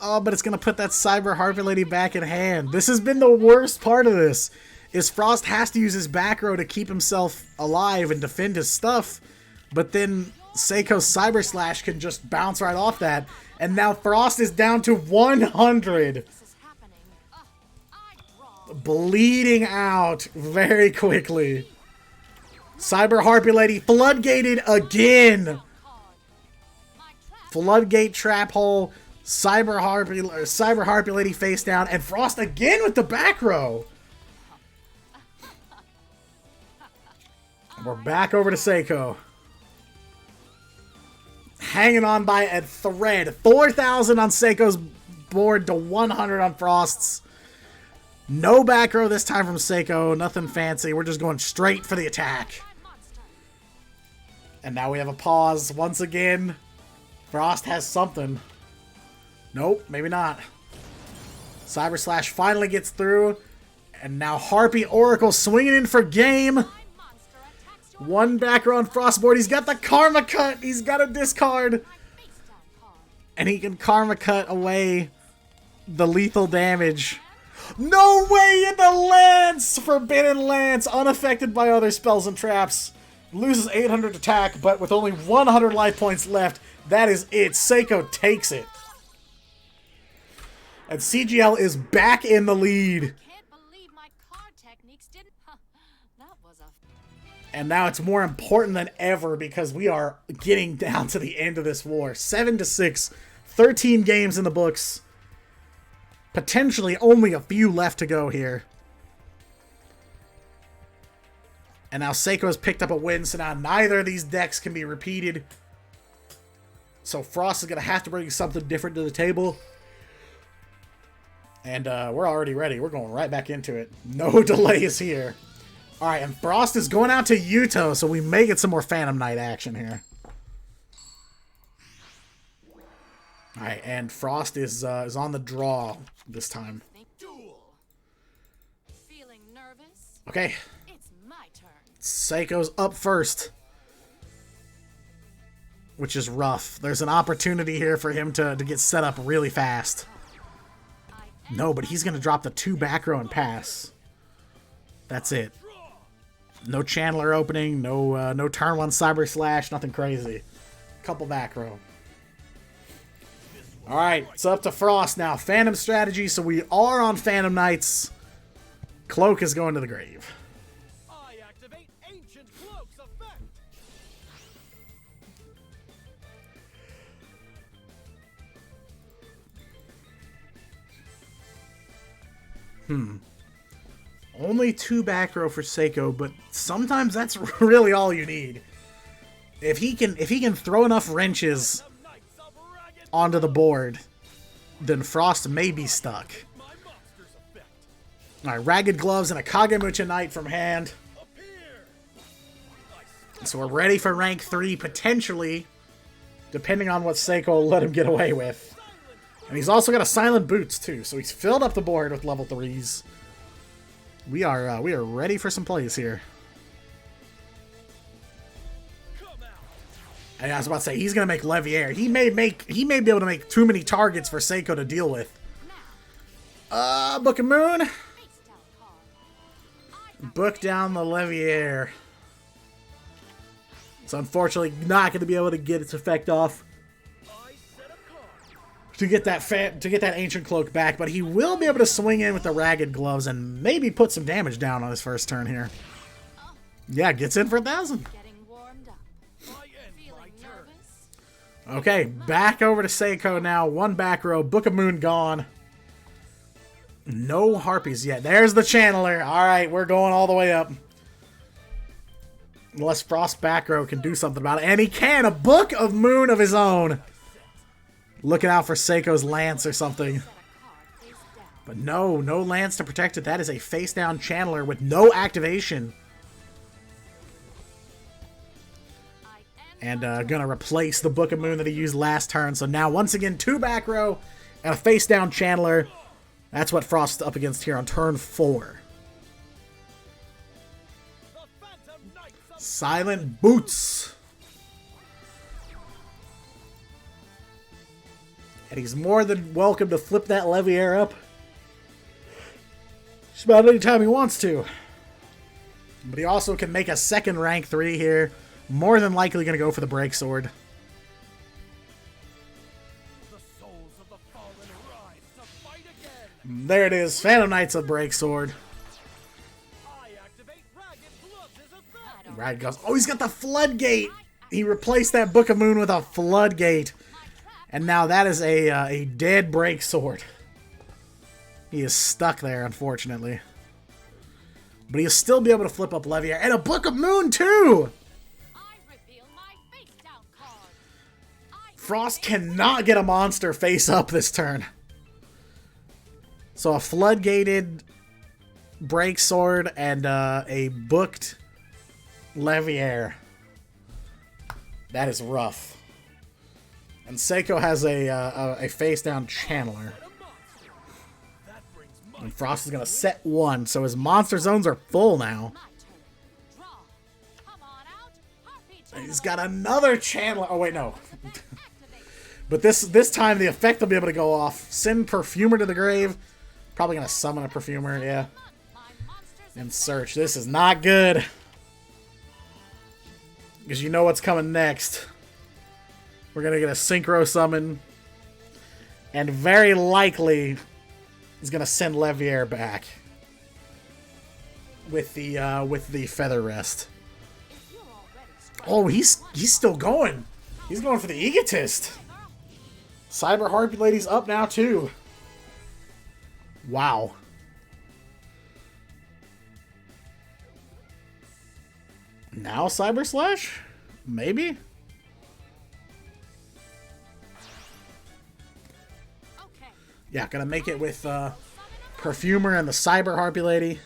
Oh, but it's going to put that Cyber Harpy Lady back in hand. This has been the worst part of this. Is Frost has to use his back row to keep himself alive and defend his stuff. But then Seiko's Cyber Slash can just bounce right off that. And now Frost is down to 100. Bleeding out very quickly. Cyber Harpy Lady floodgated again. Floodgate Trap Hole. Cyber Harpy Lady face down. And Frost again with the back row. We're back over to Seiko. Hanging on by a thread. 4,000 on Seiko's board to 100 on Frost's. No back row this time from Seiko. Nothing fancy. We're just going straight for the attack. And now we have a pause once again. Frost has something. Nope, maybe not. Cyber Slash finally gets through. And now Harpy Oracle swinging in for game. One back row on Frost board. He's got the Karma Cut. He's got a discard. And he can Karma Cut away the lethal damage. No way in the Lance! Forbidden Lance, unaffected by other spells and traps. Loses 800 attack, but with only 100 life points left, that is it. Seiko takes it. And CGL is back in the lead. And now it's more important than ever because we are getting down to the end of this war. 7 to 6, 13 games in the books. Potentially only a few left to go here. And now Seiko has picked up a win, so now neither of these decks can be repeated. So Frost is going to have to bring something different to the table. And we're already ready. We're going right back into it. No delays here. Alright, and Frost is going out to Yuto, so we may get some more Phantom Knight action here. Alright, and Frost is on the draw this time. Feeling nervous? Okay. It's my turn. Seiko's up first. Which is rough. There's an opportunity here for him to get set up really fast. No, but he's going to drop the 2 back row and pass. That's it. No Channeler opening, no turn 1 Cyber Slash, nothing crazy. Couple back row. Alright, it's up to Frost now. Phantom strategy, so we are on Phantom Knights. Cloak is going to the grave. I activate Ancient Cloak's effect. Only 2 back row for Seiko, but sometimes that's really all you need. If he can throw enough wrenches onto the board, then Frost may be stuck. Alright, Ragged Gloves and a Kagemucha Knight from hand. So we're ready for rank 3, potentially, depending on what Seiko will let him get away with. And he's also got a Silent Boots, too, so he's filled up the board with level 3s. We are ready for some plays here. And I was about to say, he's going to make Leviair. He may be able to make too many targets for Seiko to deal with. Book of Moon. Book down the Leviair. It's unfortunately not going to be able to get its effect off to get that Ancient Cloak back, but he will be able to swing in with the Ragged Gloves and maybe put some damage down on his first turn here. Yeah, gets in for 1,000. Okay, back over to Seiko now. One back row. Book of Moon gone. No Harpies yet. There's the Channeler. Alright, we're going all the way up. Unless Frost back row can do something about it. And he can! A Book of Moon of his own! Looking out for Seiko's Lance or something. But no Lance to protect it. That is a face-down Channeler with no activation. And gonna replace the Book of Moon that he used last turn. So now, once again, 2 back row and a face-down Channeler. That's what Frost's up against here on turn 4. Silent Boots. And he's more than welcome to flip that Leviair up just about any time he wants to. But he also can make a second rank 3 here. More than likely going to go for the Break Sword. There it is. Phantom Knight's a Break Sword. Ragged Gloves. Oh, he's got the Floodgate. He replaced that Book of Moon with a Floodgate. And now that is a dead Break Sword. He is stuck there, unfortunately. But he'll still be able to flip up Leviair. And a Book of Moon, too! Frost cannot get a monster face up this turn. So a Floodgated Break Sword and a booked Leviair. That is rough. And Seiko has a face-down Channeler. And Frost is going to set 1, so his monster zones are full now. And he's got another Channeler. Oh, wait, no. But this time the effect will be able to go off. Send Perfumer to the grave. Probably going to summon a Perfumer, yeah. And search. This is not good. Because you know what's coming next. We're going to get a Synchro Summon. And very likely he's going to send Leviair back. With the Feather Rest. Oh, he's still going. He's going for the Egotist. Cyber Harpy Lady's up now, too. Wow. Now Cyber Slash? Maybe? Yeah, gonna make it with Perfumer and the Cyber Harpy Lady.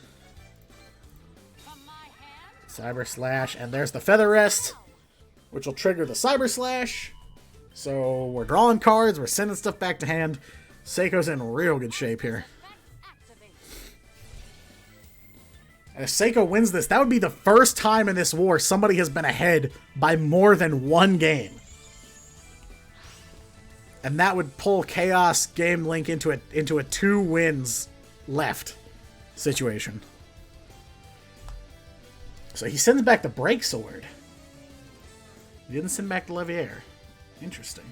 Cyber Slash, and there's the Feather Rest, which will trigger the Cyber Slash. So we're drawing cards, we're sending stuff back to hand. Seiko's in real good shape here. And if Seiko wins this, that would be the first time in this war somebody has been ahead by more than 1 game. And that would pull Chaos Game Link into a 2 wins left situation. So he sends back the Break Sword. He didn't send back the Leviair. Interesting.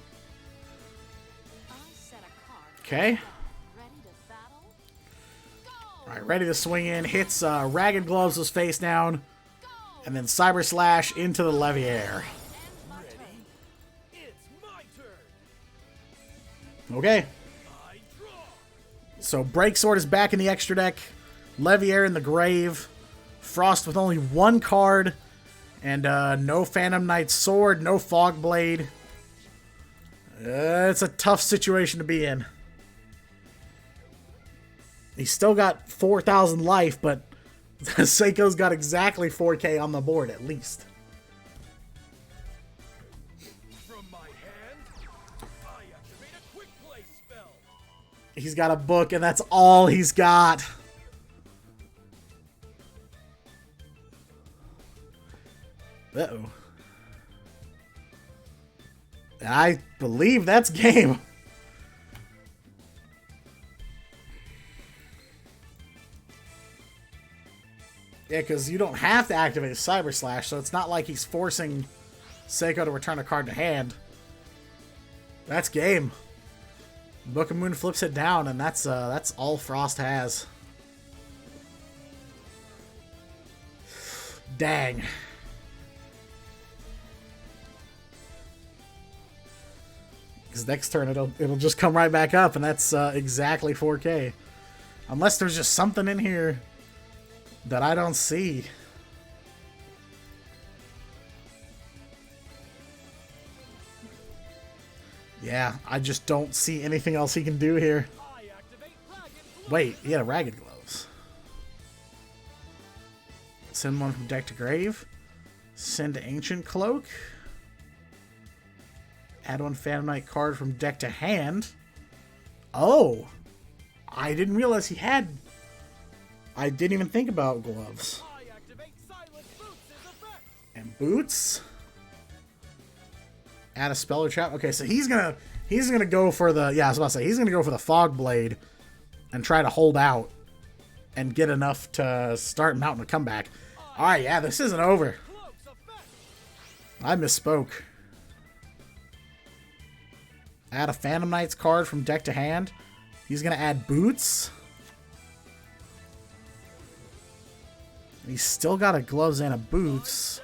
Okay. Alright, ready to swing in. Hits Ragged Gloves was face down. And then Cyber Slash into the Leviair. Okay. So Break Sword is back in the extra deck. Leviair in the grave. Frost with only 1 card. And no Phantom Knight Sword, no Fog Blade. It's a tough situation to be in. He's still got 4,000 life, but Seiko's got exactly 4K on the board at least. From my hand, I activate a quick play spell. He's got a book, and that's all he's got. Uh-oh. I believe that's game. Yeah, because you don't have to activate Cyber Slash, so it's not like he's forcing Seiko to return a card to hand. That's game. Book of Moon flips it down, and that's all Frost has. Dang. Because next turn it'll just come right back up, and that's exactly 4K. Unless there's just something in here that I don't see. Yeah, I just don't see anything else he can do here. Wait, he had a Ragged Gloves. Send one from deck to grave. Send Ancient Cloak. Add one Phantom Knight card from deck to hand. Oh! I didn't realize he had... I didn't even think about gloves. And boots. Add a spell or trap. Okay, so he's gonna go for the... Yeah, I was about to say, he's gonna go for the Fog Blade and try to hold out and get enough to start mounting a comeback. Alright, yeah, this isn't over. I misspoke. Add a Phantom Knights card from deck to hand. He's going to add boots. He's still got a gloves and a boots.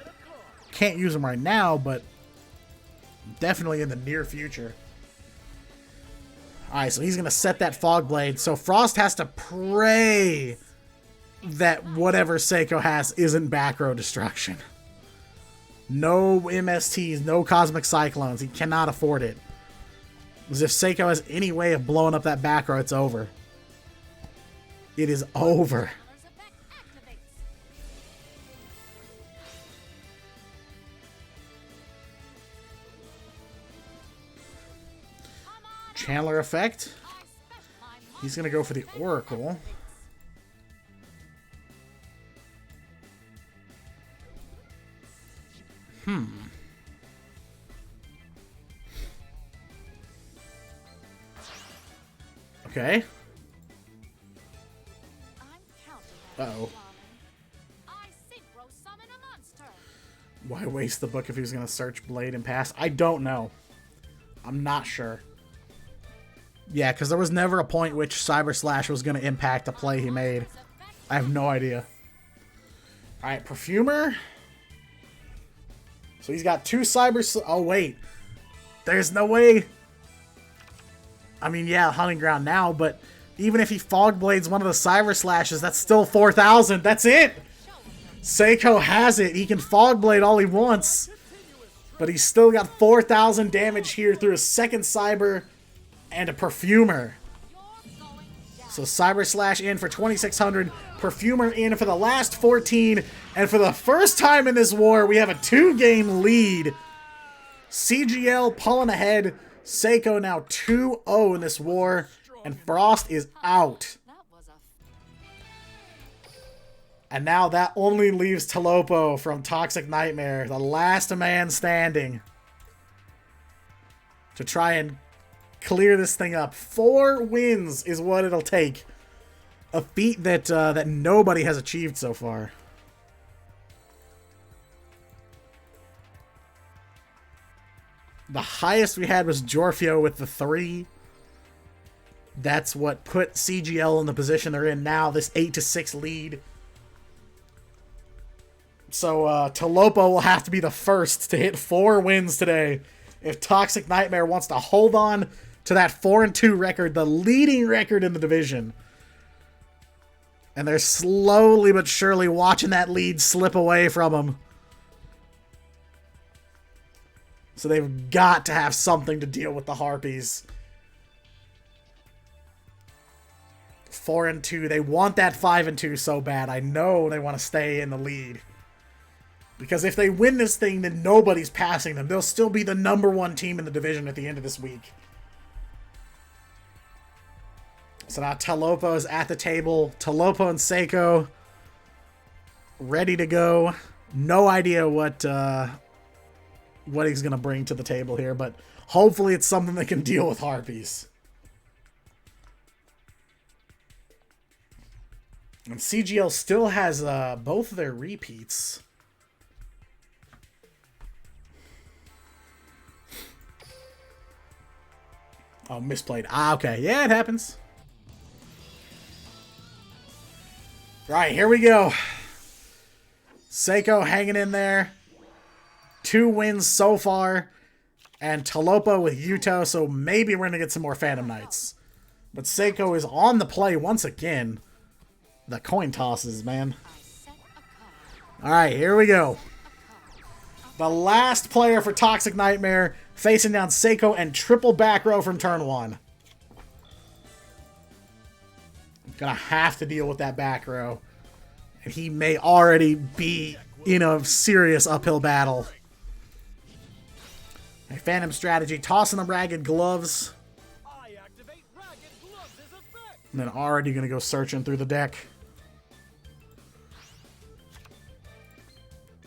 Can't use them right now, but definitely in the near future. Alright, so he's going to set that Fog Blade. So Frost has to pray that whatever Seiko has isn't back row destruction. No MSTs, no Cosmic Cyclones. He cannot afford it. Because if Seiko has any way of blowing up that back row, it's over. It is over. Chandler effect. He's going to go for the Oracle. Okay. Uh-oh. Why waste the book if he was going to search Blade and pass? I don't know. I'm not sure. Yeah, because there was never a point which Cyber Slash was going to impact a play he made. I have no idea. Alright, Perfumer. So he's got two Cyber... Oh, wait. There's no way... I mean, yeah, Hunting Ground now, but even if he Fog Blades one of the Cyber Slashes, that's still 4,000. That's it! Seiko has it. He can Fog Blade all he wants. But he's still got 4,000 damage here through a second Cyber and a Perfumer. So Cyber Slash in for 2,600. Perfumer in for the last 14. And for the first time in this war, we have a 2-game lead. CGL pulling ahead. Seiko now 2-0 in this war. And Frost is out. And now that only leaves Talopo from Toxic Nightmare, the last man standing, to try and clear this thing up. 4 wins is what it'll take. A feat that that nobody has achieved so far. The highest we had was Jorfio with the 3. That's what put CGL in the position they're in now, this 8-6 lead. So Talopo will have to be the first to hit 4 wins today if Toxic Nightmare wants to hold on to that 4-2 record, the leading record in the division. And they're slowly but surely watching that lead slip away from them. So they've got to have something to deal with the Harpies. 4-2. They want that 5-2 so bad. I know they want to stay in the lead. Because if they win this thing, then nobody's passing them. They'll still be the #1 team in the division at the end of this week. So now Talopo is at the table. Talopo and Seiko ready to go. No idea what he's going to bring to the table here, but hopefully it's something that can deal with Harpies. And CGL still has both of their repeats. Oh, misplayed. Ah, okay. Yeah, it happens. Right, here we go. Seiko hanging in there. 2 wins so far. And Talopo with Yuto, so maybe we're going to get some more Phantom Knights. But Seiko is on the play once again. The coin tosses, man. Alright, here we go. The last player for Toxic Nightmare facing down Seiko and triple back row from turn 1. Gonna have to deal with that back row. And he may already be in a serious uphill battle. A Phantom strategy, tossing the Ragged Gloves. And then already gonna go searching through the deck.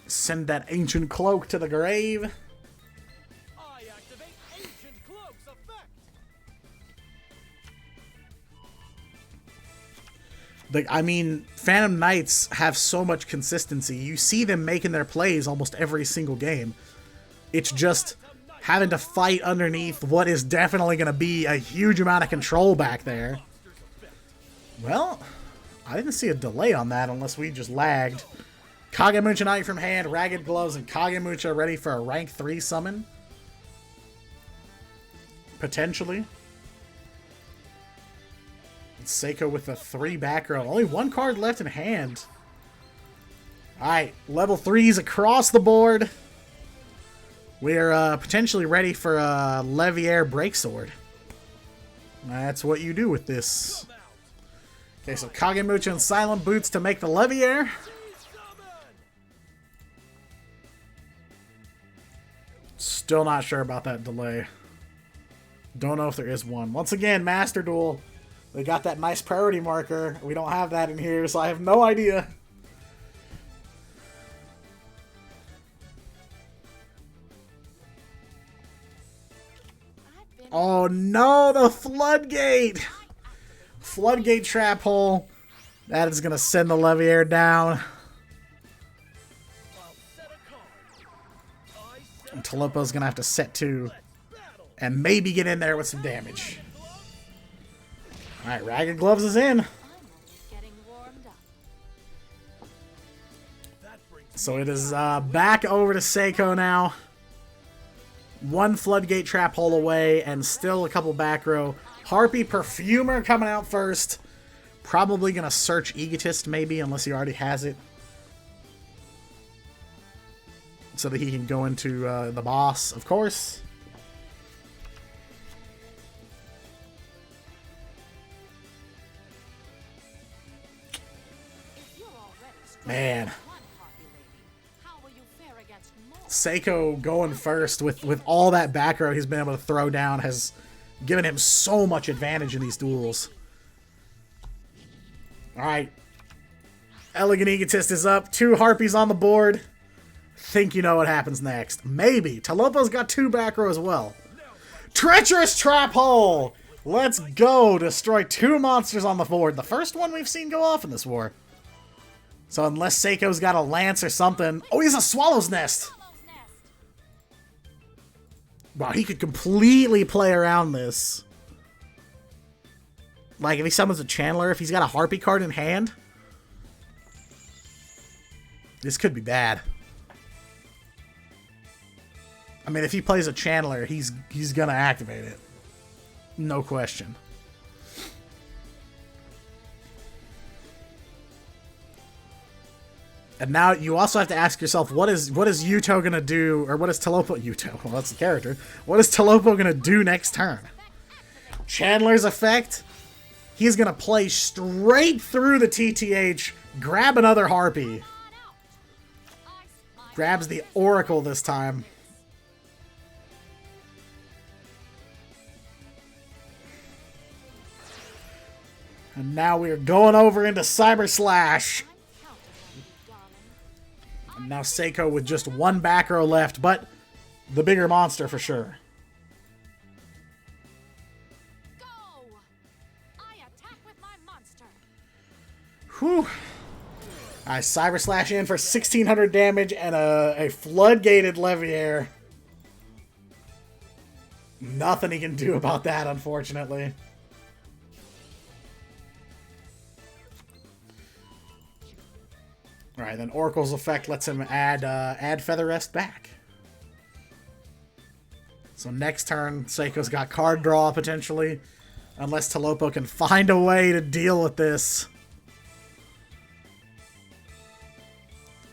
Send that Ancient Cloak to the grave. I activate Ancient Cloak's effect. I mean, Phantom Knights have so much consistency. You see them making their plays almost every single game. It's just having to fight underneath what is definitely going to be a huge amount of control back there. Well, I didn't see a delay on that unless we just lagged. Kagemucha Knight from hand, Ragged Gloves, and Kagemucha ready for a rank 3 summon. Potentially. And Seiko with a 3 back row. Only 1 card left in hand. Alright, level 3s across the board. We're potentially ready for a Leviair Breaksword. That's what you do with this. Okay, so Kagemucha and Silent Boots to make the Leviair. Still not sure about that delay. Don't know if there is one. Once again, Master Duel. They got that nice priority marker. We don't have that in here, so I have no idea. Oh no, the Floodgate! Floodgate Trap Hole. That is going to send the Leviair down. And Talopo's going to have to set 2. And maybe get in there with some damage. Alright, Ragged Gloves is in. So it is back over to Seiko now. 1 Floodgate Trap Hole away, and still a couple back row. Harpy Perfumer coming out first. Probably going to search Egotist, maybe, unless he already has it. So that he can go into the boss, of course. Man. Seiko going first with all that back row he's been able to throw down has given him so much advantage in these duels. Alright. Elegant Egotist is up. 2 Harpies on the board. Think you know what happens next. Maybe. Talopo's got 2 back row as well. Treacherous Trap Hole! Let's go! Destroy 2 monsters on the board. The first one we've seen go off in this war. So unless Seiko's got a Lance or something... Oh, he's a Swallow's Nest! Wow, he could completely play around this. Like, if he summons a Channeler, if he's got a Harpy card in hand... This could be bad. I mean, if he plays a Channeler, he's gonna activate it. No question. And now you also have to ask yourself, what is Yuto gonna do, or what is Talopo Yuto? Well, that's the character. What is Talopo gonna do next turn? Chandler's effect. He's gonna play straight through the TTH, grab another Harpy. Grabs the Oracle this time. And now we are going over into Cyber Slash. And now Seiko with just one back row left, but the bigger monster for sure. Go! I attack with my monster. Whew. I Cyber Slash in for 1600 damage and a floodgated Leviair. Nothing he can do about that, unfortunately. Alright, then Oracle's effect lets him add Feather Rest back. So next turn, Seiko's got card draw, potentially. Unless Talopo can find a way to deal with this.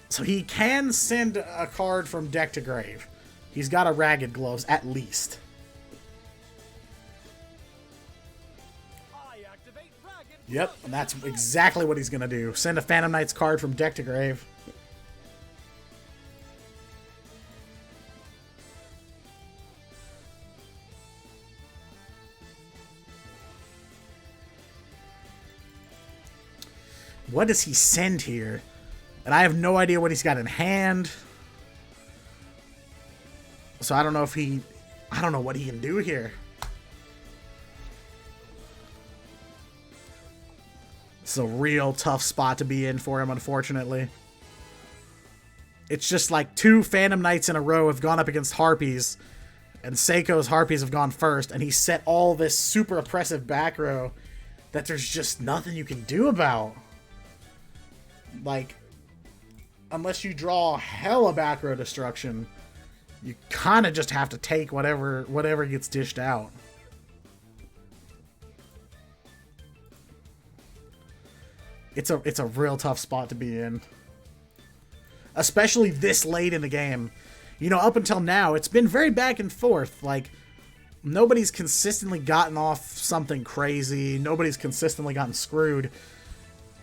So he can send a card from deck to grave. He's got a Ragged Gloves, at least. Yep, and that's exactly what he's going to do. Send a Phantom Knight's card from deck to grave. What does he send here? And I have no idea what he's got in hand. So I don't know if he... I don't know what he can do here. It's a real tough spot to be in for him, unfortunately. It's just like 2 Phantom Knights in a row have gone up against Harpies, and Seiko's Harpies have gone first, and he set all this super oppressive back row that there's just nothing you can do about. Like, unless you draw hella back row destruction, you kind of just have to take whatever gets dished out. It's a real tough spot to be in. Especially this late in the game. You know, up until now, it's been very back and forth. Like, nobody's consistently gotten off something crazy. Nobody's consistently gotten screwed.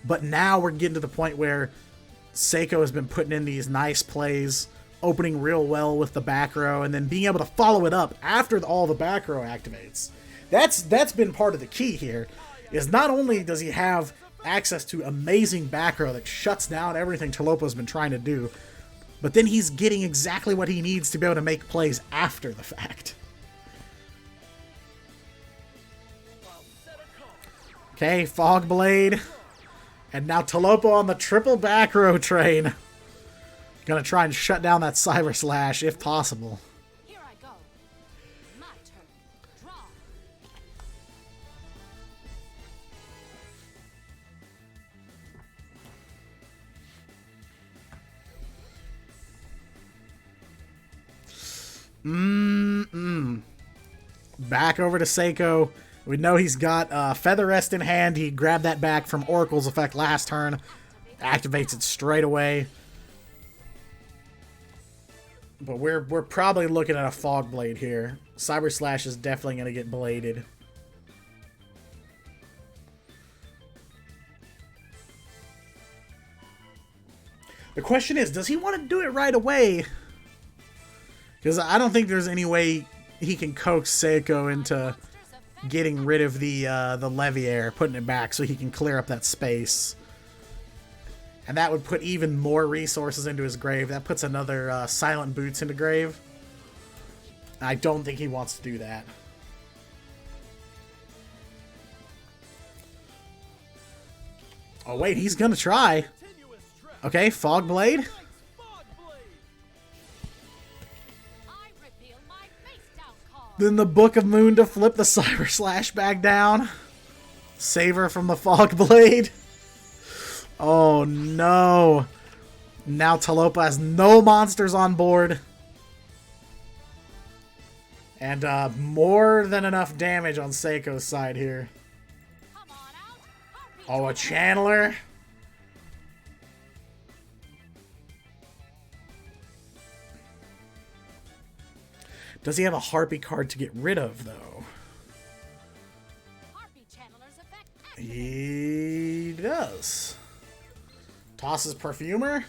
But now we're getting to the point where Seiko has been putting in these nice plays, opening real well with the back row, and then being able to follow it up after all the back row activates. That's been part of the key here, is not only does he have access to amazing back row that shuts down everything Talopo's been trying to do, but then he's getting exactly what he needs to be able to make plays after the fact. Okay, Fog Blade. And now Talopo on the triple back row train. Gonna try and shut down that Cyber Slash if possible. Here I go. My turn. Draw. Back over to Seiko. We know he's got Feather Rest in hand. He grabbed that back from Oracle's effect last turn. Activates it straight away. But we're probably looking at a Fog Blade here. Cyber Slash is definitely going to get bladed. The question is, does he want to do it right away? Because I don't think there's any way he can coax Seiko into getting rid of the Leviair, putting it back so he can clear up that space. And that would put even more resources into his grave. That puts another Silent Boots into grave. I don't think he wants to do that. Oh wait, he's gonna try. Okay, Fog Blade. Then the Book of Moon to flip the Cyber Slash back down. Save her from the Fog Blade. Oh no. Now Talopo has no monsters on board. And more than enough damage on Seiko's side here. Oh, a Channeler. Does he have a Harpy card to get rid of, though? Harpy Channeler's effect activated. He does. Tosses Perfumer.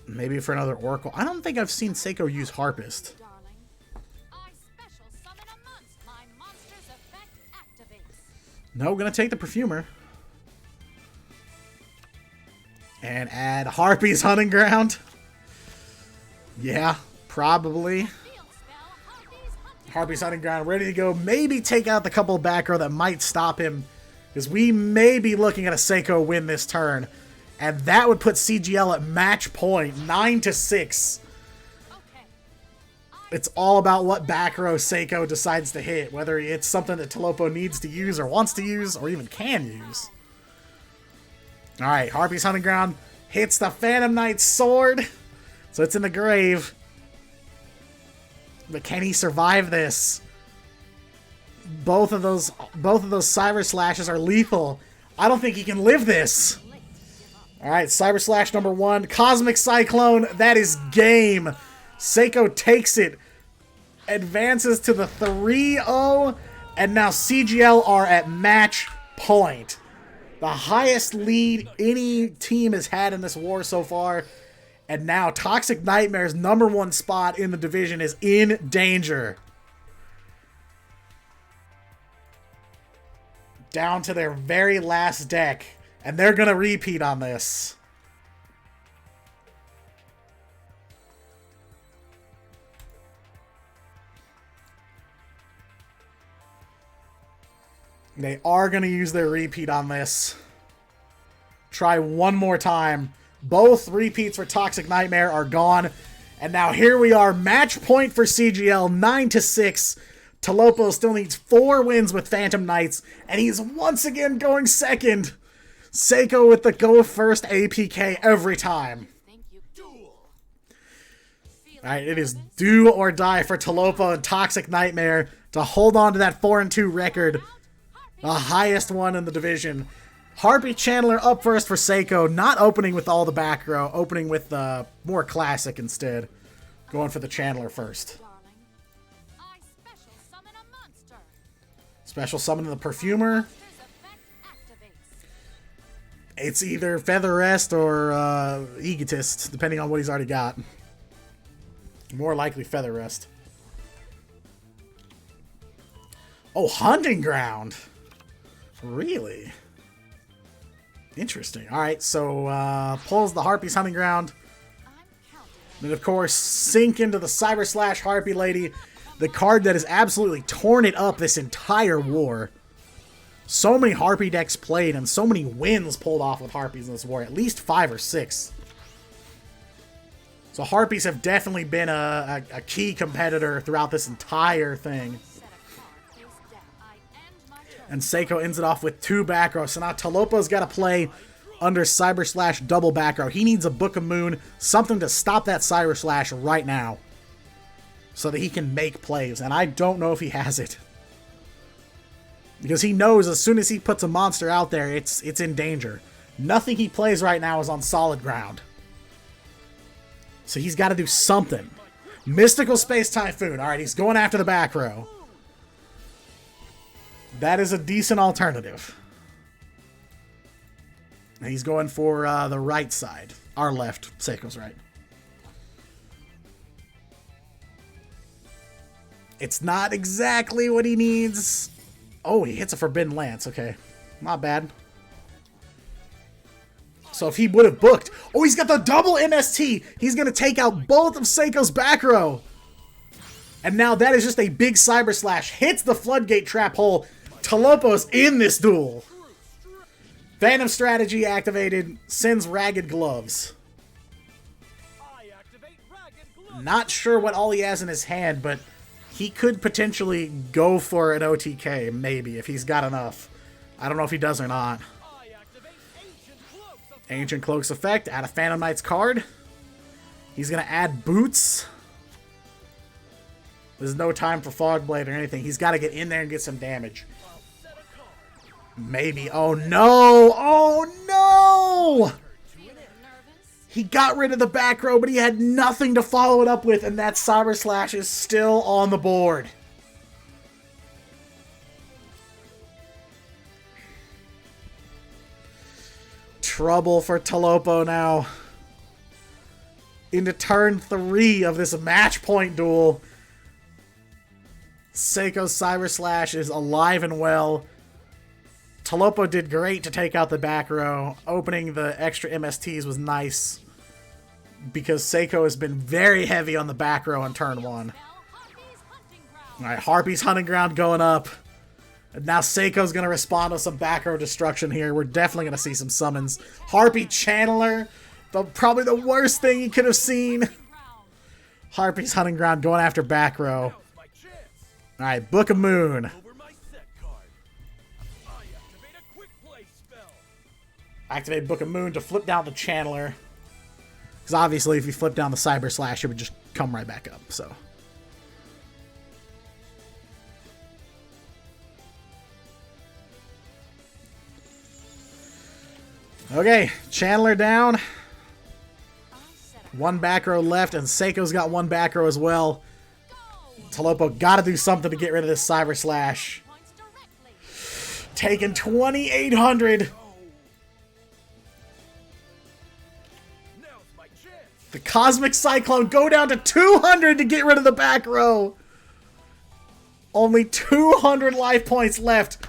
Maybe for another Oracle. I don't think I've seen Seiko use Harpist. Darling, I special summon a monster. My monster's effect activates. No, gonna take the Perfumer. And add Harpy's Hunting Ground. Yeah, probably. Field spell, Harpy's Hunting Ground ready to go. Maybe take out the couple of back row that might stop him. Because we may be looking at a Seiko win this turn. And that would put CGL at match point, 9-6. Okay. It's all about what back row Seiko decides to hit. Whether it's something that Talopo needs to use or wants to use or even can use. Alright, Harpy's Hunting Ground hits the Phantom Knight's sword. So it's in the grave. But can he survive this? Both of those Cyber Slashes are lethal. I don't think he can live this. Alright, Cyber Slash number 1. Cosmic Cyclone. That is game. Seiko takes it. Advances to the 3-0. And now CGL are at match point. The highest lead any team has had in this war so far. And now Toxic Nightmare's number 1 spot in the division is in danger. Down to their very last deck. And they're going to repeat on this. They are going to use their repeat on this. Try one more time. Both repeats for Toxic Nightmare are gone. And now here we are. Match point for CGL. 9-6. Talopo still needs 4 wins with Phantom Knights. And he's once again going second. Seiko with the go first APK every time. Thank you. Alright, it is do or die for Talopo and Toxic Nightmare to hold on to that 4-2 record. The highest one in the division. Harpy Channeler up first for Seiko. Not opening with all the back row. Opening with more classic instead. Going for the Channeler first. Darling, I special summon a monster. Special summon the Perfumer. Monster's effect activates. It's either Feather Rest or Egotist, depending on what he's already got. More likely Feather Rest. Oh, Hunting Ground. Really? Interesting. Alright, so pulls the Harpy's Hunting Ground. I'm counting. Then, of course, sink into the Cyber Slash Harpy Lady. The card that has absolutely torn it up this entire war. So many Harpy decks played and so many wins pulled off with Harpies in this war. At least 5 or 6. So Harpies have definitely been a key competitor throughout this entire thing. Set a card face down. I end my turn. And Seiko ends it off with 2 back row. So now Talopo's got to play under Cyber Slash double back row. He needs a Book of Moon, something to stop that Cyber Slash right now. So that he can make plays. And I don't know if he has it. Because he knows as soon as he puts a monster out there, it's in danger. Nothing he plays right now is on solid ground. So he's got to do something. Mystical Space Typhoon. Alright, he's going after the back row. That is a decent alternative. And he's going for the right side. Our left. Seiko's right. It's not exactly what he needs. Oh, he hits a Forbidden Lance. Okay. Not bad. So if he would have booked... Oh, he's got the double MST! He's going to take out both of Seiko's back row. And now that is just a big Cyber Slash. Hits the Floodgate Trap hole. Talopo's in this duel. Phantom Strategy activated. Sends Ragged Gloves. I activate Ragged Gloves. Not sure what all he has in his hand, but he could potentially go for an OTK, maybe, if he's got enough. I don't know if he does or not. I activate Ancient Cloaks of Ancient Cloaks effect, add a Phantom Knight's card. He's going to add Boots. There's no time for Fog Blade or anything. He's got to get in there and get some damage. set a card. Maybe. Oh, no! Oh, no! Feeling nervous? He got rid of the back row, but he had nothing to follow it up with, and that Cyber Slash is still on the board. Trouble for Talopo now. Into turn 3 of this match point duel. Seiko's Cyber Slash is alive and well. Talopo did great to take out the back row. Opening the extra MSTs was nice, because Seiko has been very heavy on the back row on turn 1. Alright, Harpy's Hunting Ground going up. And now Seiko's going to respond to some back row destruction here. We're definitely going to see some summons. Harpy Channeler, probably the worst thing you could have seen. Harpy's Hunting Ground going after back row. Alright, Book of Moon. Activate Book of Moon to flip down the Channeler. Because obviously if you flip down the Cyber Slash, it would just come right back up, so. Okay, Channeler down. 1 back row left, and Seiko's got 1 back row as well. Talopo got to do something to get rid of this Cyber Slash. Taking 2,800. The Cosmic Cyclone go down to 200 to get rid of the back row. Only 200 life points left.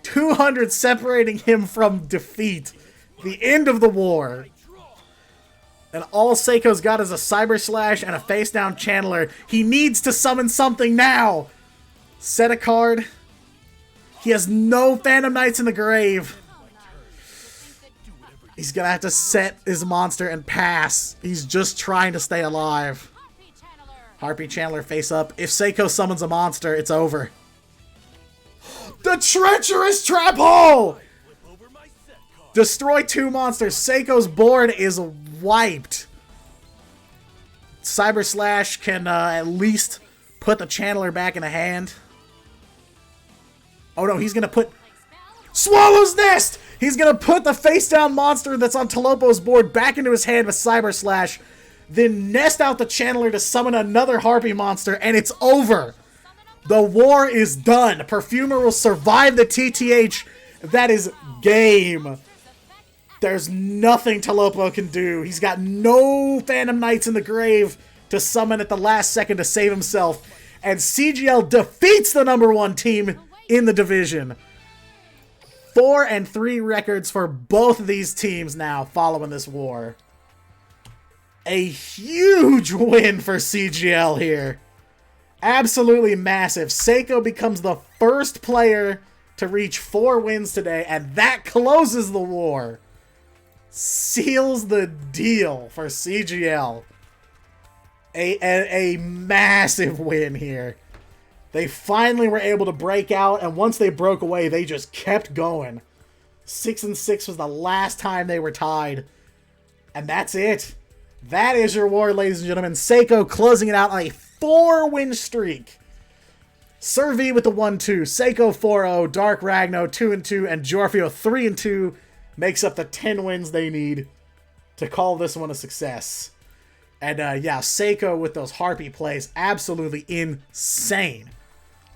200 separating him from defeat. The end of the war. And all Seiko's got is a Cyber Slash and a face down Channeler. He needs to summon something now. Set a card. He has no Phantom Knights in the grave. He's gonna have to set his monster and pass. He's just trying to stay alive. Harpy Channeler face up. If Seiko summons a monster, it's over. The Treacherous Trap Hole! Destroy 2 monsters. Seiko's board is wiped. Cyber Slash can at least put the Channeler back in the hand. Oh no, he's gonna put... Swallow's Nest! He's gonna put the face-down monster that's on Talopo's board back into his hand with Cyber Slash, then nest out the Channeler to summon another Harpy monster, and it's over! The war is done! Perfumer will survive the TTH. That is game. There's nothing Talopo can do. He's got no Phantom Knights in the grave to summon at the last second to save himself. And CGL defeats the #1 team in the division. 4-3 records for both of these teams now following this war. A huge win for CGL here. Absolutely massive. Seiko becomes the first player to reach 4 wins today, and that closes the war. Seals the deal for CGL. A massive win here. They finally were able to break out, and once they broke away, they just kept going. 6-6 was the last time they were tied. And that's it. That is your war, ladies and gentlemen. Seiko closing it out on a 4-win streak. Sir V with the 1-2. Seiko 4-0. Dark Ragno 2-2. And Jorfio 3-2 makes up the 10 wins they need to call this one a success. And yeah, Seiko with those Harpy plays, absolutely insane.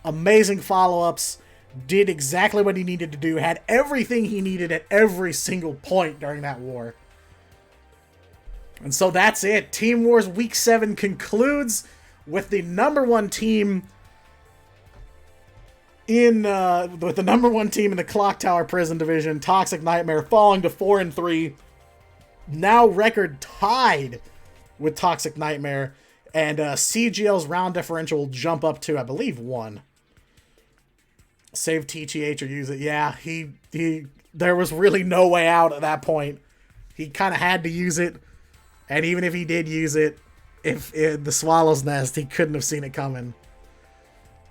Amazing follow-ups. Did exactly what he needed to do. Had everything he needed at every single point during that war. And so that's it. Team Wars Week 7 concludes with the #1 team in the Clock Tower Prison Division, Toxic Nightmare, falling to 4-3. Now record tied with Toxic Nightmare, and CGL's round differential will jump up to, I believe, 1. Save TTH or use it. Yeah, there was really no way out at that point. He kind of had to use it, and even if he did use it, the Swallow's Nest, he couldn't have seen it coming.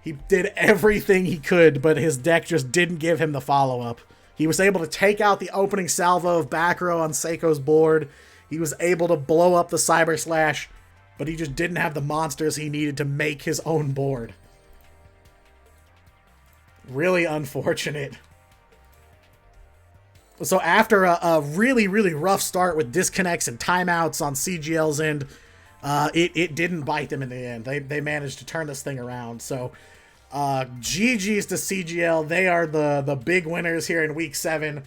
He did everything he could, but his deck just didn't give him the follow-up. He was able to take out the opening salvo of back row on Seiko's board. He was able to blow up the Cyber Slash, but he just didn't have the monsters he needed to make his own board. Really unfortunate. So after a really, really rough start with disconnects and timeouts on CGL's end, it didn't bite them in the end. They managed to turn this thing around. So GG's to CGL. They are the big winners here in Week 7.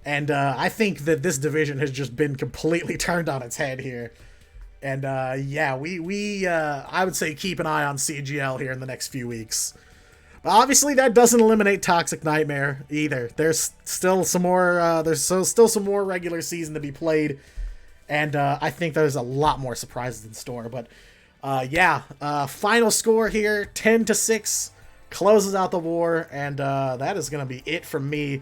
And I think that this division has just been completely turned on its head here. And yeah, I would say keep an eye on CGL here in the next few weeks. But obviously, that doesn't eliminate Toxic Nightmare either. There's still some more. Still some more regular season to be played, and I think there's a lot more surprises in store. But yeah, final score here: 10-6, closes out the war, and that is going to be it from me.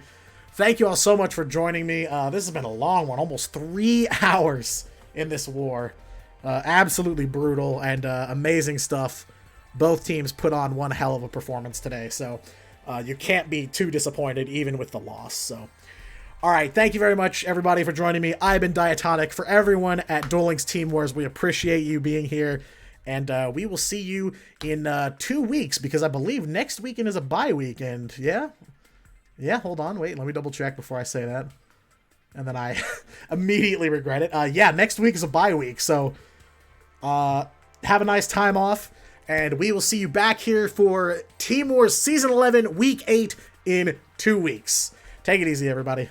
Thank you all so much for joining me. This has been a long one, almost 3 hours in this war. Absolutely brutal and amazing stuff. Both teams put on one hell of a performance today, so you can't be too disappointed even with the loss. So, all right, thank you very much, everybody, for joining me. I've been Diatonic. For everyone at Duel Links Team Wars, we appreciate you being here, and we will see you in 2 weeks, because I believe next weekend is a bye weekend. Yeah, hold on, wait, let me double check before I say that, and then I immediately regret it. Yeah, next week is a bye week, so have a nice time off. And we will see you back here for Team Wars Season 11, Week 8 in 2 weeks. Take it easy, everybody.